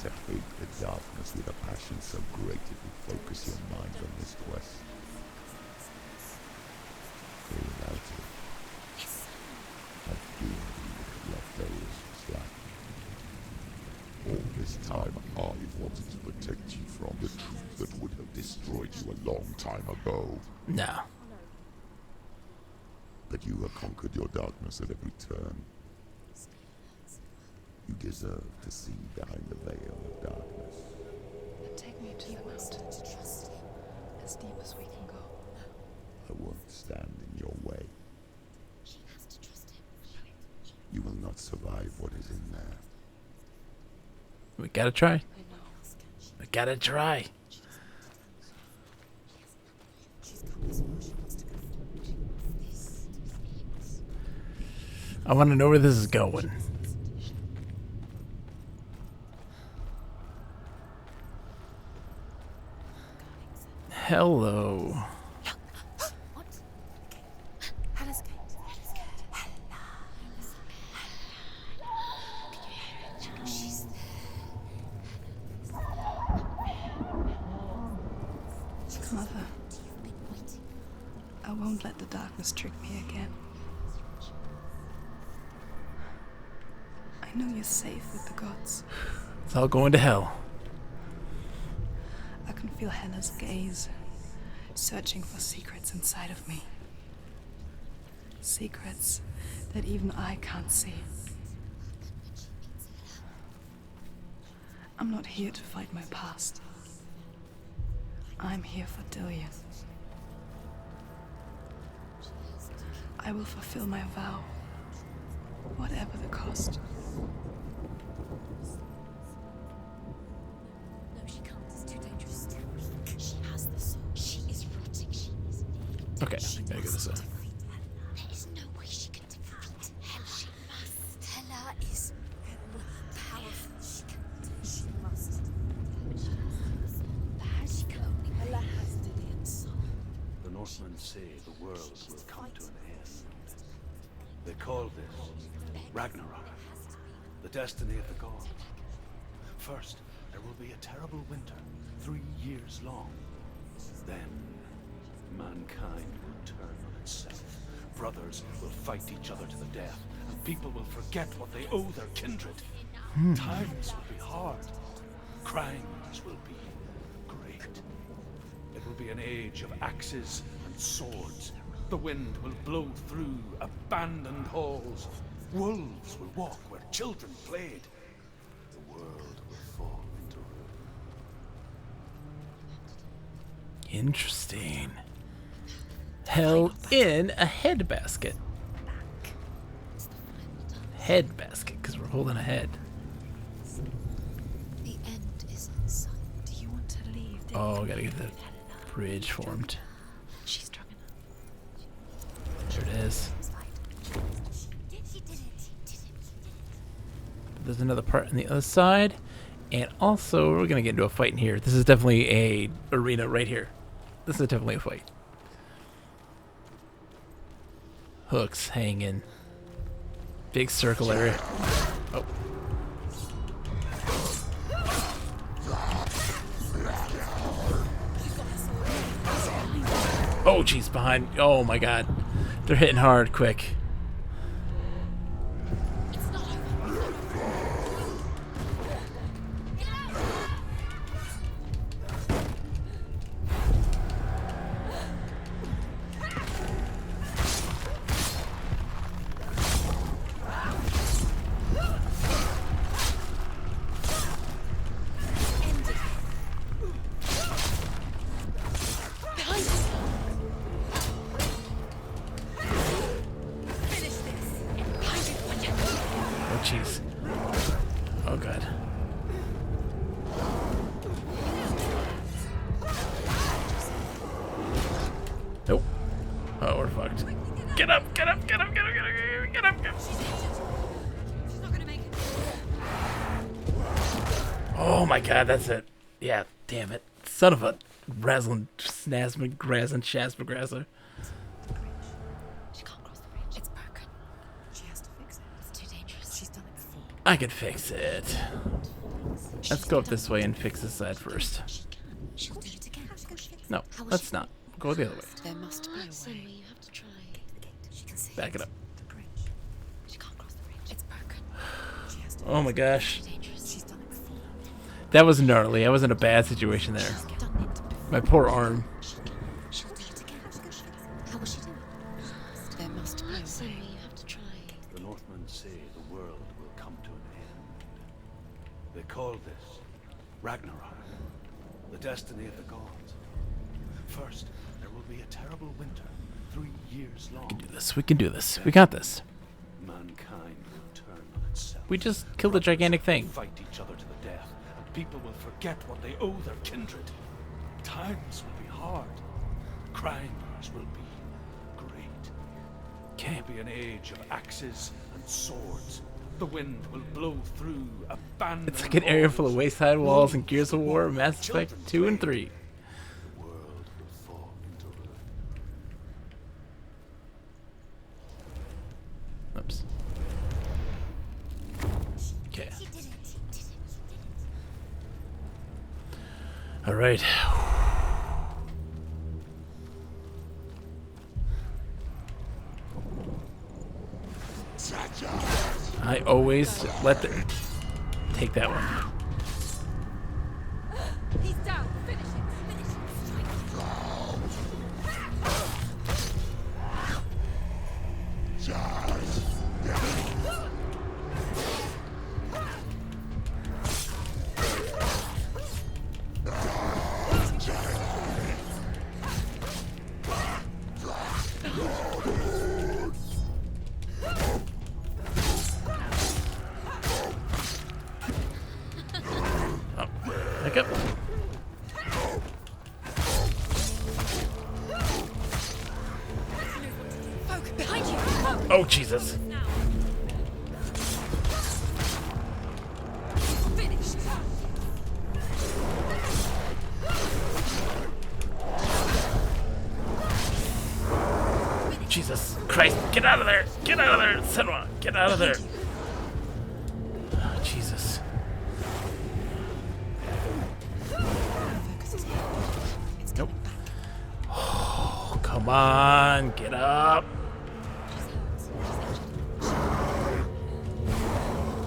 To hate the darkness with a passion so great it would focus your mind on this quest. For without it, I fear you would have left those slack. All this time I wanted to protect you from the truth that would have destroyed destroyed you a long time ago. No. But you have conquered your darkness at every turn. You deserve to see behind the veil of darkness. Take me to the mountain. As deep as we can go. I won't stand in your way. You will not survive what is in there. We gotta try. We gotta try. I want to know where this is going. Hello. Mother, I won't let the darkness trick me again. I know you're safe with the gods. It's all going to hell. I can feel Hela's gaze, searching for secrets inside of me. Secrets that even I can't see. I'm not here to fight my past. I'm here for Dillion. I will fulfill my vow, whatever the cost. No, she can't. It's too dangerous. She has the soul. She is rotting. She is. Okay, I gotta get this out. There is no way she can defeat Hela. She must. Hela is powerful. She must. She can only. Hela has Dillion's soul. The Norsemen say the world will come to an end. They call this Ragnarok, the destiny of the gods. First, there will be a terrible winter, 3 years long. Then, mankind will turn on itself. Brothers will fight each other to the death, and people will forget what they owe their kindred. Times will be hard. Crimes will be great. It will be an age of axes and swords. The wind will blow through abandoned halls. Wolves will walk where children played. The world will fall into ruin. Interesting. Hell in a head basket. Head basket, because we're holding a head. The end is in sight. Do you want to leave? Oh, gotta get the bridge formed. She's strong enough. There it is. She did it. There's another part on the other side. And also, we're gonna get into a fight in here. This is definitely a arena right here. This is definitely a fight. Hooks hanging. Big circle area. Oh. Oh, jeez, behind. Oh my god. They're hitting hard, quick. Jeez. Oh god. Nope. Oh, we're fucked. Get up, get up, get up, get up, get up, get up, get up. She's not gonna make it. Oh my god, that's it. Yeah, damn it. Son of a razzling snasma grazzin shasma. She can't cross the bridge. It's broken. She has to fix it. It's too dangerous. She's done it before. I can fix it. Let's go up this way and fix this side first. She'll do it again. No, let's not. Go the other way. There must be a way. You have to try. She can see. Back it up. The bridge. She can't cross the bridge. It's broken. She has to. Oh my gosh. She's done it before. That was gnarly. I was in a bad situation there. She's done it before. My poor arm. She'll do it again. How will she do it? There must be a So way. you have to try. The Northmen say the world will come to an end. They call this Ragnarok, the destiny of the gods. First, there will be a terrible winter, 3 years long. We can do this. We can do this. We got this. Mankind will turn on itself. We just killed a gigantic thing. Fight each other to the death, and people will forget what they owe their kindred. Times will be hard. Crimes will be great. Okay. It will be an age of axes and swords. The wind will blow through abandoned It's like an area full of wayside walls and Roads Gears of will War, walk Mass Effect children's 2 and way. 3. The world will fall into ruin. Oops. Okay. She did it. She did it. She did it. All right. I always let the take that one. He's down. Finish it. Finish it. Back up. Folk, behind you. Folk. Oh Jesus! Finished. Jesus Christ! Get out of there! Get out of there, Senua! Get out of there! Oh, Jesus! Nope. Oh, come on! Get up!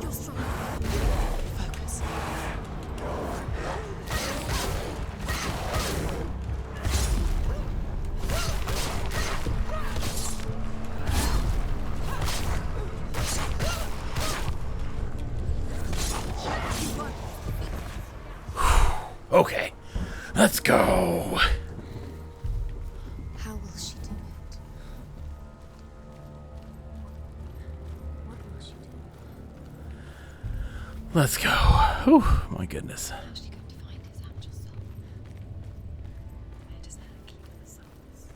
You're strong. Focus. Okay, let's go. How will she do it? What will she do? Let's go. Whew, my goodness. How's she going to find his actual soul? Where does that keep the souls?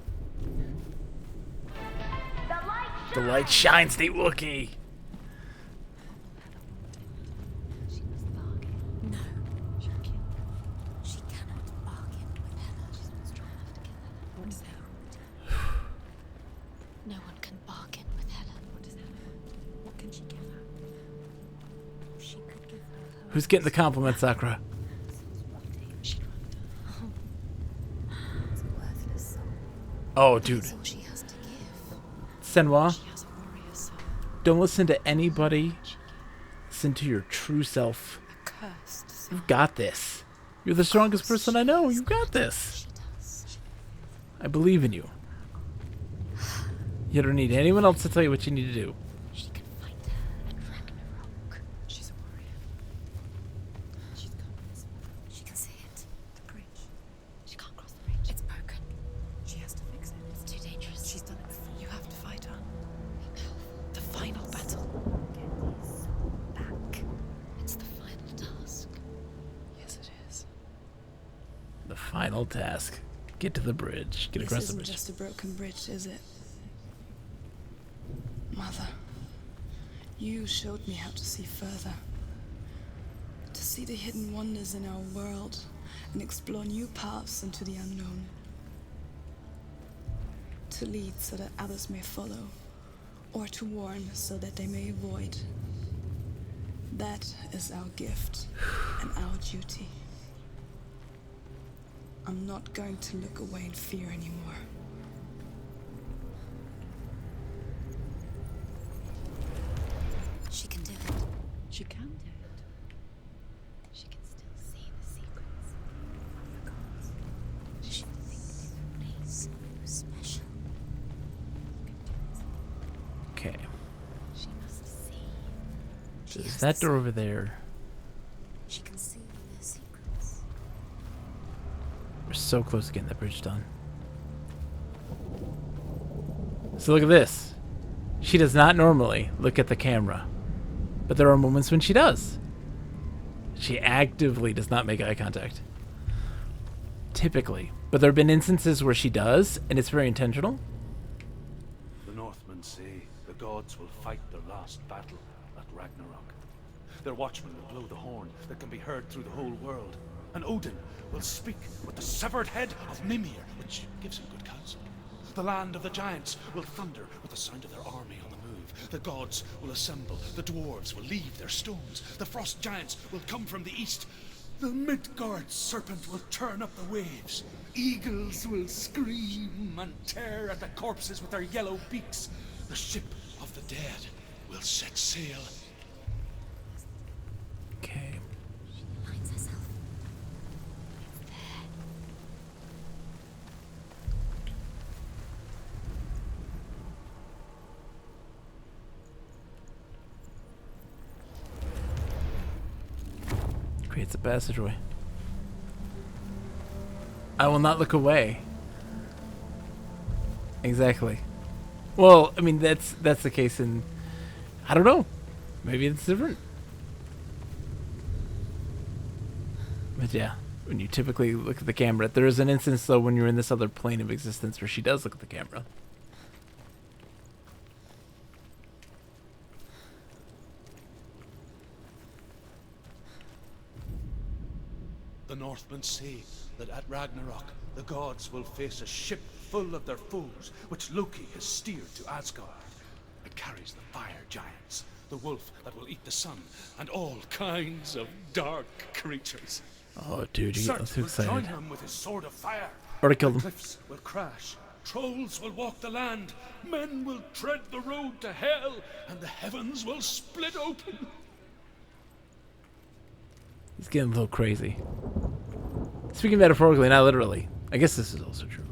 The light The light shines, the Wookiee. She must bargain. No. She'll kill. She cannot bargain with Hela. She's not strong enough to kill Hela. What does Hela want? No one can bargain with Hela. What does Hela want? What can she give her? She could give her her Who's getting the compliment, Sakura? She'd wonder. It's a worthless soul. Oh, dude. That's all she has to give. Senua, She has a warrior soul. don't listen to anybody. Listen to your true self. A cursed soul. You've got this. You're the strongest person I know. You've got this. She does. I believe in you. You don't need anyone else to tell you what you need to do. She can fight her at Ragnarok. She's a warrior. She's got this. She can see it. The bridge. She can't cross the bridge. It's broken. She has to fix it. It's too dangerous. She's done it before. You have to fight her. Be powerful. The final battle. Get his soul back. It's the final task. Yes, it is. The final task. Get to the bridge. Get across This the isn't bridge. just a broken bridge, is it? Mother, you showed me how to see further. To see the hidden wonders in our world and explore new paths into the unknown. To lead so that others may follow, or to warn so that they may avoid. That is our gift and our duty. I'm not going to look away in fear anymore. She can do it. She can do it. She can still see the secrets of the gods. There's that door over there. She can see their secrets. We're so close to getting that bridge done. So look at this. She does not normally look at the camera, but there are moments when she does. She actively does not make eye contact. Typically. But there have been instances where she does, and it's very intentional. The Northmen say the gods will fight their last battle at Ragnarok. Their watchmen will blow the horn that can be heard through the whole world. And Odin will speak with the severed head of Mimir, which gives him good counsel. The land of the giants will thunder with the sound of their army on the move. The gods will assemble. The dwarves will leave their stones. The frost giants will come from the east. The Midgard serpent will turn up the waves. Eagles will scream and tear at the corpses with their yellow beaks. The ship of the dead will set sail. Okay. She finds herself. It's there. Creates a passageway. I will not look away. Exactly. Well, I mean that's the case in, I don't know. Maybe it's different. But yeah, when you typically look at the camera, there is an instance though when you're in this other plane of existence where she does look at the camera. The Northmen say that at Ragnarok, the gods will face a ship full of their foes, which Loki has steered to Asgard. It carries the fire giants, the wolf that will eat the sun, and all kinds of dark creatures. Oh, dude, you get too will join excited. him with his sword of fire. Already killed him. Cliffs will crash. Trolls will walk the land. Men will tread the road to hell, and the heavens will split open. He's getting a little crazy. Speaking metaphorically, not literally. I guess this is also true.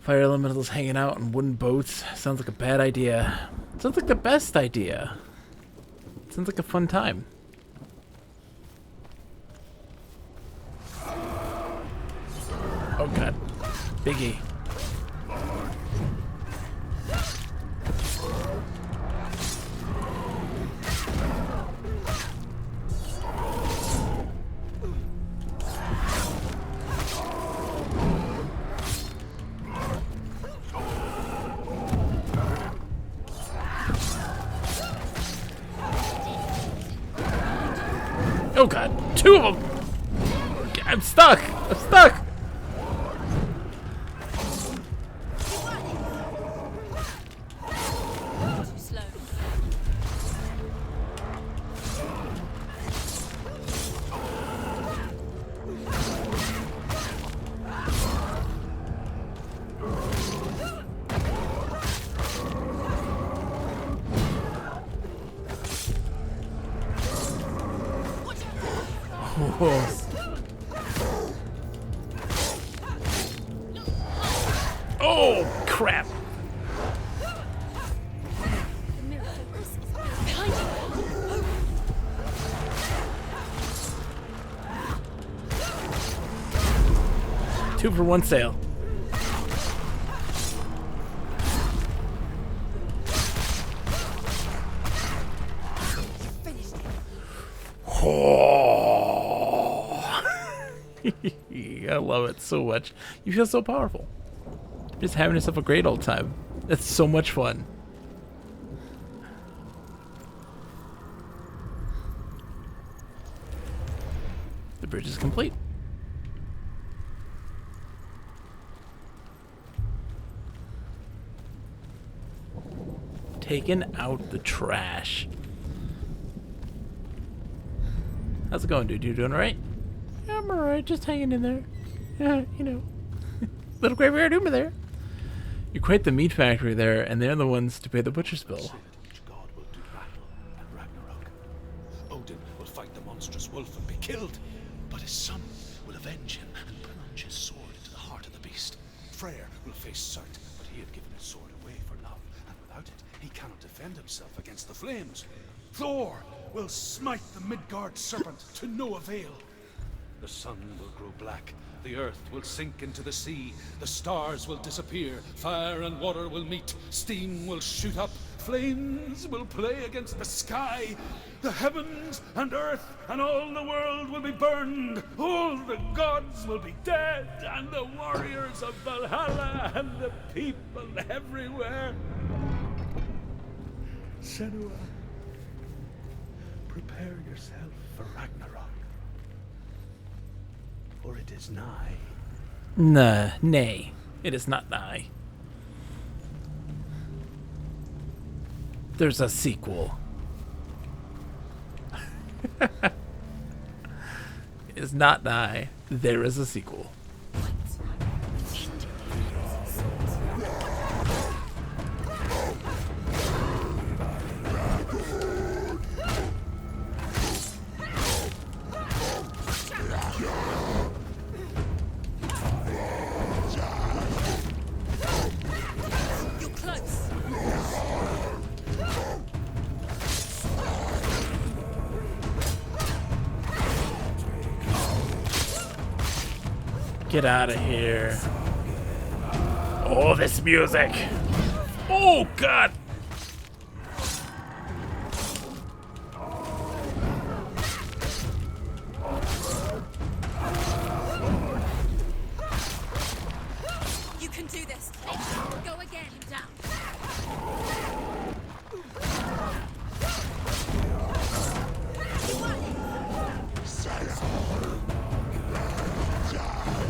Fire elementals hanging out on wooden boats. Sounds like a bad idea. Sounds like the best idea. Sounds like a fun time. Oh god. Biggie. Oh god, two of them! I'm stuck! I'm stuck! Too slow. Oh, crap. Behind you. Two for one sale. Oh. I love it so much. You feel so powerful. Just having yourself a great old time. That's so much fun. The bridge is complete. Taking out the trash. How's it going, dude? You doing alright? Yeah, I'm alright. Just hanging in there. Yeah, you know. Little graveyard over there. You quit the meat factory there, and they're the ones to pay the butcher's bill. Say that each god will do battle at Ragnarok. Odin will fight the monstrous wolf and be killed. But his son will avenge him and plunge his sword into the heart of the beast. Freyr will face Surt, but he had given his sword away for love, and without it, he cannot defend himself against the flames. Thor will smite the Midgard serpent to no avail. The sun will grow black, the earth will sink into the sea, the stars will disappear, fire and water will meet, steam will shoot up, flames will play against the sky, the heavens and earth and all the world will be burned, all the gods will be dead, and the warriors of Valhalla and the people everywhere. Senua, prepare yourself for Ragnarok. For it is nigh. Nay, it is not nigh. There's a sequel. It is not nigh. There is a sequel. Get out of here. Oh, this music. Oh, God. You can do this. Go again. Down.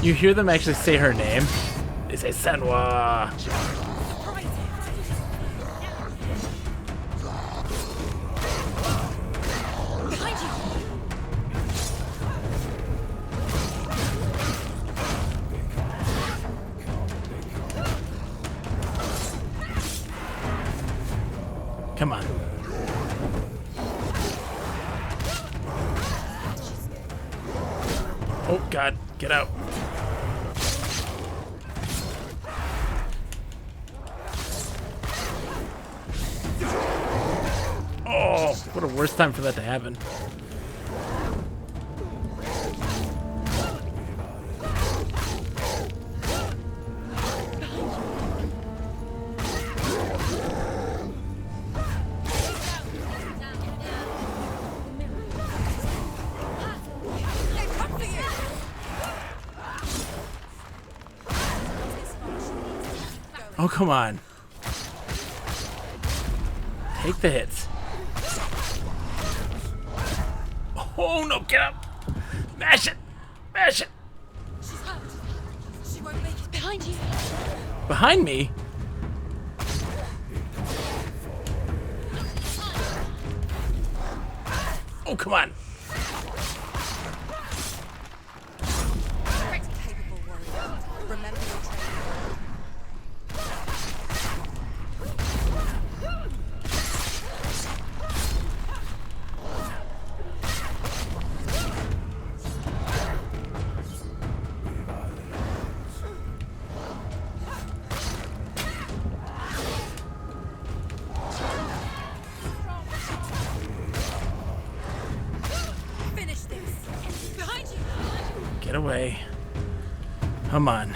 You hear them actually say her name? They say Senua. Come on. Oh, God. Get out. Oh, what a worst time for that to happen. Oh, come on. Take the hits. Oh, no, get up. Mash it. Mash it. She's hurt. She won't make it. Behind you. Behind me? Oh, come on. Capable warrior. Remember your training. Get away. Come on.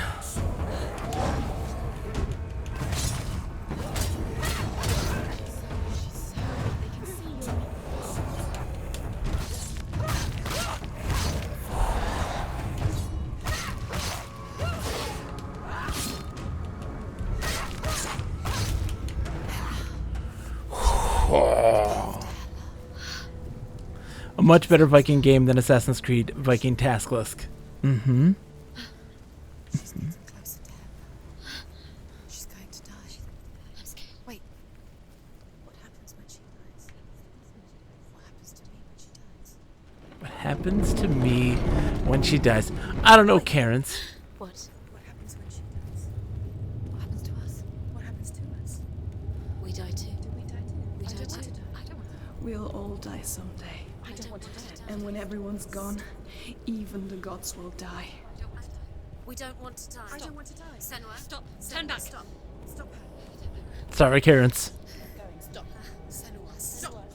A much better Viking game than Assassin's Creed Viking Task List. Mm-hmm. She's getting closer to him. She's going to die. I'm scared. Wait. What happens when she dies? What happens to me when she dies? What happens to me when she dies? I don't know, Karen's. What? What happens when she dies? What happens to us? What happens to us? We die too. Do we die too? We die too. I don't know. We'll all die someday. I don't want to die. And when everyone's gone, even the gods will die. We don't want to die. I don't want to die. Senua, Stop. Turn back. Stop. Stop her. Sorry, Karens. Stop her. Senua, stop.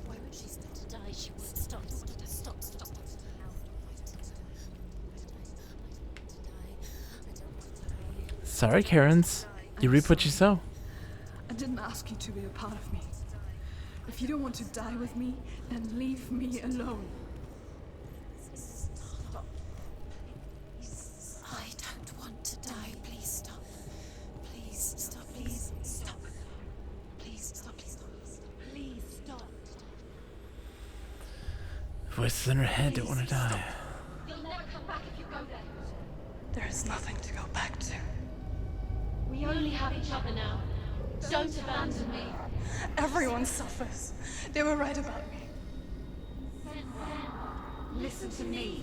Why would she stop to die? She would stop. Stop. Sorry, Karens. You reap what you sow. I didn't ask you to be a part of me. If you don't want to die with me, then leave me alone. Stop. I don't want to die. Please stop. Please stop. Please stop. Please stop. Please stop. Please stop. Voices in her head don't want to die. You'll never come back if you go there. There is nothing to go back to. We only have each other now. Don't abandon me. Everyone suffers. They were right about me. Listen to me,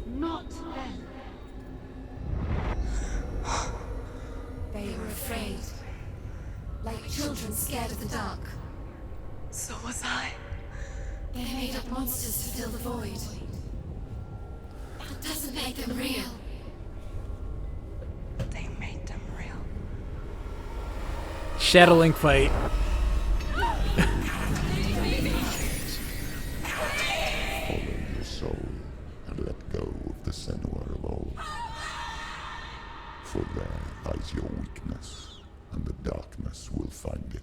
not them. They were afraid. Like children scared of the dark. So was I. They made up monsters to fill the void. That doesn't make them real. They made them real. Shadowlink fight. Follow your soul and let go of the Senua of old. For there lies your weakness, and the darkness will find it.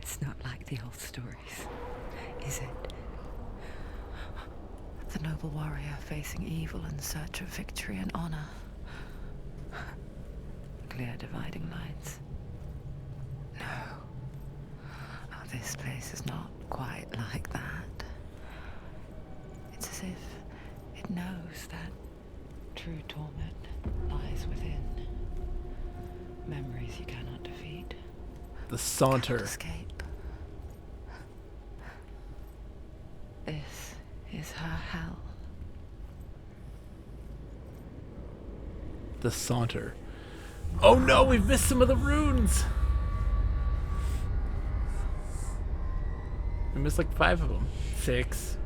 It's not like the old stories, is it? The noble warrior facing evil in search of victory and honor. Clear dividing lines. No. Oh, this place is not quite like that. It's as if it knows that true torment lies within. Memories you cannot defeat. The Saunter. Cannot escape. This is her hell. The Saunter. Oh no, we've missed some of the runes. We missed like 5 of them. 6.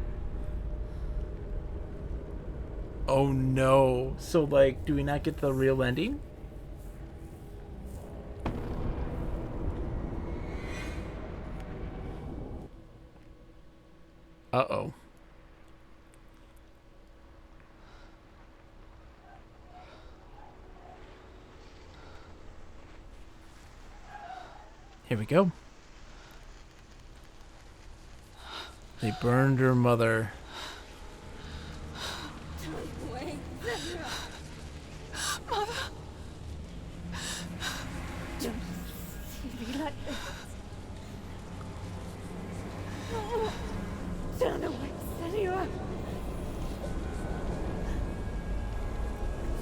Oh no. So like, do we not get the real ending? Uh-oh. Here we go. They burned her mother. Wait. Mother. Don't be like this. Turn away, Senua.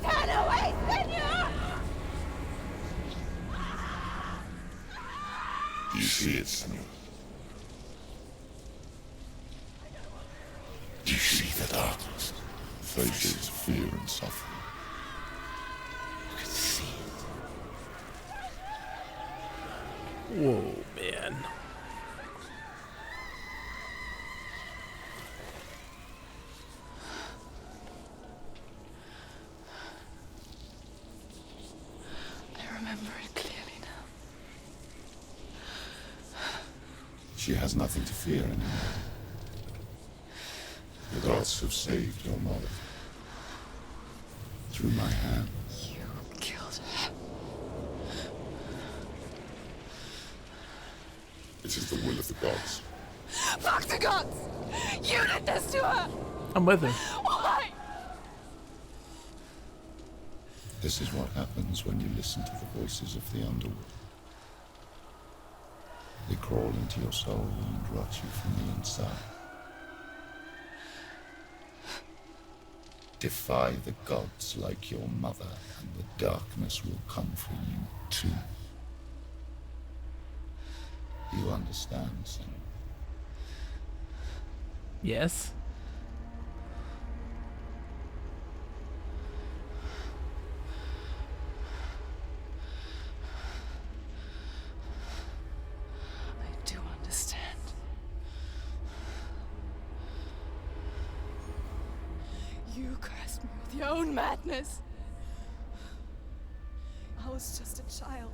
Turn away, Senua! Do you see it, Senua? Do you see the darkness? Faces fear and suffering. You can see it. Whoa, man. I remember it clearly now. She has nothing to fear anymore. The gods have saved your mother. Through my hand. You killed her. It is the will of the gods. Fuck the gods! You did this to her! I'm with her. Why? This is what happens when you listen to the voices of the underworld. They crawl into your soul and rot you from the inside. Defy the gods like your mother, and the darkness will come for you too. You understand, Senua? Yes. You cursed me with your own madness. I was just a child.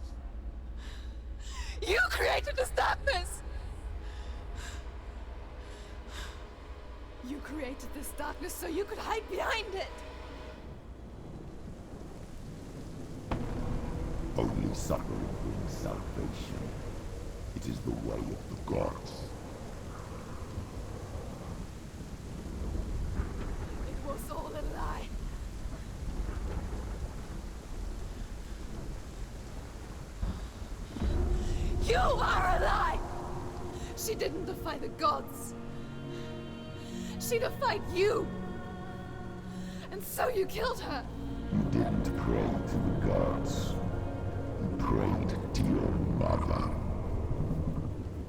You created this darkness! You created this darkness so you could hide behind it! Only suffering brings salvation. It is the way of the gods. It was all a lie. You are a lie! She didn't defy the gods. She defied you. And so you killed her. You didn't pray to the gods. You prayed to your mother.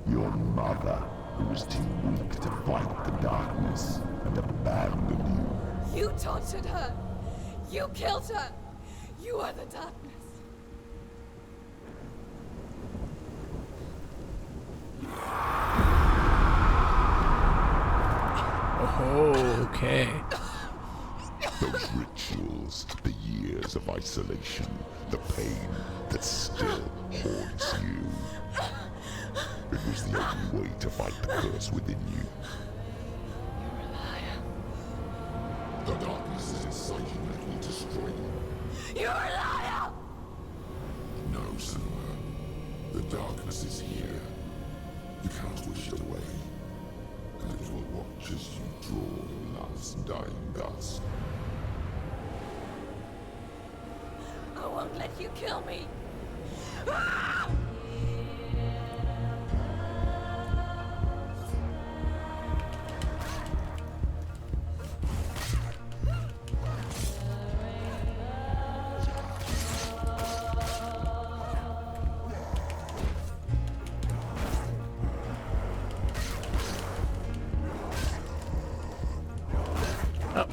Your mother, who was too weak to fight the darkness and abandoned you. You tortured her. You killed her. You are the darkness. Oh, okay. Those rituals, the years of isolation, the pain that still haunts you. It was the only way to fight the curse within you. You're a liar. The darkness is inside you and will destroy you. You're a liar! No, Senua. The darkness is here. You cannot wish it away. And it will watch as you draw the last dying gasp. I won't let you kill me. Ah! Oh.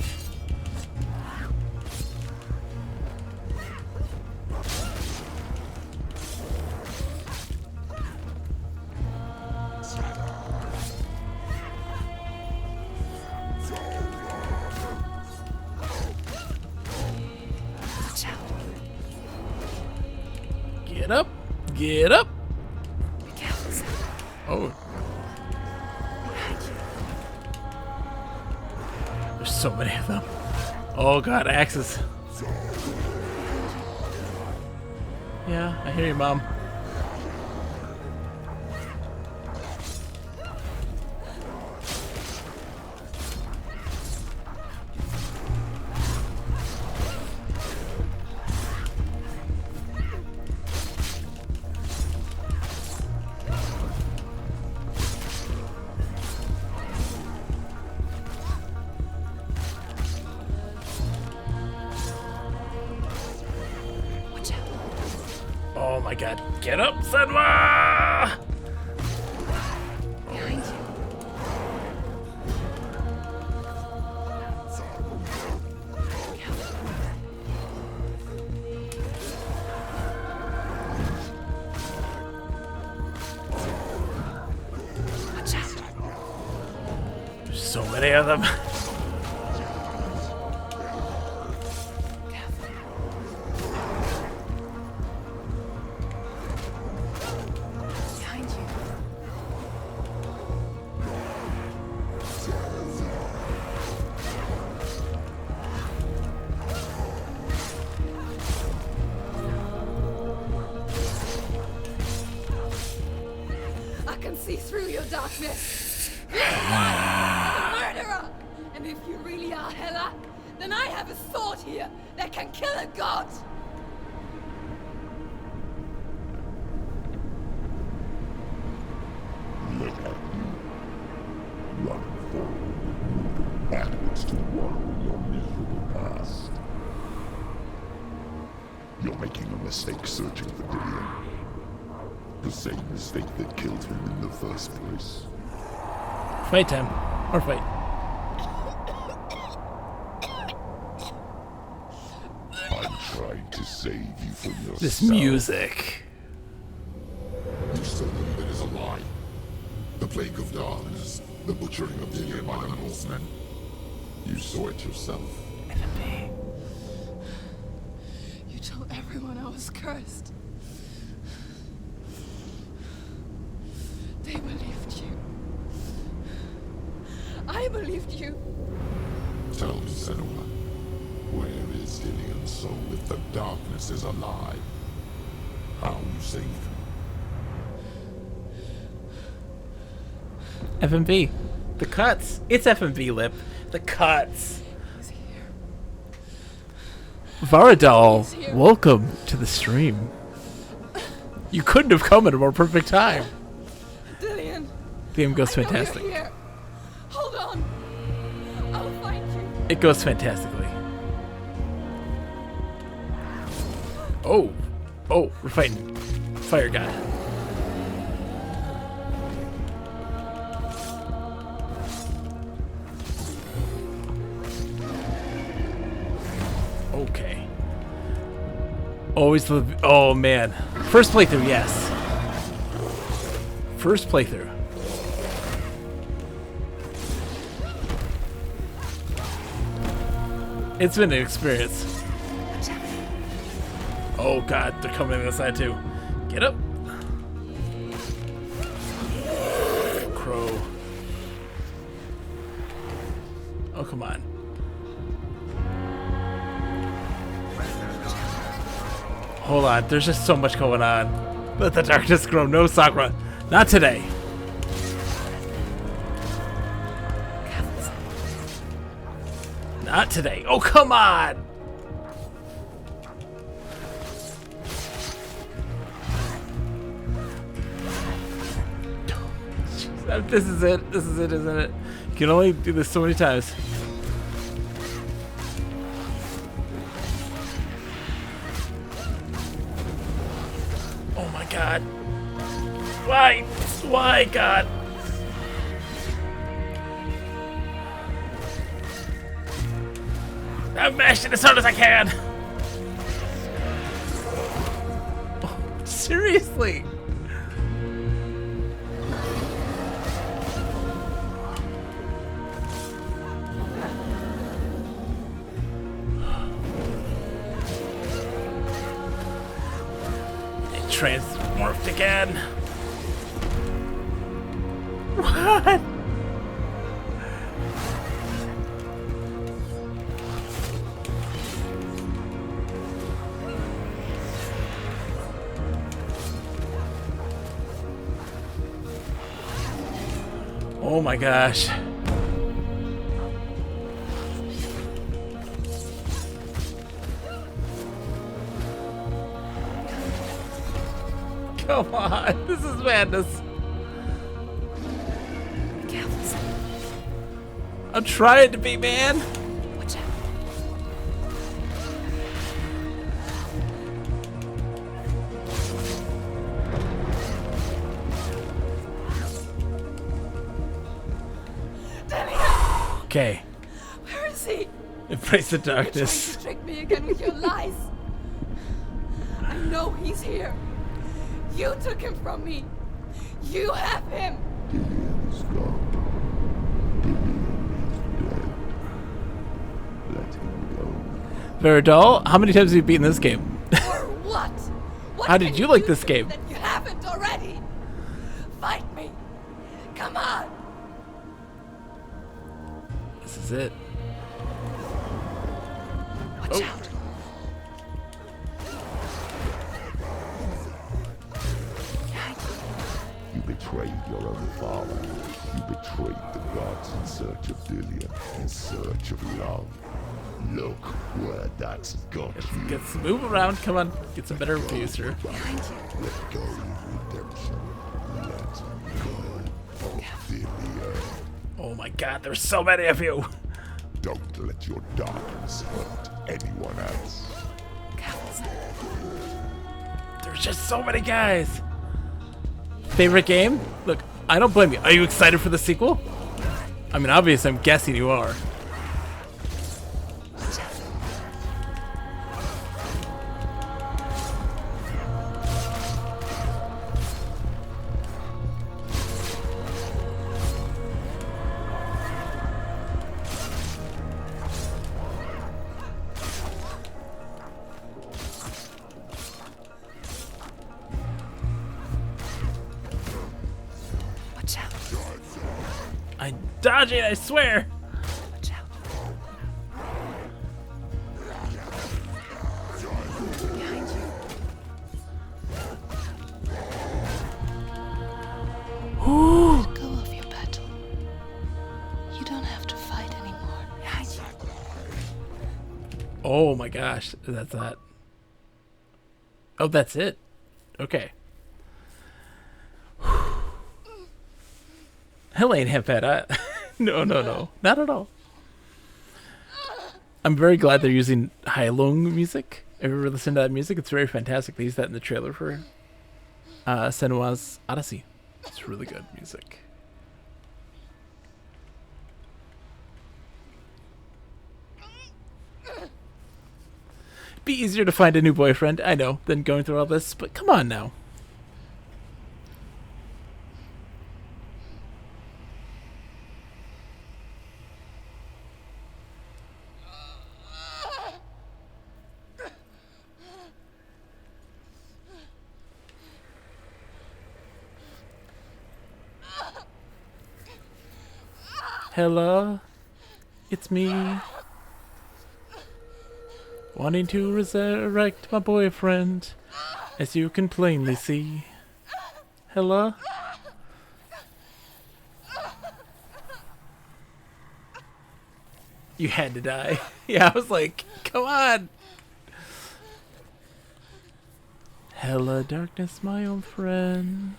Get up! Get up! Oh. There's so many of them. Oh god, axes. Yeah, I hear you, Mom. Oh my god. Get up, Senua! Behind you. Watch out. There's so many of them. Behind you. I can see through your darkness. A murderer! And if you really are Hela, then I have a sword here that can kill a god! Look at you. Run forward, backwards to wallow in your miserable past. You're making a mistake searching for Dillion. The same mistake that killed him in the first place. Fight time. Or fight. I'm trying to save you from yourself. This music. You still believe it is a lie. The plague of darkness, the butchering of Dillion by the Northmen. You saw it yourself. You told everyone I was cursed. They believed you. I believed you. Tell me, Senua, where is Dillian's soul if the darkness is alive? How you saved him? FMV. The cuts. It's FMV, Lip. The cuts. Varadol, welcome to the stream. You couldn't have come at a more perfect time. Dillian. The game goes I know fantastic. you're here. Hold on. I'll find you. It goes fantastically. Oh. Oh, we're fighting Fire God. Okay. Always the... Oh, man. First playthrough, yes. First playthrough. It's been an experience. Oh, God. They're coming in this side, too. Get up. Crow. Oh, come on. Hold on, there's just so much going on. Let the darkness grow. No, Sakura. Not today. Not today. Oh, come on! This is it. This is it, isn't it? You can only do this so many times. Oh my God. Why? Why, God? I'm mashing as hard as I can. Oh, seriously? It transmorphed again. What? Oh my gosh. Come on, this is madness. I'm trying to be, man. Watch out. Okay. Where is he? Embrace the You darkness. tricked me again with your lies. I know he's here. You took him from me. You have him. Dillian is gone. Dillian is dead. Let him go. Varadol, how many times have you beaten this game? For what? What How can did you like do this to game? me that you haven't already. Fight me. Come on. This is it. Watch out. You betrayed your own father. You betrayed the gods in search of Dillian, in search of love. Look where that's got you. Get some move around. Come on. Get some better views here. Let go of redemption. Let go of Dillian. Oh my God, there's so many of you. Don't let your darkness hurt anyone else. There's just so many guys. Favorite game? Look, I don't blame you. Are you excited for the sequel? I mean, obviously, I'm guessing you are. I dodge it, I swear. Behind you. Ooh. Go of your battle. You don't have to fight anymore. Behind you. Oh my gosh, that's that. Oh, that's it. Okay. Hell ain't half bad. No, not at all. I'm very glad they're using Heilung music. Have you ever listened to that music? It's very fantastic. They used that in the trailer for Senua's Odyssey. It's really good music. Be easier to find a new boyfriend, I know, than going through all this, but come on now. Hello, it's me. Wanting to resurrect my boyfriend, as you can plainly see. Hello? You had to die. Yeah, I was like, come on. Hello, darkness, my old friend.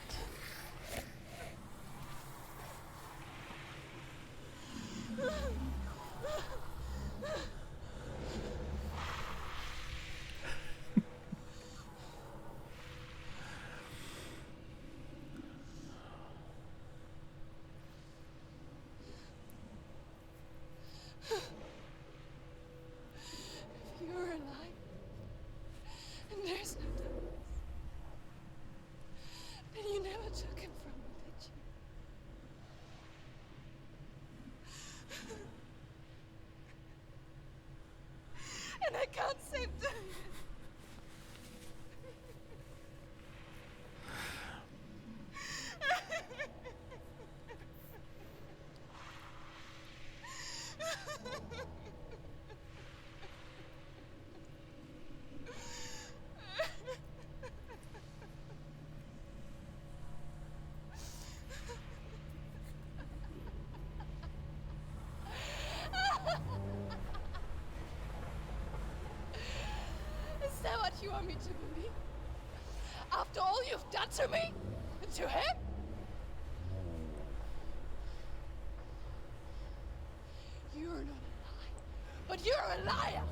You're alive. And there's no darkness. And you never took him from me, did you? And I can't save them. Is that what you want me to believe? After all you've done to me? And to him? You're not a liar, but you're a liar!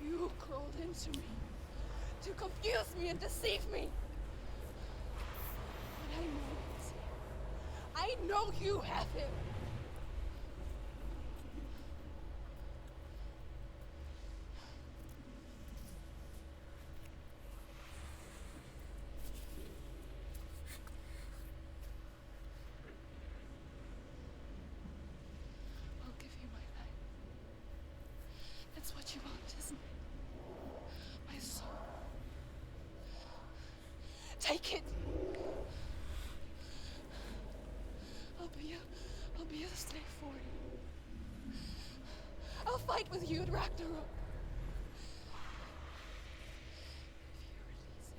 You crawled into me to confuse me and deceive me. But I know it's him. I know you have him. I'll give you my life. That's what you want, isn't it? My soul. Take it. I'll be a slave for you. I'll fight with you at Ragnarok. If you release it.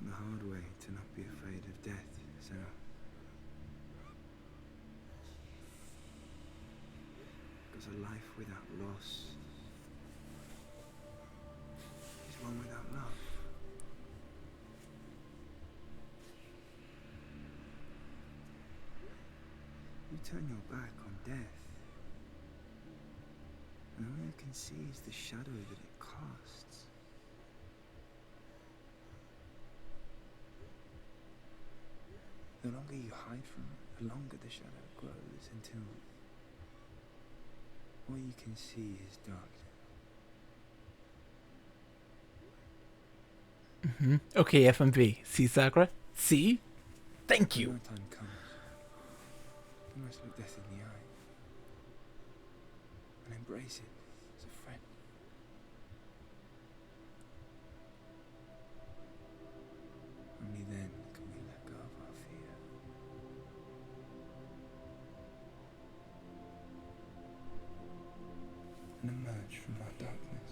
the hard way to not be afraid of death, Senua. Because a life without loss is one without love. You turn your back on death, and all you can see is the shadow that it casts. The longer you hide from it, the longer the shadow grows until all you can see is darkness. Okay, FMV. See, Sakura? See? Thank you. When your time comes, you must look death in the eye and embrace it as a friend. Only then can we let go of our fear. And emerge from our darkness.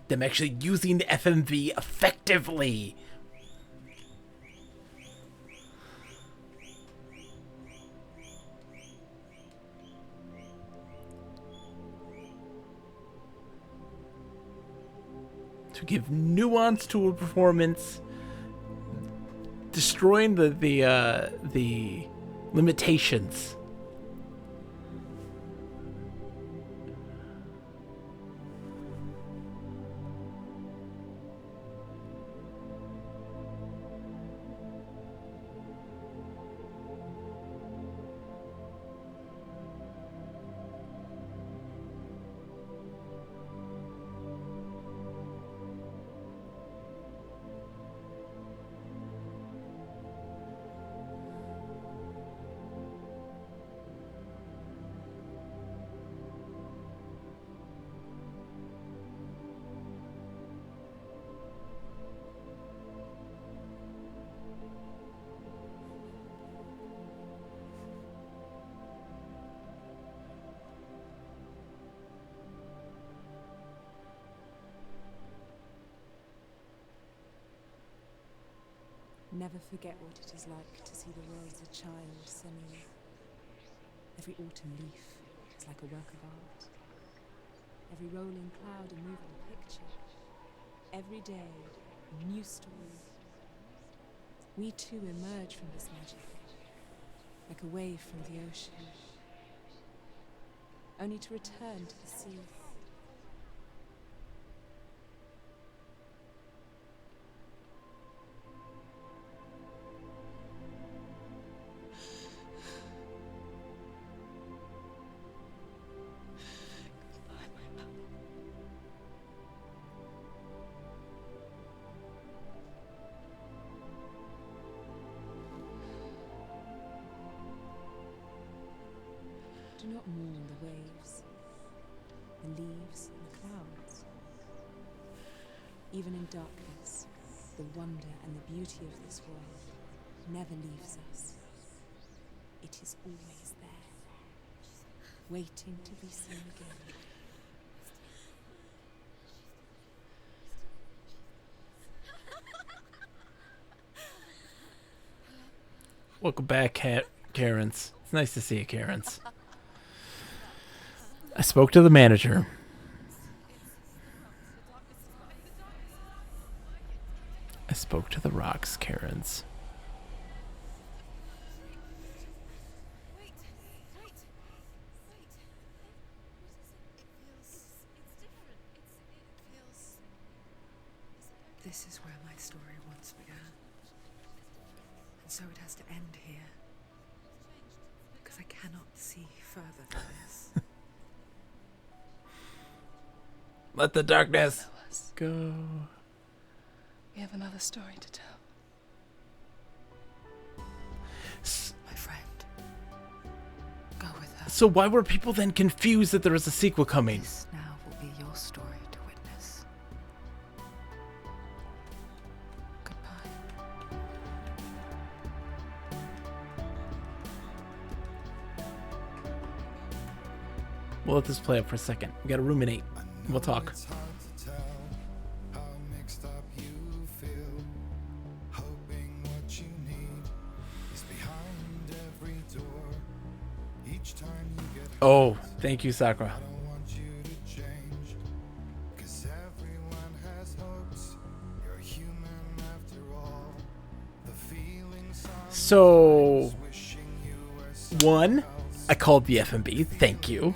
Them actually using the FMV effectively. To give nuance to a performance, destroying the limitations. Never forget what it is like to see the world as a child, Senua. Every autumn leaf is like a work of art. Every rolling cloud a moving picture. Every day, a new story. We too emerge from this magic, like a wave from the ocean, only to return to the sea. Do not mourn the waves, the leaves, and the clouds. Even in darkness, the wonder and the beauty of this world never leaves us. It is always there, waiting to be seen again. Welcome back, Karens. It's nice to see you, Karens. I spoke to the manager. I spoke to the rocks, Karens. This is where my story once began. And so it has to end here. Because I cannot see further than this. Let the darkness go. We have another story to tell. My friend. Go with her. So why were people then confused that there was a sequel coming? This now will be your story to witness. Goodbye. We'll let this play up for a second. We gotta ruminate. We'll talk. It's hard to tell how mixed up you feel. Hope Oh, thank you, Sakura. So, one, I called the FMB. Thank you.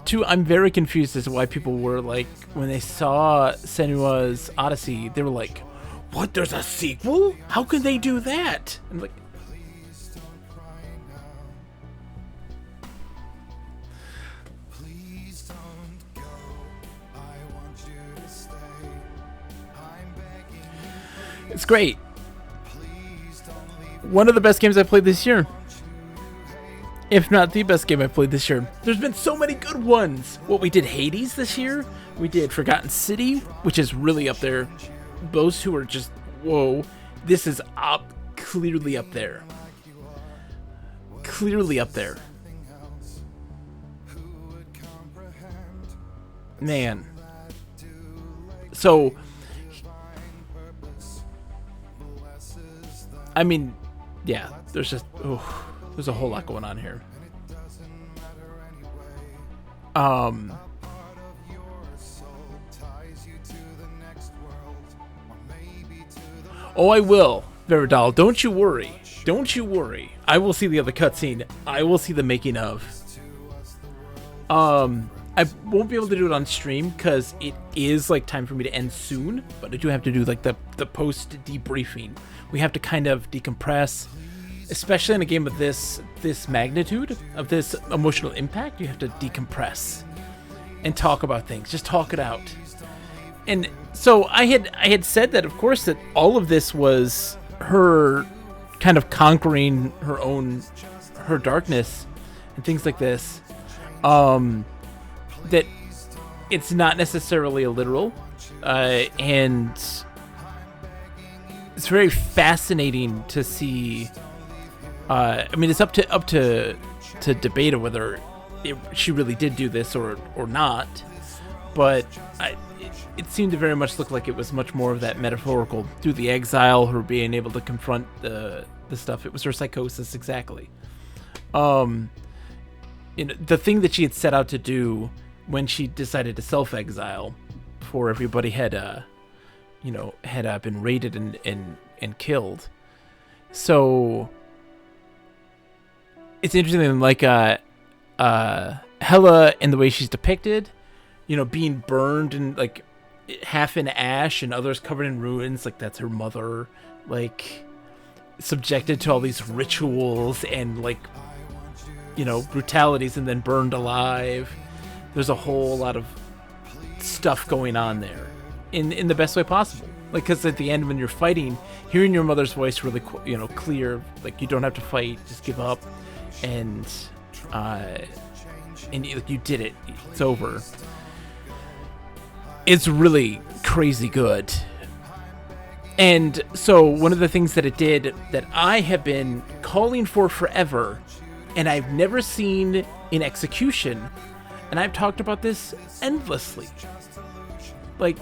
Two, I'm very confused as to why people were like, when they saw Senua's Odyssey, they were like, "What? There's a sequel? How can they do that?" I'm like, it's great. One of the best games I played this year. If not the best game I played this year. There's been so many good ones. Well, we did Hades this year. We did Forgotten City, which is really up there. Those two are just, whoa. This is up, clearly up there. Clearly up there. Man. So, I mean, yeah, there's just, there's a whole lot going on here. Oh, I will, Veridal. Don't you worry. Don't you worry. I will see the other cutscene. I will see the making of. I won't be able to do it on stream because it is like time for me to end soon. But I do have to do like the post debriefing. We have to kind of decompress. Especially in a game of this magnitude, of this emotional impact, you have to decompress and talk about things. Just talk it out. And so I had said that, of course, that all of this was her kind of conquering her darkness and things like this. That it's not necessarily a literal, and it's very fascinating to see. I mean, it's up to debate of whether she really did do this or not, but it seemed to very much look like it was much more of that metaphorical through the exile, her being able to confront the stuff. It was her psychosis, exactly. The thing that she had set out to do when she decided to self-exile before everybody had been raided and killed. So it's interesting, like Hela and the way she's depicted, being burned and like half in ash and others covered in ruins, like that's her mother, like subjected to all these rituals and like brutalities and then burned alive. There's a whole lot of stuff going on there in the best way possible. Like, because at the end when you're fighting, hearing your mother's voice really clear, like you don't have to fight, just give up, and you did it, it's over. It's really crazy good. And so one of the things that it did that I have been calling for forever, and I've never seen in execution, and I've talked about this endlessly, like,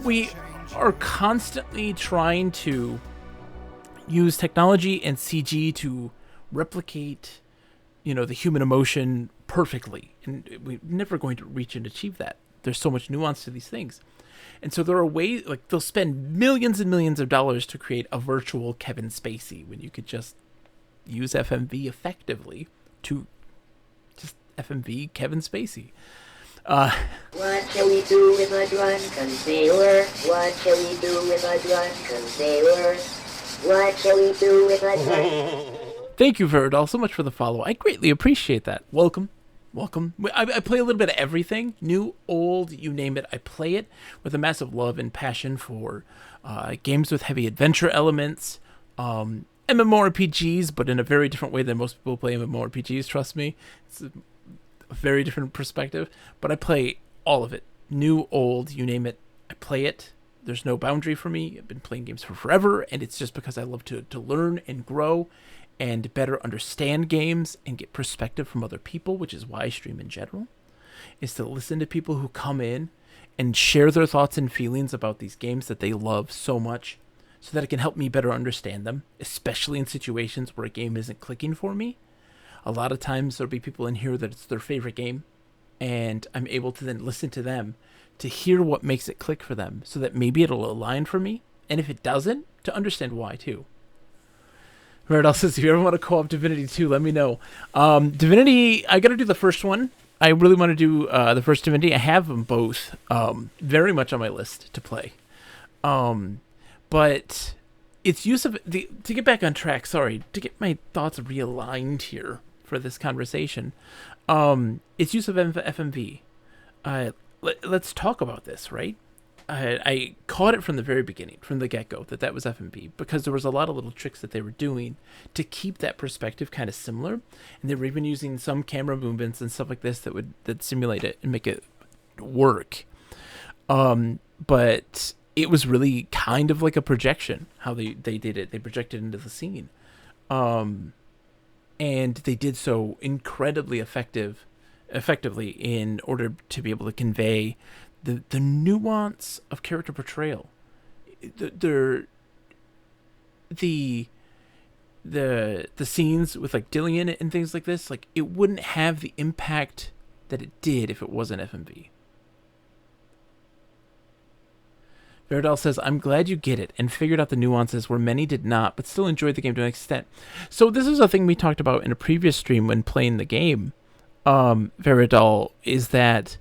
we are constantly trying to use technology and CG to replicate, the human emotion perfectly, and we're never going to reach and achieve that. There's so much nuance to these things. And so there are ways, like, they'll spend millions and millions of dollars to create a virtual Kevin Spacey when you could just use FMV effectively to just FMV Kevin Spacey. What shall we do with a drunken sailor? What shall we do with a drunken sailor? What shall we do with a drunken... Thank you, Veridal, so much for the follow. I greatly appreciate that. Welcome. I play a little bit of everything. New, old, you name it, I play it with a massive love and passion for games with heavy adventure elements, MMORPGs, but in a very different way than most people play MMORPGs, trust me. It's a very different perspective, but I play all of it. New, old, you name it, I play it. There's no boundary for me. I've been playing games for forever, and it's just because I love to learn and grow and better understand games and get perspective from other people, which is why I stream in general, is to listen to people who come in and share their thoughts and feelings about these games that they love so much, so that it can help me better understand them, especially in situations where a game isn't clicking for me. A lot of times there'll be people in here that it's their favorite game, and I'm able to then listen to them to hear what makes it click for them, so that maybe it'll align for me, and if it doesn't, to understand why too. Red says, if you ever want to co-op Divinity 2, let me know. Divinity, I gotta do the first one. I really want to do the first Divinity. I have them both very much on my list to play. But its use of to get back on track, sorry, to get my thoughts realigned here for this conversation, its use of FMV. Let's talk about this, right? I caught it from the very beginning, from the get-go, that was FMV, because there was a lot of little tricks that they were doing to keep that perspective kind of similar, and they were even using some camera movements and stuff like this that simulate it and make it work. But it was really kind of like a projection, how they did it. They projected into the scene. And they did so incredibly effectively in order to be able to convey the nuance of character portrayal. The scenes with like Dillian and things like this, like it wouldn't have the impact that it did if it wasn't FMV. Veridal says, I'm glad you get it and figured out the nuances where many did not, but still enjoyed the game to an extent. So this is a thing we talked about in a previous stream when playing the game, Veridal, is that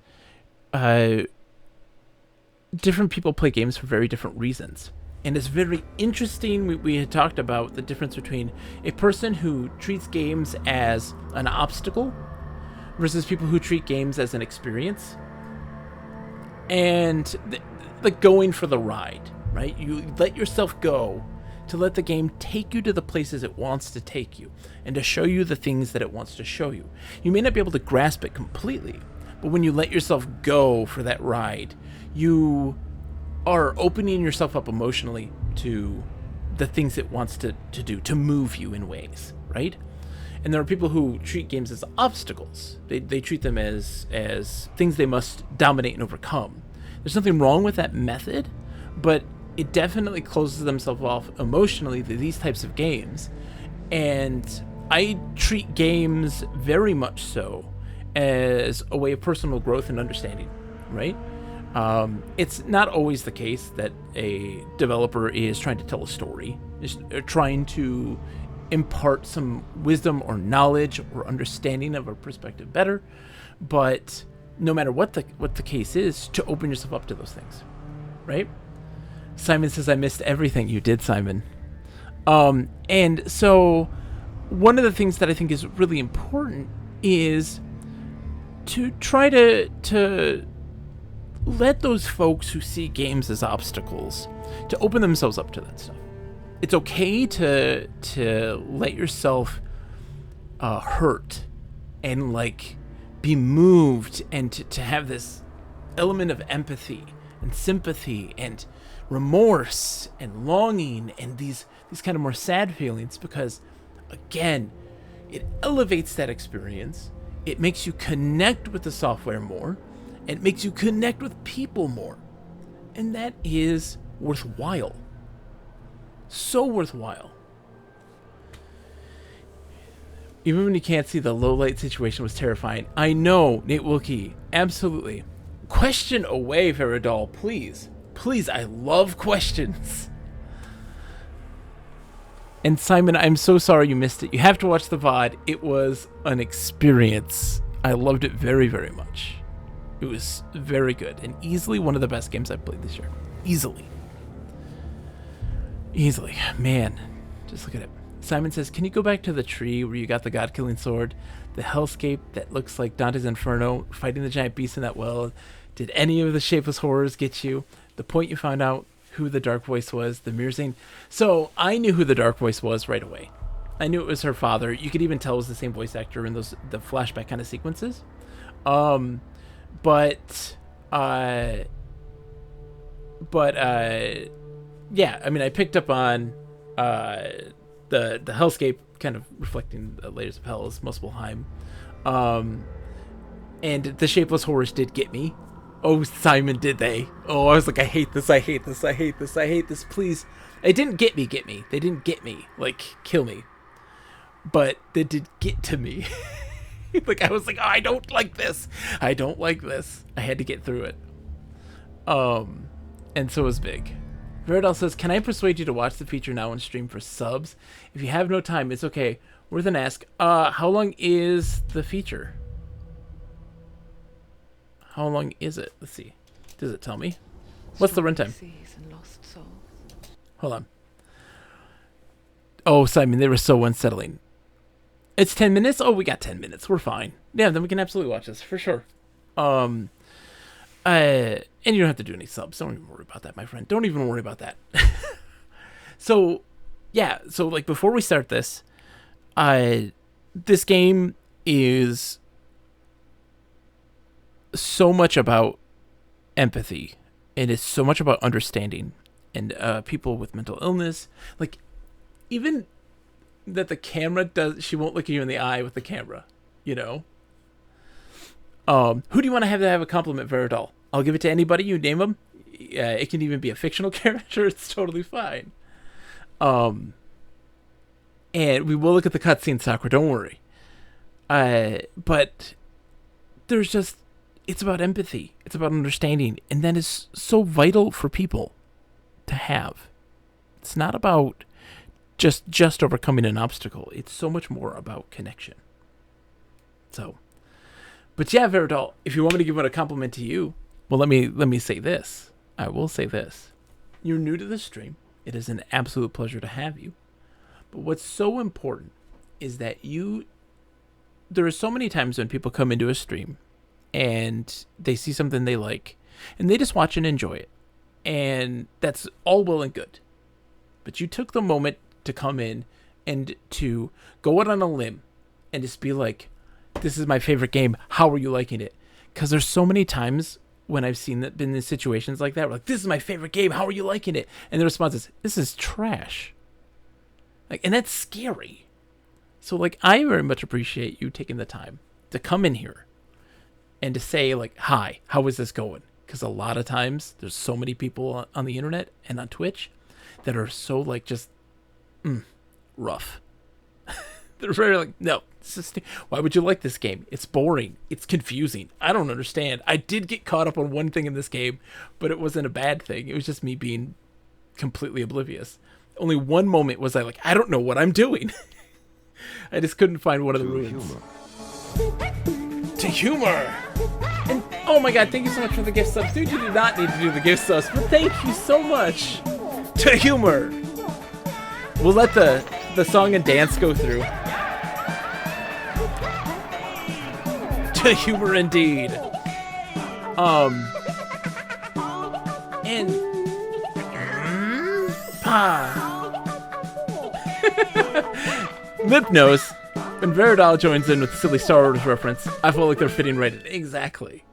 different people play games for very different reasons. And it's very interesting. We had talked about the difference between a person who treats games as an obstacle versus people who treat games as an experience. And like going for the ride, right? You let yourself go to let the game take you to the places it wants to take you and to show you the things that it wants to show you. You may not be able to grasp it completely, but when you let yourself go for that ride, you are opening yourself up emotionally to the things it wants to do, to move you in ways, right? And there are people who treat games as obstacles. They treat them as things they must dominate and overcome. There's nothing wrong with that method, but it definitely closes themselves off emotionally to these types of games. And I treat games very much so as a way of personal growth and understanding, right? It's not always the case that a developer is trying to tell a story, is trying to impart some wisdom or knowledge or understanding of a perspective better, but no matter what the case is, to open yourself up to those things, right? Simon says, I missed everything. You did, Simon. And so one of the things that I think is really important is to try to let those folks who see games as obstacles to open themselves up to that stuff. It's okay to let yourself hurt and like be moved, and to have this element of empathy and sympathy and remorse and longing and these kind of more sad feelings, because again, it elevates that experience. It makes you connect with the software more. It makes you connect with people more. And that is worthwhile. So worthwhile. Even when you can't see, the low light situation was terrifying. I know, Nate Wilkie. Absolutely. Question away, Veridal, please. Please, I love questions. And Simon, I'm so sorry you missed it. You have to watch the VOD. It was an experience. I loved it very, very much. It was very good and easily one of the best games I've played this year. Easily. Man, just look at it. Simon says, can you go back to the tree where you got the god-killing sword? The hellscape that looks like Dante's Inferno, fighting the giant beast in that well. Did any of the shapeless horrors get you? The point you found out who the dark voice was, the mirror scene. So I knew who the dark voice was right away. I knew it was her father. You could even tell it was the same voice actor in the flashback kind of sequences. But yeah, I mean, I picked up on the hellscape kind of reflecting the layers of hell as Muspelheim. And the shapeless horrors did get me. Oh, Simon, did they? Oh, I was like, I hate this, I hate this, I hate this, I hate this, please. It didn't get me. They didn't get me, like, kill me. But they did get to me. Like, I was like, oh, I don't like this. I don't like this. I had to get through it. And so it was big. Veridal says, can I persuade you to watch the feature now and stream for subs? If you have no time, it's okay. Worth an ask. How long is the feature? How long is it? Let's see. Does it tell me? What's the runtime? Hold on. Oh, Simon, they were so unsettling. It's 10 minutes? Oh, we got 10 minutes. We're fine. Yeah, then we can absolutely watch this, for sure. And you don't have to do any subs. Don't even worry about that, my friend. Don't even worry about that. So, yeah. So, like, before we start this, this game is so much about empathy. And it's so much about understanding. And people with mental illness. Like, even that the camera does... She won't look at you in the eye with the camera. You know? Who do you want to have a compliment, Veridal? I'll give it to anybody. You name them. It can even be a fictional character. It's totally fine. And we will look at the cutscene, Sakura. Don't worry. But there's just... It's about empathy. It's about understanding. And that is so vital for people to have. It's not about just overcoming an obstacle. It's so much more about connection. So... But yeah, Veridal, if you want me to give a compliment to you, well, let me say this. I will say this. You're new to the stream. It is an absolute pleasure to have you. But what's so important is that there are so many times when people come into a stream and they see something they like and they just watch and enjoy it. And that's all well and good. But you took the moment to come in and to go out on a limb and just be like, this is my favorite game. How are you liking it? Because there's so many times when I've seen that been in situations like that. We're like, this is my favorite game. How are you liking it? And the response is, this is trash. Like, and that's scary. So, like, I very much appreciate you taking the time to come in here and to say, like, hi, how is this going? Because a lot of times there's so many people on the internet and on Twitch that are so, like, just rough. They're very like, no, why would you like this game? It's boring. It's confusing. I don't understand. I did get caught up on one thing in this game, but it wasn't a bad thing. It was just me being completely oblivious. Only one moment was I like, I don't know what I'm doing. I just couldn't find one of the ruins. To humor. And oh my god, thank you so much for the gift subs. Dude, you did not need to do the gift subs, but thank you so much. To humor. We'll let the song and dance go through. To humor indeed. And Lipnose, when Veridal joins in with silly Star Wars reference, I feel like they're fitting right in. Exactly.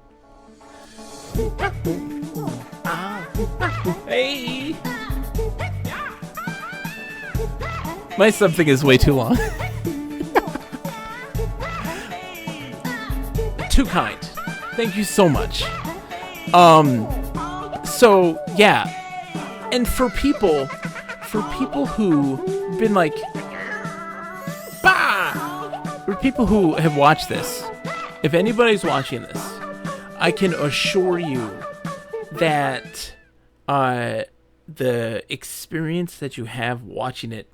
Hey. My something is way too long. Too kind. Thank you so much. So yeah. And for people who been like, bah! For people who have watched this, if anybody's watching this, I can assure you that the experience that you have watching it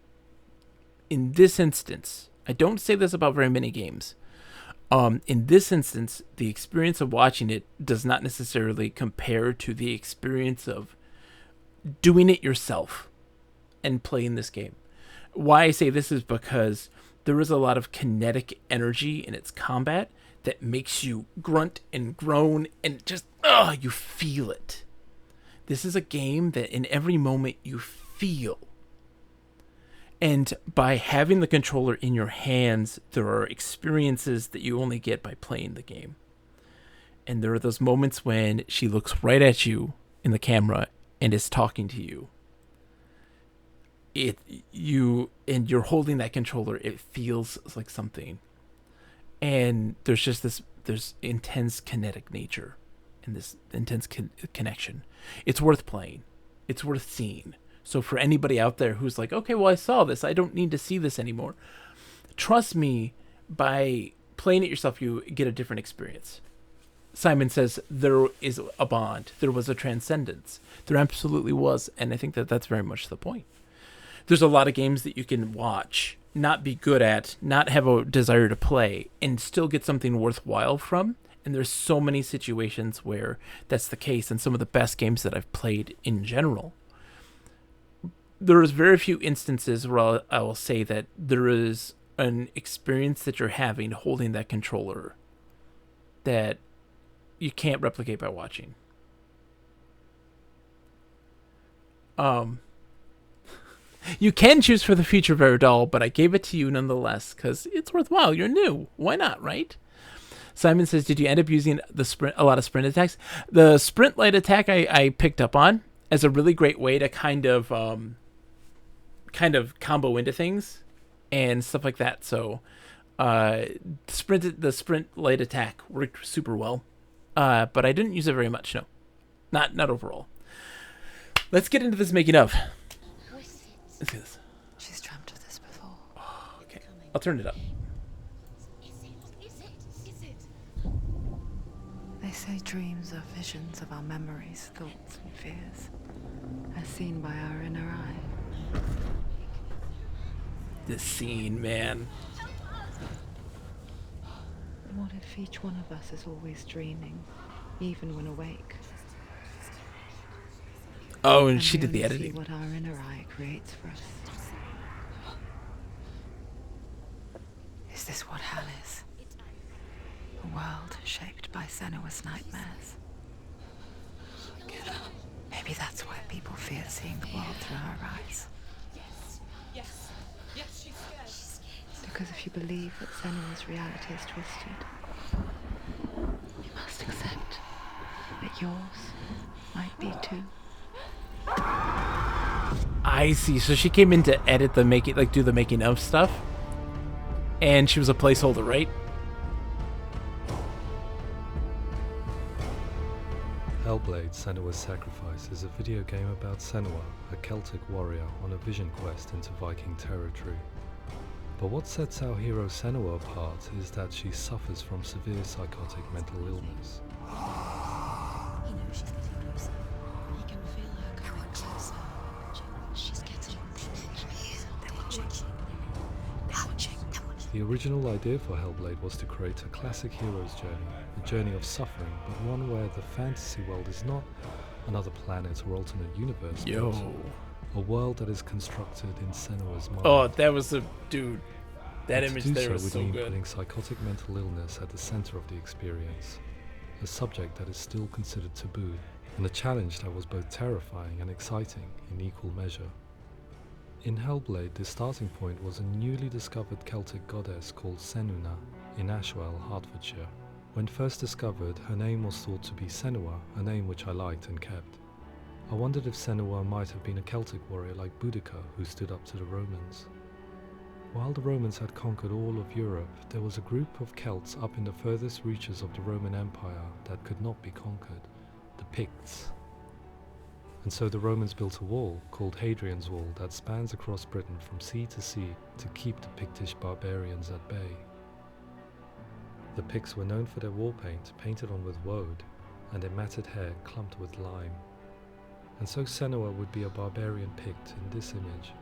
in this instance, I don't say this about very many games. In this instance, the experience of watching it does not necessarily compare to the experience of doing it yourself and playing this game. Why I say this is because there is a lot of kinetic energy in its combat that makes you grunt and groan and just, you feel it. This is a game that in every moment you feel. And by having the controller in your hands, there are experiences that you only get by playing the game. And there are those moments when she looks right at you in the camera and is talking to you. And you're holding that controller, it feels like something. And there's just there's intense kinetic nature. and this intense connection. It's worth playing. It's worth seeing. So for anybody out there who's like, okay, well, I saw this, I don't need to see this anymore. Trust me, by playing it yourself, you get a different experience. Simon says there is a bond. There was a transcendence. There absolutely was. And I think that that's very much the point. There's a lot of games that you can watch, not be good at, not have a desire to play, and still get something worthwhile from. And there's so many situations where that's the case. And some of the best games that I've played in general. There is very few instances where I will say that there is an experience that you're having holding that controller that you can't replicate by watching. You can choose for the future, Veridol, but I gave it to you nonetheless because it's worthwhile. You're new. Why not, right? Simon says, did you end up using a lot of sprint attacks? The sprint light attack I picked up on as a really great way to kind of combo into things and stuff like that. So the sprint light attack worked super well. But I didn't use it very much, no. Not overall. Let's get into this making of. Let's do this. She's dreamt of this before. Oh, okay. I'll turn it up. They say dreams are visions of our memories, thoughts, and fears, as seen by our inner eye. This scene, man. What if each one of us is always dreaming, even when awake? Oh, and she did the editing. See what our inner eye creates for us. Is this what hell is? A world shaped by Senua's nightmares. Maybe that's why people fear seeing the world through our eyes. Yes, she's scared. Because if you believe that Senua's reality is twisted, you must accept that yours might be too. I see. So she came in to edit the making, like do the making of stuff, and she was a placeholder, right? Hellblade: Senua's Sacrifice is a video game about Senua, a Celtic warrior on a vision quest into Viking territory. But what sets our hero Senua apart is that she suffers from severe psychotic mental illness. He knows she's getting closer. He can feel her coming closer. She's getting closer. They're watching. The original idea for Hellblade was to create a classic hero's journey, a journey of suffering, but one where the fantasy world is not another planet or alternate universe, but a world that is constructed in Senua's mind. Oh, that was a dude. That And image to do there was would so mean good. putting psychotic mental illness at the center of the experience, a subject that is still considered taboo, and a challenge that was both terrifying and exciting in equal measure. In Hellblade, the starting point was a newly discovered Celtic goddess called Senua in Ashwell, Hertfordshire. When first discovered, her name was thought to be Senua, a name which I liked and kept. I wondered if Senua might have been a Celtic warrior like Boudica who stood up to the Romans. While the Romans had conquered all of Europe, there was a group of Celts up in the furthest reaches of the Roman Empire that could not be conquered, the Picts. And so the Romans built a wall, called Hadrian's Wall, that spans across Britain from sea to sea to keep the Pictish barbarians at bay. The Picts were known for their war paint, painted on with woad, and their matted hair clumped with lime. And so Senua would be a barbarian Pict in this image.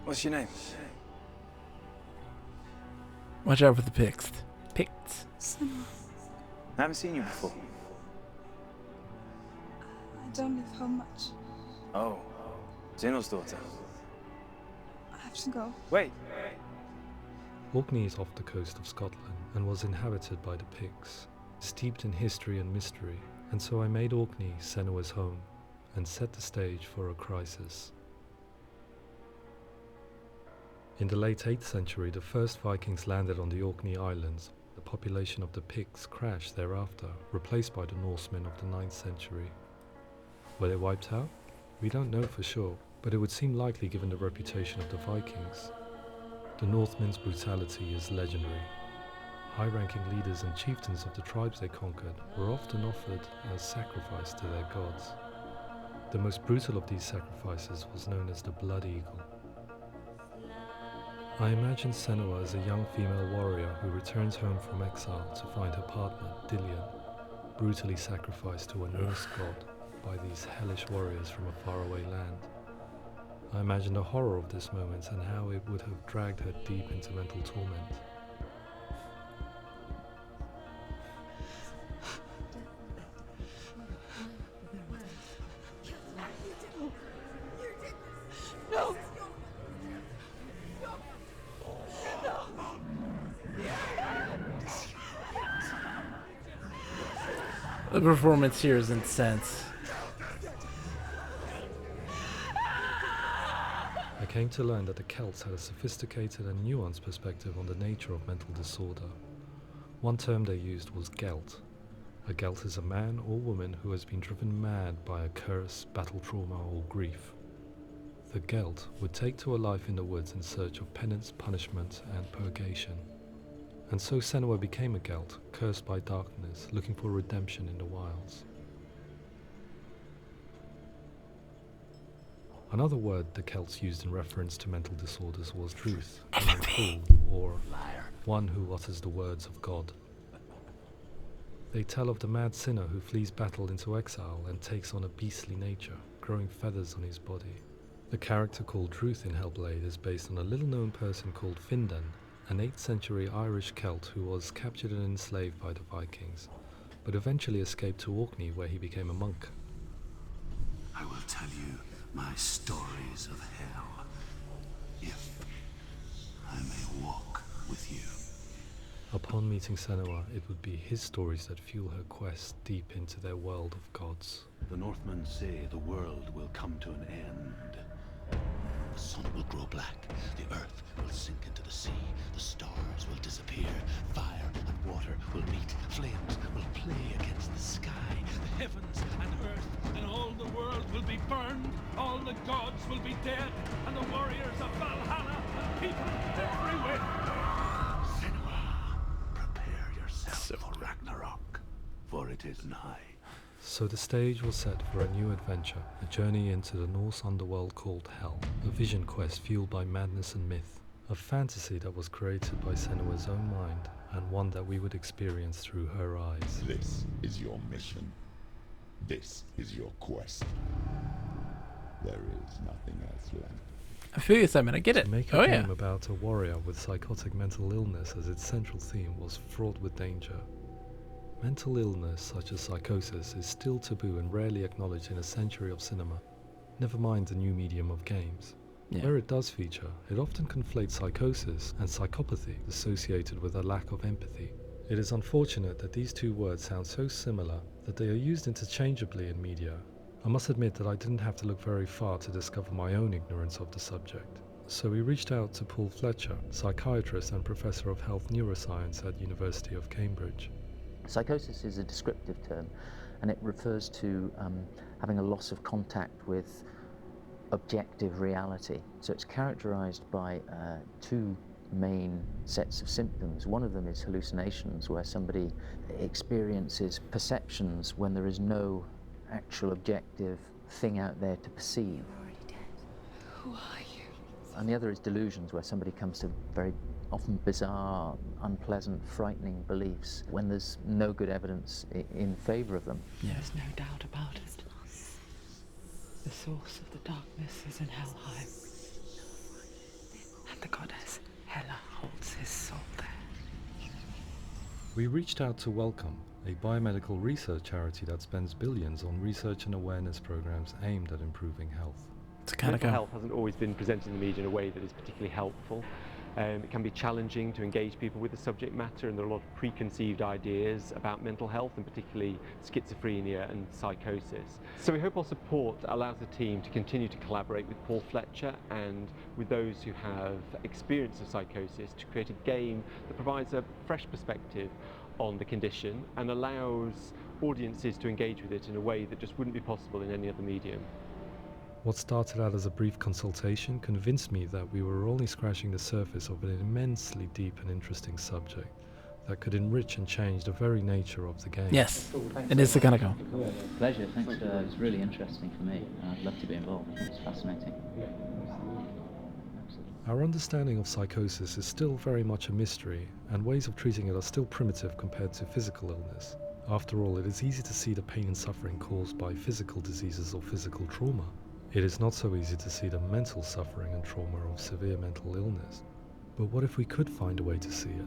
What's your name? Watch out for the Picts. Senua. I haven't seen you before. I don't live home much. Oh, Zeno's daughter. I have to go. Wait. Orkney is off the coast of Scotland and was inhabited by the Picts, steeped in history and mystery, and so I made Orkney Senua's home and set the stage for a crisis. In the late 8th century, the first Vikings landed on the Orkney Islands. The population of the Picts crashed thereafter, replaced by the Norsemen of the 9th century. Were they wiped out? We don't know for sure, but it would seem likely given the reputation of the Vikings. The Northmen's brutality is legendary. high-ranking leaders and chieftains of the tribes they conquered were often offered as sacrifice to their gods. The most brutal of these sacrifices was known as the Blood Eagle. I imagine Senua as a young female warrior who returns home from exile to find her partner, Dillion, brutally sacrificed to a Norse god by these hellish warriors from a faraway land. I imagine the horror of this moment and how it would have dragged her deep into mental torment. No! The performance here is intense. I came to learn that the Celts had a sophisticated and nuanced perspective on the nature of mental disorder. One term they used was Gelt. A Gelt is a man or woman who has been driven mad by a curse, battle trauma, or grief. The Gelt would take to a life in the woods in search of penance, punishment, and purgation. And so Senua became a Gelt, cursed by darkness, looking for redemption in the wilds. Another word the Celts used in reference to mental disorders was truth, meaning fool, or one who utters the words of God. They tell of the mad sinner who flees battle into exile and takes on a beastly nature, growing feathers on his body. The character called Ruth in Hellblade is based on a little-known person called Findan, an 8th century Irish Celt who was captured and enslaved by the Vikings, but eventually escaped to Orkney where he became a monk. I will tell you my stories of hell, if I may walk with you. Upon meeting Senua, it would be his stories that fuel her quest deep into their world of gods. The Northmen say the world will come to an end. The sun will grow black, the earth will sink into the sea, the stars will disappear, fire and water will meet, flames will play against the sky. The heavens and earth and all the world will be burned, all the gods will be dead, and the warriors of Valhalla and people everywhere. Senua, prepare yourself for Ragnarok, for it is nigh. So the stage was set for a new adventure, a journey into the Norse underworld called Hell, a vision quest fueled by madness and myth, a fantasy that was created by Senua's own mind, and one that we would experience through her eyes. This is your mission. This is your quest. There is nothing else left. I feel you, Simon. I get it. To make a game about a warrior with psychotic mental illness as its central theme was fraught with danger. Mental illness, such as psychosis, is still taboo and rarely acknowledged in a century of cinema, never mind the new medium of games. Yeah. Where it does feature, it often conflates psychosis and psychopathy associated with a lack of empathy. It is unfortunate that these two words sound so similar that they are used interchangeably in media. I must admit that I didn't have to look very far to discover my own ignorance of the subject. So we reached out to Paul Fletcher, psychiatrist and professor of health neuroscience at University of Cambridge. Psychosis is a descriptive term, and it refers to having a loss of contact with objective reality. So it's characterized by two main sets of symptoms. One of them is hallucinations, where somebody experiences perceptions when there is no actual objective thing out there to perceive. You're already dead. Who are you? And the other is delusions, where somebody comes to very often bizarre, unpleasant, frightening beliefs when there's no good evidence in favor of them. There's no doubt about it. The source of the darkness is in Helheim, and the goddess Hela holds his soul there. We reached out to Welcome, a biomedical research charity that spends billions on research and awareness programs aimed at improving health. Mental health hasn't always been presented in the media in a way that is particularly helpful. It can be challenging to engage people with the subject matter, and there are a lot of preconceived ideas about mental health, and particularly schizophrenia and psychosis. So we hope our support allows the team to continue to collaborate with Paul Fletcher and with those who have experience of psychosis to create a game that provides a fresh perspective on the condition and allows audiences to engage with it in a way that just wouldn't be possible in any other medium. What started out as a brief consultation convinced me that we were only scratching the surface of an immensely deep and interesting subject. that could enrich and change the very nature of the game. Yes, it is the kind of go. Pleasure, thanks. It's really interesting for me. I'd love to be involved. I think it's fascinating. Our understanding of psychosis is still very much a mystery, and ways of treating it are still primitive compared to physical illness. After all, it is easy to see the pain and suffering caused by physical diseases or physical trauma. It is not so easy to see the mental suffering and trauma of severe mental illness. But what if we could find a way to see it?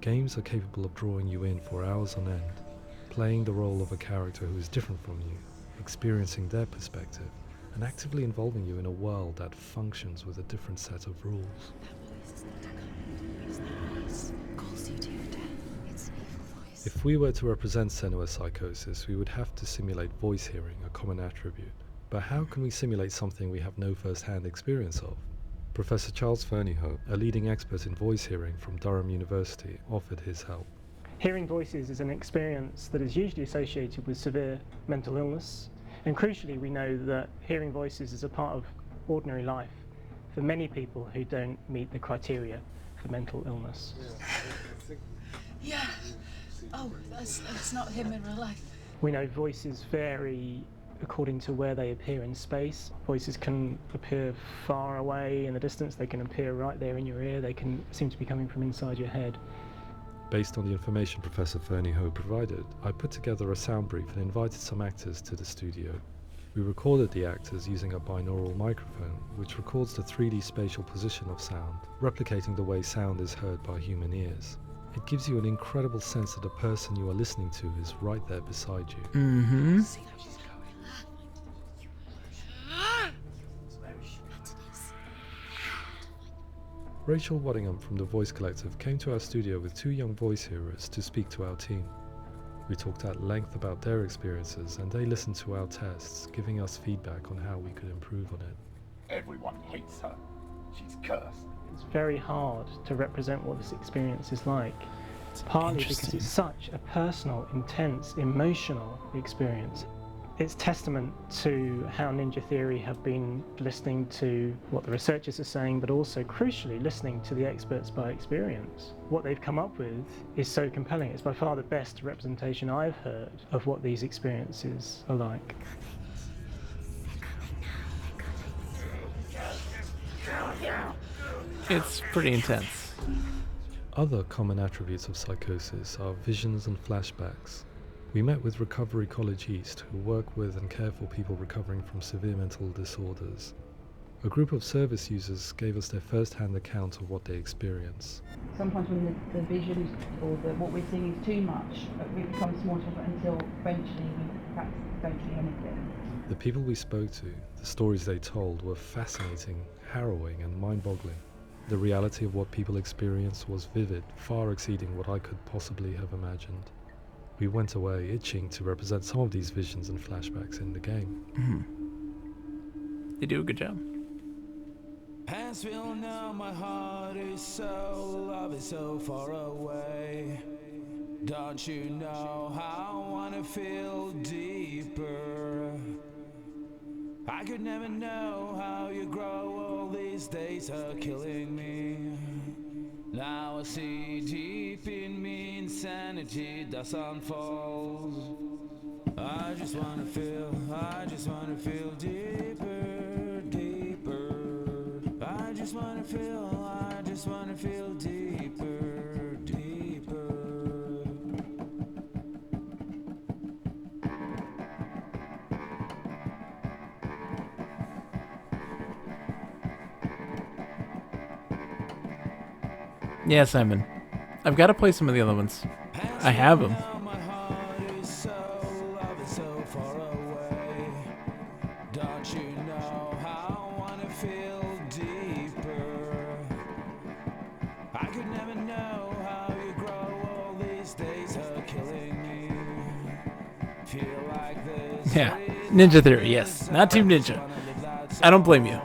Games are capable of drawing you in for hours on end, playing the role of a character who is different from you, experiencing their perspective, and actively involving you in a world that functions with a different set of rules. If we were to represent Senua psychosis, we would have to simulate voice hearing, a common attribute. But how can we simulate something we have no first-hand experience of? Professor Charles Fernyhough, a leading expert in voice hearing from Durham University, offered his help. Hearing voices is an experience that is usually associated with severe mental illness, and crucially we know that hearing voices is a part of ordinary life for many people who don't meet the criteria for mental illness. Yeah. Oh, that's not him in real life. We know voices vary according to where they appear in space. Voices can appear far away in the distance, they can appear right there in your ear, they can seem to be coming from inside your head. Based on the information Professor Fernyhough provided, I put together a sound brief and invited some actors to the studio. We recorded the actors using a binaural microphone, which records the 3D spatial position of sound, replicating the way sound is heard by human ears. It gives you an incredible sense that the person you are listening to is right there beside you. Mm-hmm. Rachel Waddingham from the Voice Collective came to our studio with 2 young voice hearers to speak to our team. We talked at length about their experiences, and they listened to our tests, giving us feedback on how we could improve on it. Everyone hates her. She's cursed. It's very hard to represent what this experience is like, partly because it's such a personal, intense, emotional experience. It's testament to how Ninja Theory have been listening to what the researchers are saying, but also crucially listening to the experts by experience. What they've come up with is so compelling. It's by far the best representation I've heard of what these experiences are like. It's pretty intense. Other common attributes of psychosis are visions and flashbacks. We met with Recovery College East, who work with and care for people recovering from severe mental disorders. A group of service users gave us their first-hand account of what they experience. Sometimes when the visions or what we're seeing is too much, we become small until eventually we perhaps don't see anything. The people we spoke to, the stories they told, were fascinating, harrowing and mind-boggling. The reality of what people experienced was vivid, far exceeding what I could possibly have imagined. We went away itching to represent some of these visions and flashbacks in the game. Mm-hmm. They do a good job. Hansville, now my heart is so, love is so far away. Don't you know how I wanna feel deeper? I could never know how you grow, all these days are killing me. Now I see deep in me insanity does unfold. I just wanna feel deeper, deeper. I just wanna feel deeper, deeper. Yeah, Simon. I've got to play some of the other ones. I have them. Don't you know how I wanna feel deeper? I could never know how you grow, all these days are killing me. Feel like this. Yeah. Ninja Theory, yes. Not Team Ninja. I don't blame you.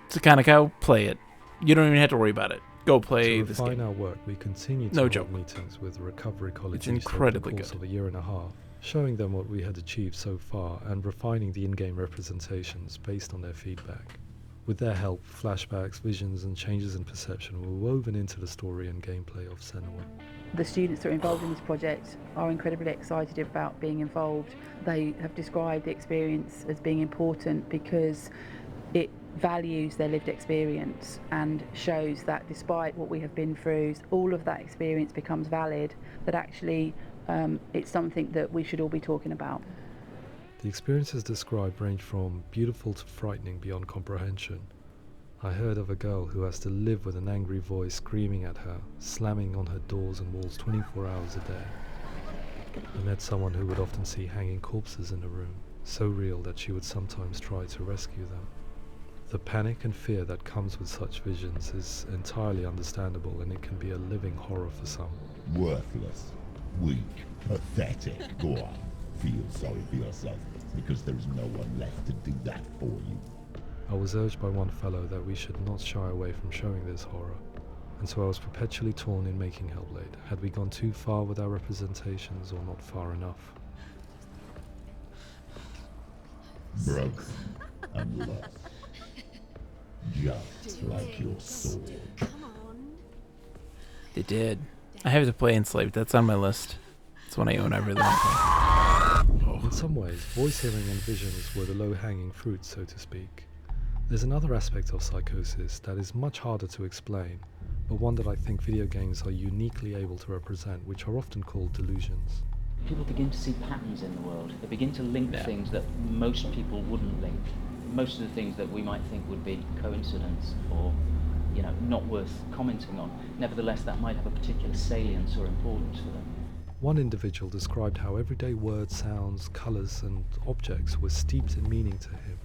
It's the kind of cow, play it. You don't even have to worry about it. go play to this refine game. our work, we continue to No hold joke. meetings with recovery colleges incredibly over the course good. of a year and a half, showing them what we had achieved so far and refining the in-game representations based on their feedback. With their help, flashbacks, visions and changes in perception were woven into the story and gameplay of Senua. The students that are involved in this project are incredibly excited about being involved. They have described the experience as being important because it values their lived experience and shows that despite what we have been through, all of that experience becomes valid, that actually it's something that we should all be talking about. The experiences described range from beautiful to frightening beyond comprehension. I heard of a girl who has to live with an angry voice screaming at her, slamming on her doors and walls 24 hours a day. I met someone who would often see hanging corpses in a room, so real that she would sometimes try to rescue them. The panic and fear that comes with such visions is entirely understandable, and it can be a living horror for some. Worthless, weak, pathetic. Go on, feel sorry for yourself, because there's no one left to do that for you. I was urged by one fellow that we should not shy away from showing this horror, and so I was perpetually torn in making Hellblade. Had we gone too far with our representations or not far enough? Broken and lost. Just like your soul. They did. I have to play Enslaved. That's on my list. It's one I own. I really want to play. In some ways, voice hearing and visions were the low-hanging fruit, so to speak. There's another aspect of psychosis that is much harder to explain, but one that I think video games are uniquely able to represent, which are often called delusions. People begin to see patterns in the world. They begin to link things that most people wouldn't link. Most of the things that we might think would be coincidence or, not worth commenting on. Nevertheless, that might have a particular salience or importance for them. One individual described how everyday words, sounds, colours and objects were steeped in meaning to him,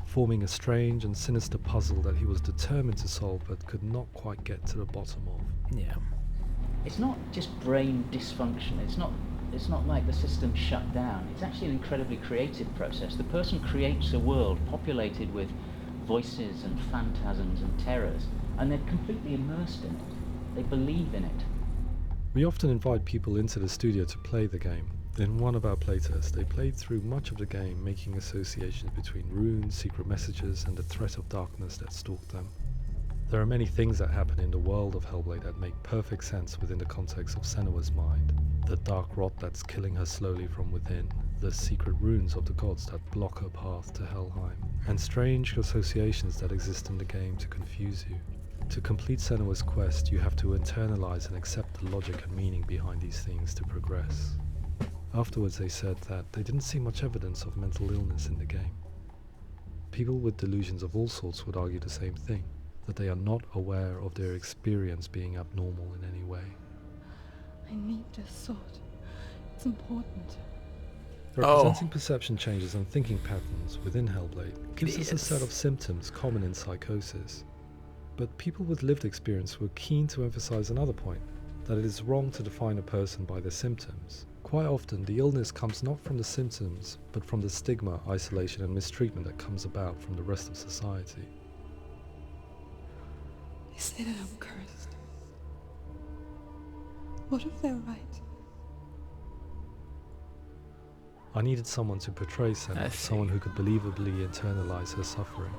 forming a strange and sinister puzzle that he was determined to solve but could not quite get to the bottom of. Yeah. It's not just brain dysfunction. It's not like the system shut down. It's actually an incredibly creative process. The person creates a world populated with voices and phantasms and terrors, and they're completely immersed in it. They believe in it. We often invite people into the studio to play the game. In one of our playtests, they played through much of the game, making associations between runes, secret messages, and the threat of darkness that stalked them. There are many things that happen in the world of Hellblade that make perfect sense within the context of Senua's mind. The dark rot that's killing her slowly from within, the secret runes of the gods that block her path to Helheim, and strange associations that exist in the game to confuse you. To complete Senua's quest, you have to internalize and accept the logic and meaning behind these things to progress. Afterwards, they said that they didn't see much evidence of mental illness in the game. People with delusions of all sorts would argue the same thing, that they are not aware of their experience being abnormal in any way. I need this sword. It's important. Representing perception changes and thinking patterns within Hellblade gives us a set of symptoms common in psychosis. But people with lived experience were keen to emphasize another point, that it is wrong to define a person by their symptoms. Quite often, the illness comes not from the symptoms, but from the stigma, isolation and mistreatment that comes about from the rest of society. They say that I'm cursed. What if they're right? I needed someone to portray Senua, someone who could believably internalize her suffering.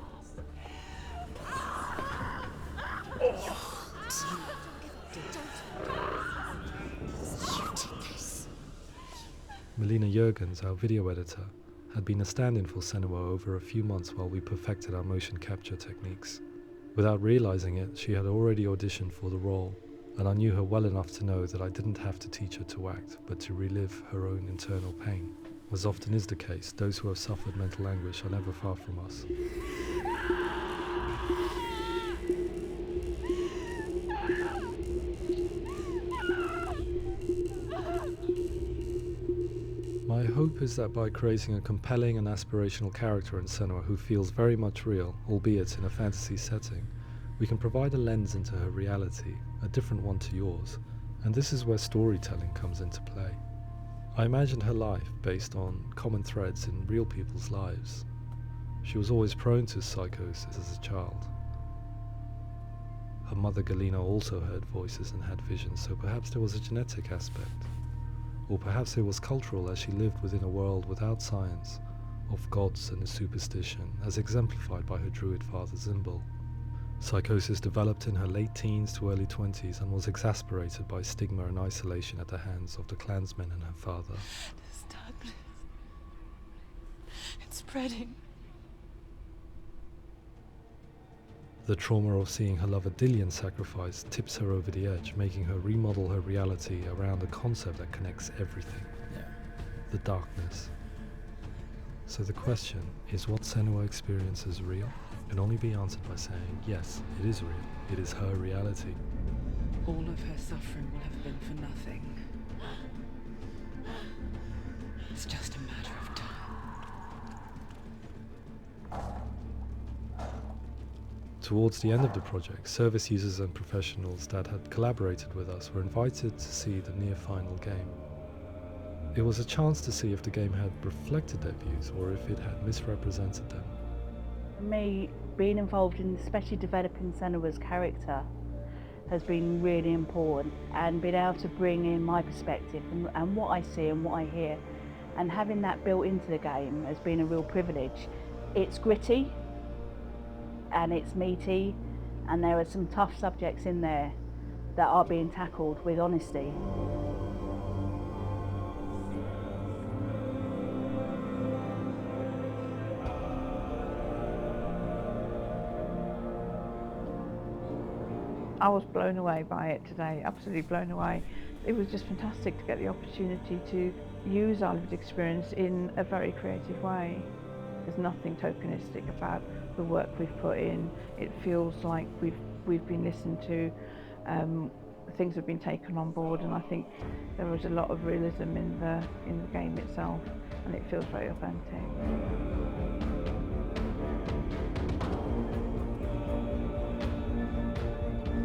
Melina Jurgens, our video editor, had been a stand-in for Senua over a few months while we perfected our motion capture techniques. Without realizing it, she had already auditioned for the role, and I knew her well enough to know that I didn't have to teach her to act, but to relive her own internal pain. As often is the case, those who have suffered mental anguish are never far from us. My hope is that by creating a compelling and aspirational character in Senua who feels very much real, albeit in a fantasy setting, we can provide a lens into her reality, a different one to yours, and this is where storytelling comes into play. I imagined her life based on common threads in real people's lives. She was always prone to psychosis as a child. Her mother Galina also heard voices and had visions, so perhaps there was a genetic aspect. Or perhaps it was cultural, as she lived within a world without science, of gods and a superstition, as exemplified by her druid father Zimbal. Psychosis developed in her late teens to early 20s and was exacerbated by stigma and isolation at the hands of the clansmen and her father. This darkness. It's spreading. The trauma of seeing her lover Dillian sacrificed tips her over the edge, making her remodel her reality around a concept that connects everything. Yeah. The darkness. So the question is, what Senua experiences real? Can only be answered by saying, yes, it is real. It is her reality. All of her suffering will have been for nothing. It's just a matter of time. Towards the end of the project, service users and professionals that had collaborated with us were invited to see the near-final game. It was a chance to see if the game had reflected their views or if it had misrepresented them. For me, being involved in especially developing Senua's character has been really important, and being able to bring in my perspective and what I see and what I hear, and having that built into the game has been a real privilege. It's gritty and it's meaty, and there are some tough subjects in there that are being tackled with honesty. I was blown away by it today, absolutely blown away. It was just fantastic to get the opportunity to use our lived experience in a very creative way. There's nothing tokenistic about the work we've put in. It feels like we've been listened to, things have been taken on board, and I think there was a lot of realism in the game itself, and it feels very authentic.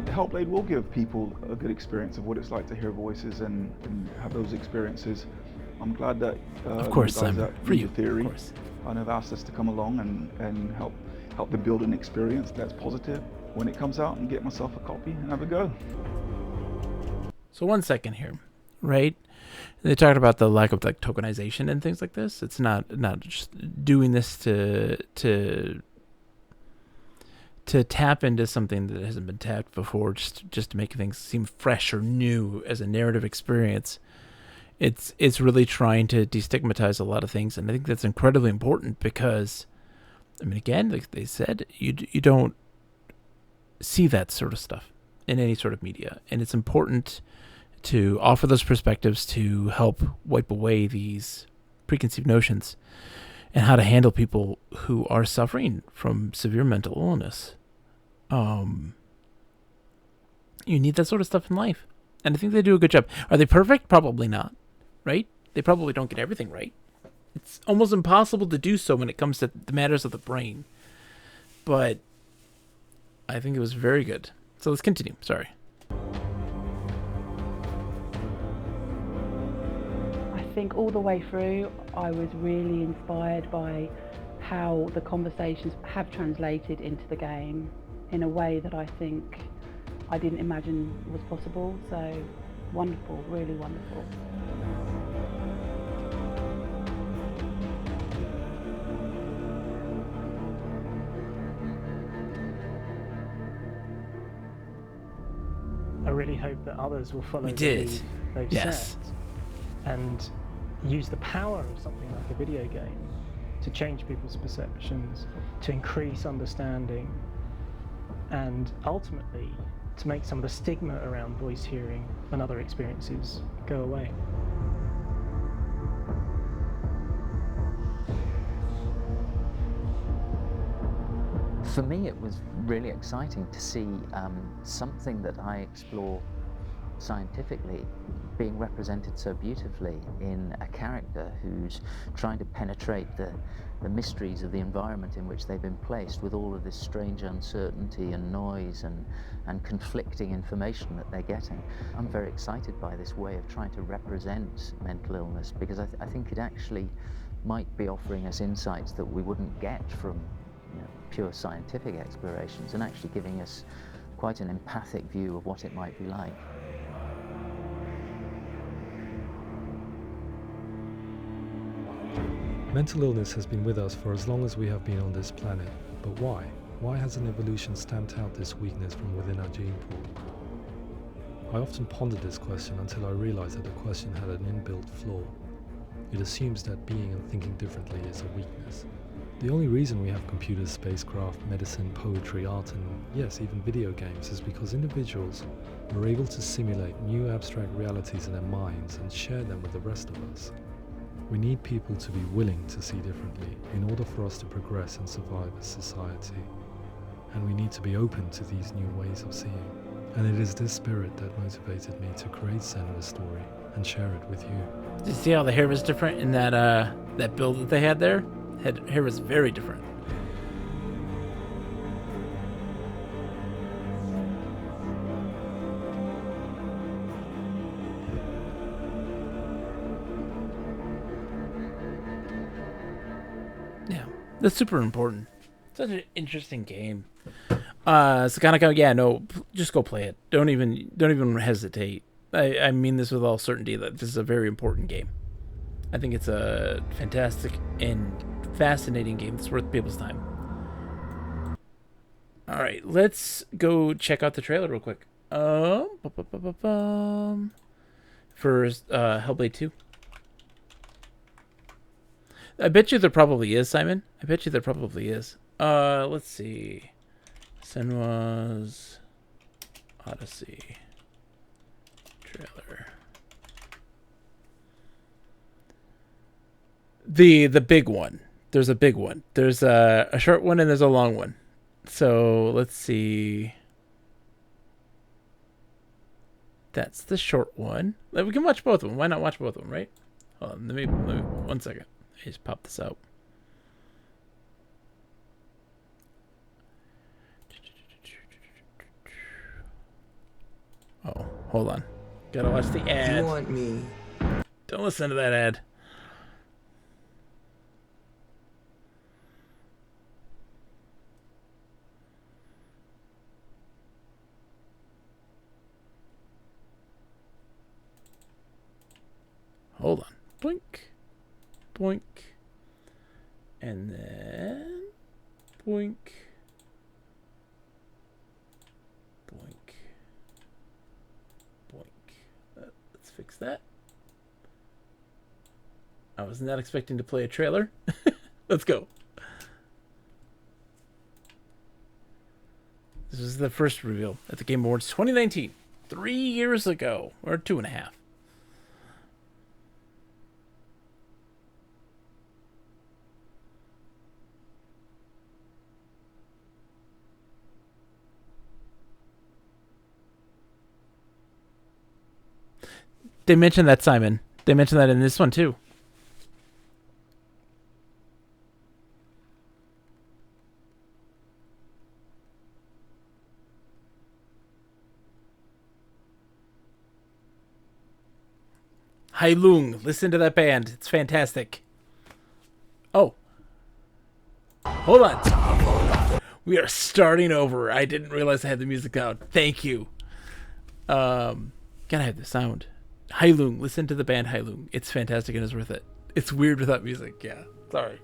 Hellblade will give people a good experience of what it's like to hear voices and have those experiences. I'm glad that of course, the guys Simon, at for you, Theory of course. have asked us to come along and help them build an experience that's positive when it comes out, and get myself a copy and have a go. So 1 second here, right? They talked about the lack of like tokenization and things like this. It's not just doing this to tap into something that hasn't been tapped before, just to make things seem fresh or new as a narrative experience. It's really trying to destigmatize a lot of things, and I think that's incredibly important because, I mean, again, like they said, you don't see that sort of stuff in any sort of media, and it's important to offer those perspectives to help wipe away these preconceived notions and how to handle people who are suffering from severe mental illness. You need that sort of stuff in life, and I think they do a good job. Are they perfect? Probably not, right? They probably don't get everything right. It's almost impossible to do so when it comes to the matters of the brain, but I think it was very good. So let's continue. Sorry. I think all the way through, I was really inspired by how the conversations have translated into the game in a way that I think I didn't imagine was possible. So wonderful, really wonderful. I really hope that others will follow We the did. lead they've Yes. set and use the power of something like a video game to change people's perceptions, to increase understanding, and ultimately to make some of the stigma around voice hearing and other experiences go away. For me, it was really exciting to see something that I explore scientifically being represented so beautifully in a character who's trying to penetrate the mysteries of the environment in which they've been placed, with all of this strange uncertainty and noise and conflicting information that they're getting. I'm very excited by this way of trying to represent mental illness, because I think it actually might be offering us insights that we wouldn't get from pure scientific explorations, and actually giving us quite an empathic view of what it might be like. Mental illness has been with us for as long as we have been on this planet, but why? Why hasn't evolution stamped out this weakness from within our gene pool? I often pondered this question until I realized that the question had an inbuilt flaw. It assumes that being and thinking differently is a weakness. The only reason we have computers, spacecraft, medicine, poetry, art, and yes, even video games is because individuals were able to simulate new abstract realities in their minds and share them with the rest of us. We need people to be willing to see differently in order for us to progress and survive as society. And we need to be open to these new ways of seeing. And it is this spirit that motivated me to create Senua's story and share it with you. Did you see how the hair was different in that that build that they had there? Hair was very different. Yeah, that's super important. Such an interesting game. So kind of go, yeah, no, just go play it. Don't even hesitate. I mean this with all certainty that this is a very important game. I think it's a fantastic and fascinating game that's worth people's time. All right, let's go check out the trailer real quick. For Hellblade 2. I bet you there probably is, Simon. I bet you there probably is. Let's see. Senua's Odyssey trailer. The big one. There's a big one. There's a short one and there's a long one. So let's see. That's the short one. We can watch both of them. Why not watch both of them, right? Hold on. Let me 1 second. Let me just pop this out. Oh, hold on. Gotta watch the ad. You want me? Don't listen to that ad. Hold on. Blink. Boink. And then boink. Boink. Boink. Let's fix that. I was not expecting to play a trailer. Let's go. This is the first reveal at the Game Awards 2019. 3 years ago. Or 2.5. They mentioned that, Simon. They mentioned that in this one, too. Heilung. Listen to that band. It's fantastic. Oh. Hold on. We are starting over. I didn't realize I had the music out. Thank you. Gotta have the sound. Heilung. Listen to the band Heilung. It's fantastic and it's worth it. It's weird without music. Yeah. Sorry.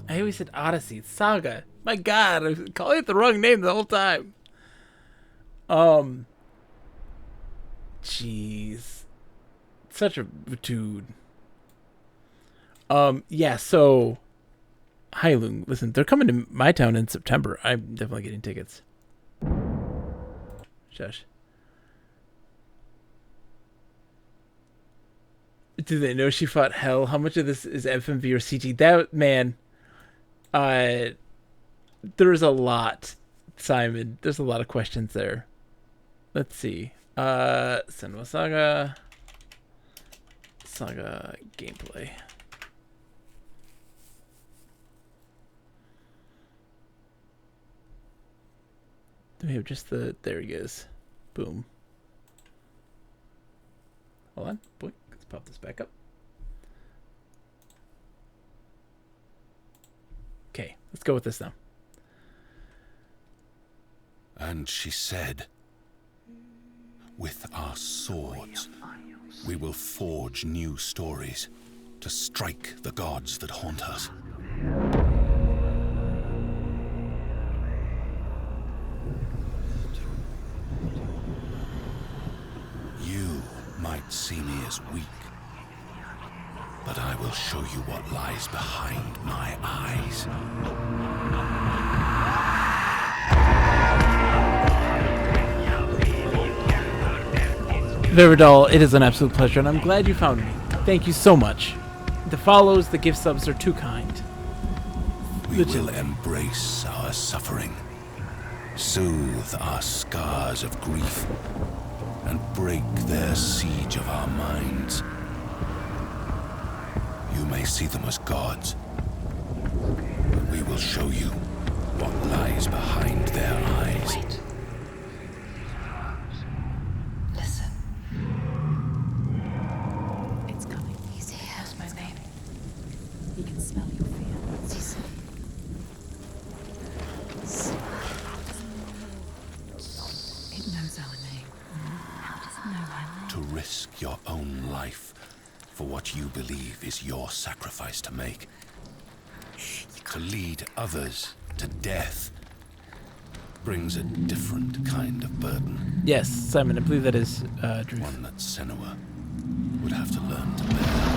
I always said Odyssey. It's Saga. My God, I was calling it the wrong name the whole time. Jeez. Such a dude. Yeah, so Heilung, listen, they're coming to my town in September. I'm definitely getting tickets. Shush. Do they know she fought hell? How much of this is FMV or CG? That, man, there's a lot, Simon. There's a lot of questions there. Let's see. Senua Saga gameplay. Do we have just the... There he goes. Boom. Hold on. Boy, let's pop this back up. Okay, let's go with this now. And she said, "With our swords, we will forge new stories to strike the gods that haunt us." You might see me as weak, but I will show you what lies behind my eyes. Viridal, it is an absolute pleasure, and I'm glad you found me. Thank you so much. The follows, the gift subs are too kind. We will embrace our suffering, soothe our scars of grief, and break their siege of our minds. You may see them as gods, but we will show you what lies behind their eyes. Wait. Listen. It's coming. He's here. What's my name? He can smell your fear. Cecil. It knows our name. How does it know our name? To risk your own life for what you believe is your sacrifice to make. To lead others to death brings a different kind of burden. Yes, Simon, I believe that is Drew. One that Senua would have to learn to bear.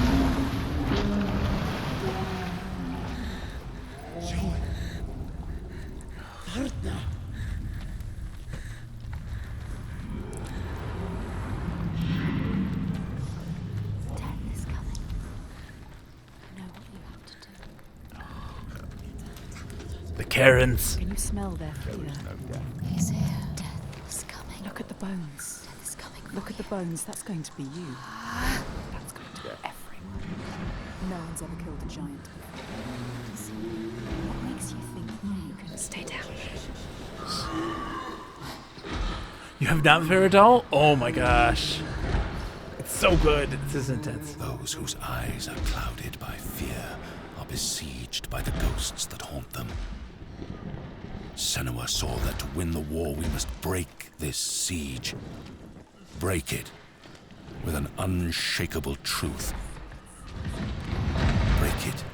The Karens. Can you smell their fear? He's here. Death is coming. Look at the bones. Death is coming. Look at the bones. That's going to be you. That's going to be everyone. No one's ever killed a giant before. What makes you think you can stay down? You have not Viridal? Oh my gosh. It's so good. This is intense. Those whose eyes are clouded by fear are besieged by the ghosts that haunt them. Senua saw that to win the war we must break this siege. Break it with an unshakable truth. Break it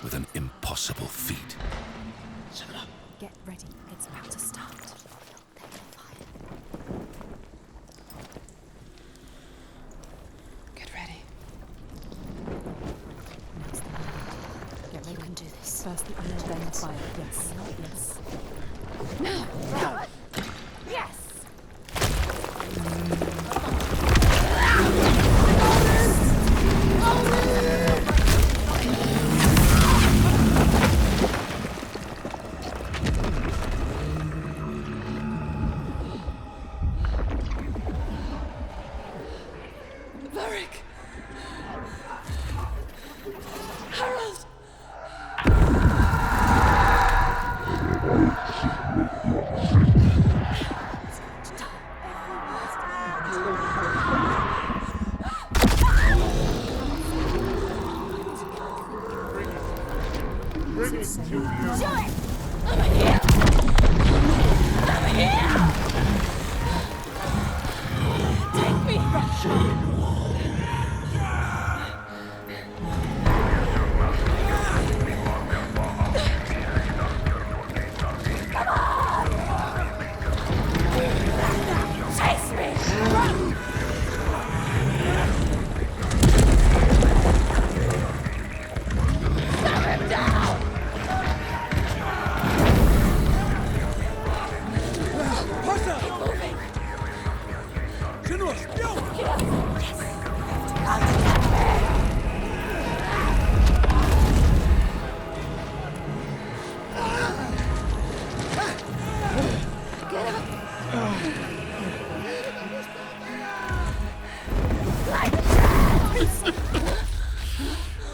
with an impossible feat. Get ready. It's about to start. Get ready. Get ready. You can do this. First the iron, then the fire. Yes. Yes. No! Yes! Varric! Harold!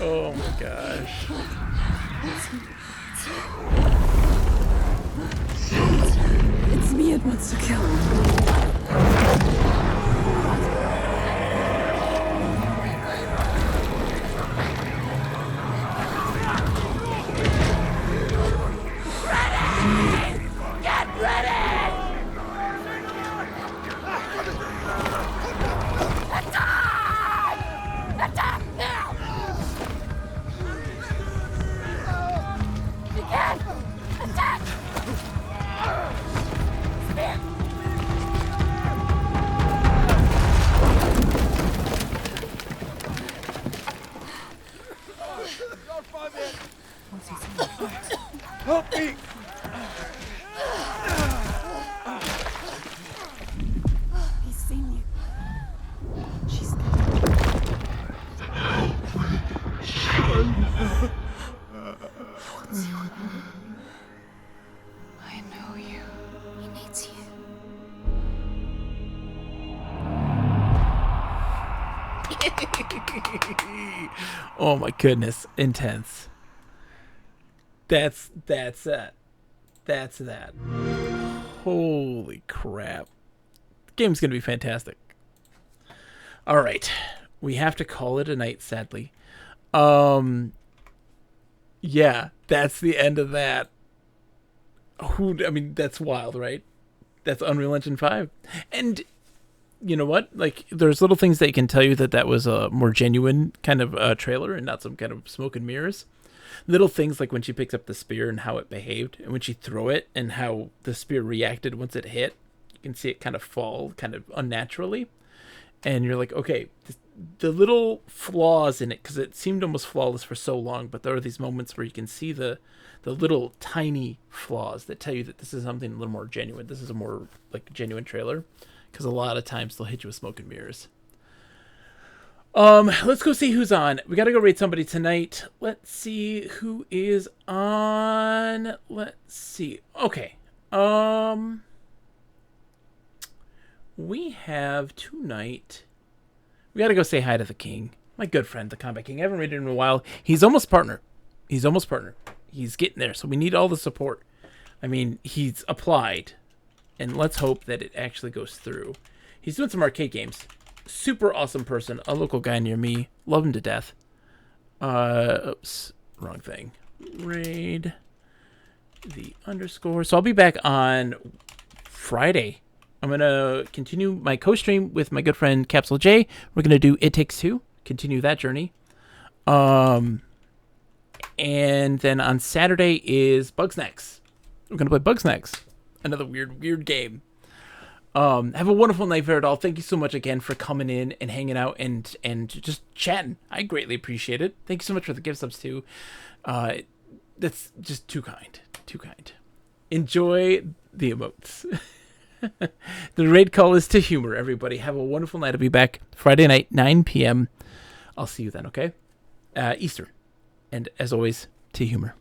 Oh my gosh. It's me it wants to kill. Get ready! Attack! Attack now! Begin! Attack! Spear! What's he saying? Help me! He's seen you. She's What's your name? I know you. He needs you. Oh my goodness, intense. That's it. That's that. Holy crap. The game's gonna be fantastic. Alright. We have to call it a night, sadly. Yeah, that's the end of that. I mean, that's wild, right? That's Unreal Engine 5. And you know what? Like, there's little things that can tell you that was a more genuine kind of trailer and not some kind of smoke and mirrors. Little things like when she picks up the spear and how it behaved, and when she threw it and how the spear reacted once it hit. You can see it kind of fall kind of unnaturally. And you're like, okay, the little flaws in it, because it seemed almost flawless for so long, but there are these moments where you can see the little tiny flaws that tell you that this is something a little more genuine. This is a more like genuine trailer, because a lot of times they'll hit you with smoke and mirrors. Let's go see who's on. We gotta go rate somebody tonight. Let's see who is on. Let's see. Okay. We have tonight. We gotta go say hi to the king. My good friend, the Combat King. I haven't rated him in a while. He's almost partner. He's getting there, so we need all the support. I mean, he's applied. And let's hope that it actually goes through. He's doing some arcade games. Super awesome person. A local guy near me. Love him to death. Oops. Wrong thing. Raid the underscore. So I'll be back on Friday. I'm going to continue my co-stream with my good friend Capsule J. We're going to do It Takes Two. Continue that journey. And then on Saturday is Bugsnax. We're going to play Bugsnax. Another weird game. Have a wonderful night, Veridol. Thank you so much again for coming in and hanging out and just chatting. I greatly appreciate it. Thank you so much for the gift subs too. That's just too kind. Too kind. Enjoy the emotes. The raid call is to humor, everybody. Have a wonderful night. I'll be back Friday night, 9 p.m. I'll see you then, okay? Easter. And as always, to humor.